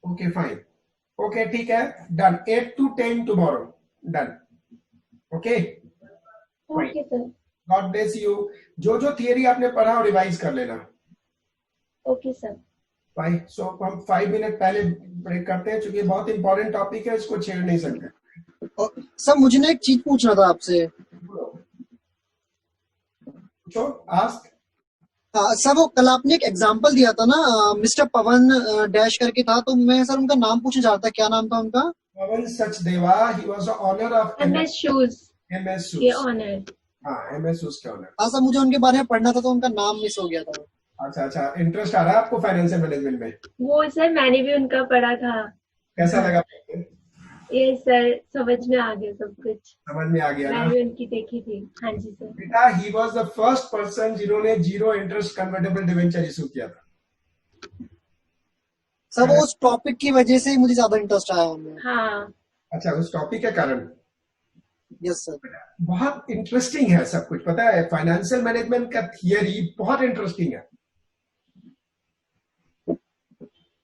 [SPEAKER 1] Okay fine. ओके, ठीक है, done. 8 to 10 tomorrow, done. Okay,
[SPEAKER 3] okay sir.
[SPEAKER 1] God bless you. जो थियरी आपने पढ़ा और रिवाइज कर लेना.
[SPEAKER 3] Okay sir.
[SPEAKER 1] फाइन. सो हम 5 मिनट पहले ब्रेक करते हैं, क्योंकि बहुत इंपॉर्टेंट टॉपिक है, इसको छेड़ नहीं सकते.
[SPEAKER 2] सर मुझे ना एक चीज पूछना था आपसे.
[SPEAKER 1] पूछो, आस्क.
[SPEAKER 2] सर वो कल आपने एक एग्जांपल दिया था ना, मिस्टर पवन डैश करके था, तो मैं सर उनका नाम पूछना चाहता था, क्या नाम था उनका?
[SPEAKER 1] Pawan Sachdeva, he was the owner of
[SPEAKER 3] MS Shoes.
[SPEAKER 1] MS Shoes.
[SPEAKER 3] ये ऑनर.
[SPEAKER 1] हाँ, MS Shoes के owner.
[SPEAKER 2] हाँ सर, मुझे उनके बारे में पढ़ना था तो उनका नाम मिस हो गया था.
[SPEAKER 1] अच्छा, इंटरेस्ट आ रहा है आपको फाइनेंशियल मैनेजमेंट में?
[SPEAKER 3] वो सर मैंने भी उनका पढ़ा था.
[SPEAKER 1] कैसा लगा?
[SPEAKER 3] ये सर समझ में आ गया सब कुछ.
[SPEAKER 1] समझ में आ गया ना?
[SPEAKER 3] मैंने उनकी देखी थी. हाँ जी सर.
[SPEAKER 1] बेटा, he was the first person जिन्होंने zero interest convertible debenture issue किया था.
[SPEAKER 2] सर वो उस टॉपिक की वजह से ही मुझे ज्यादा इंटरेस्ट आया उनमें.
[SPEAKER 3] हाँ.
[SPEAKER 1] अच्छा, उस टॉपिक के कारण.
[SPEAKER 2] Yes sir.
[SPEAKER 1] बहुत इंटरेस्टिंग है सब कुछ, पता है फाइनेंशियल मैनेजमेंट का थियरी बहुत इंटरेस्टिंग है.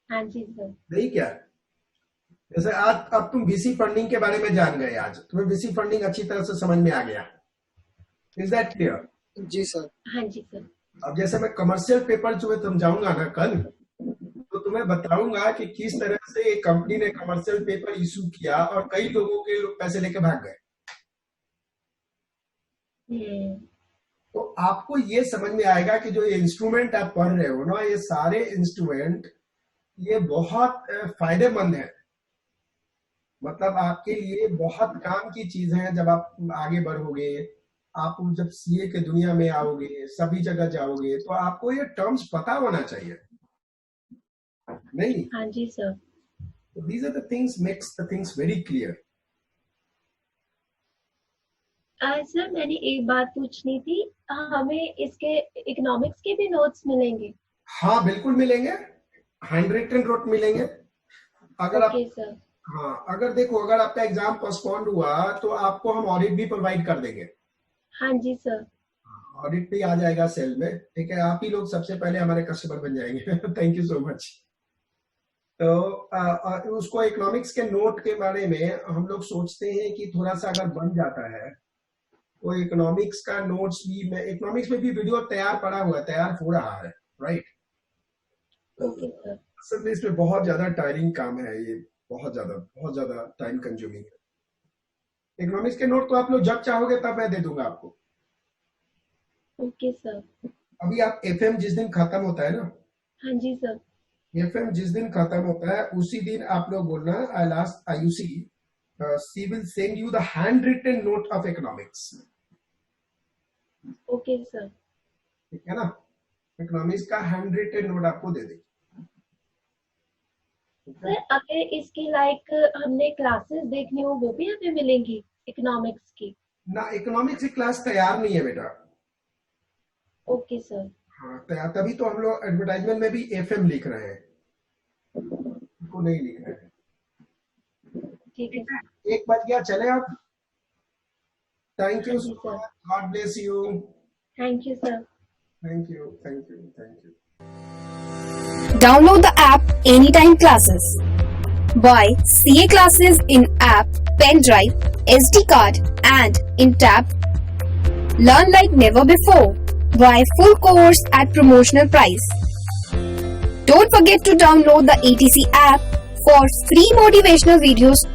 [SPEAKER 3] हाँ जी सर.
[SPEAKER 1] नहीं क्या? जैसे आज अब तुम वीसी फंडिंग के बारे में जान गए, आज तुम्हें वीसी फंडिंग अच्छी तरह से समझ में आ गया. Is that clear?
[SPEAKER 2] जी सर.
[SPEAKER 3] हाँ जी सर.
[SPEAKER 1] अब जैसे मैं कमर्शियल पेपर जो समझाऊंगा ना कल, तो तुम्हें बताऊंगा कि किस तरह से एक कंपनी ने कमर्शियल पेपर इशू किया और कई लोगों के पैसे लेके भाग गए. तो आपको ये समझ में आएगा कि जो ये इंस्ट्रूमेंट आप पढ़ रहे हो ना, ये सारे इंस्ट्रूमेंट ये बहुत फायदेमंद है. मतलब आपके लिए बहुत काम की चीज है. जब आप आगे बढ़ोगे, आप जब सीए के दुनिया में आओगे, सभी जगह जाओगे, तो आपको ये टर्म्स पता होना चाहिए. नहीं?
[SPEAKER 3] हाँ जी sir.
[SPEAKER 1] These are the things makes the things very clear.
[SPEAKER 3] Sir मैंने एक बात पूछनी थी. हमें इसके इकोनॉमिक्स के भी नोट्स मिलेंगे?
[SPEAKER 1] हाँ बिल्कुल मिलेंगे, हैंड रिटन नोट मिलेंगे. अगर आप
[SPEAKER 3] सर.
[SPEAKER 1] हाँ, अगर देखो, अगर आपका एग्जाम पोस्टपोन्ड हुआ तो आपको हम ऑडिट भी प्रोवाइड कर देंगे.
[SPEAKER 3] हाँ जी सर.
[SPEAKER 1] ऑडिट भी आ जाएगा सेल में. ठीक है, आप ही लोग सबसे पहले हमारे कस्टमर बन जाएंगे. Thank you so much. तो उसको इकोनॉमिक्स के नोट के बारे में हम लोग सोचते हैं कि थोड़ा सा अगर बन जाता है तो इकोनॉमिक्स का नोट्स भी, मैं इकोनॉमिक्स में भी वीडियो तैयार हो रहा है. राइट. असल में इसमें बहुत ज्यादा टायरिंग काम है ये, बहुत ज्यादा टाइम कंज्यूमिंग है. इकोनॉमिक्स के नोट तो आप लोग जब चाहोगे तब मैं दे दूंगा आपको.
[SPEAKER 3] Okay sir.
[SPEAKER 1] अभी आप एफएम जिस दिन खत्म होता है ना,
[SPEAKER 3] हाँ जी सर.
[SPEAKER 1] एफएम जिस दिन खत्म होता है उसी दिन आप लोग बोलना, I last IUC see will send you the handwritten note of economics.
[SPEAKER 3] Okay sir.
[SPEAKER 1] ठीक है ना? इकोनॉमिक्स का हैंड रिटन नोट आपको दे देगी.
[SPEAKER 3] सर अगर इसकी लाइक हमने क्लासेस देखनी हो वो भी हमें मिलेंगी इकोनॉमिक्स की?
[SPEAKER 1] ना, इकोनॉमिक्स की क्लास तैयार नहीं है बेटा.
[SPEAKER 3] Okay sir.
[SPEAKER 1] हाँ तैयार, तभी तो हम लोग एडवर्टाइजमेंट में भी एफएम लिख रहे हैं, को नहीं लिख रहे हैं.
[SPEAKER 3] ठीक है.
[SPEAKER 1] 1 बज गया, चले आप. Thank you so
[SPEAKER 3] Thank you,
[SPEAKER 1] much. God bless you.
[SPEAKER 3] Thank you sir.
[SPEAKER 1] Thank you.
[SPEAKER 5] Download the app Anytime Classes. Buy CA classes in app, pen drive, SD card and in tab. Learn like never before. Buy full course at promotional price. Don't forget to download the ATC app for free motivational videos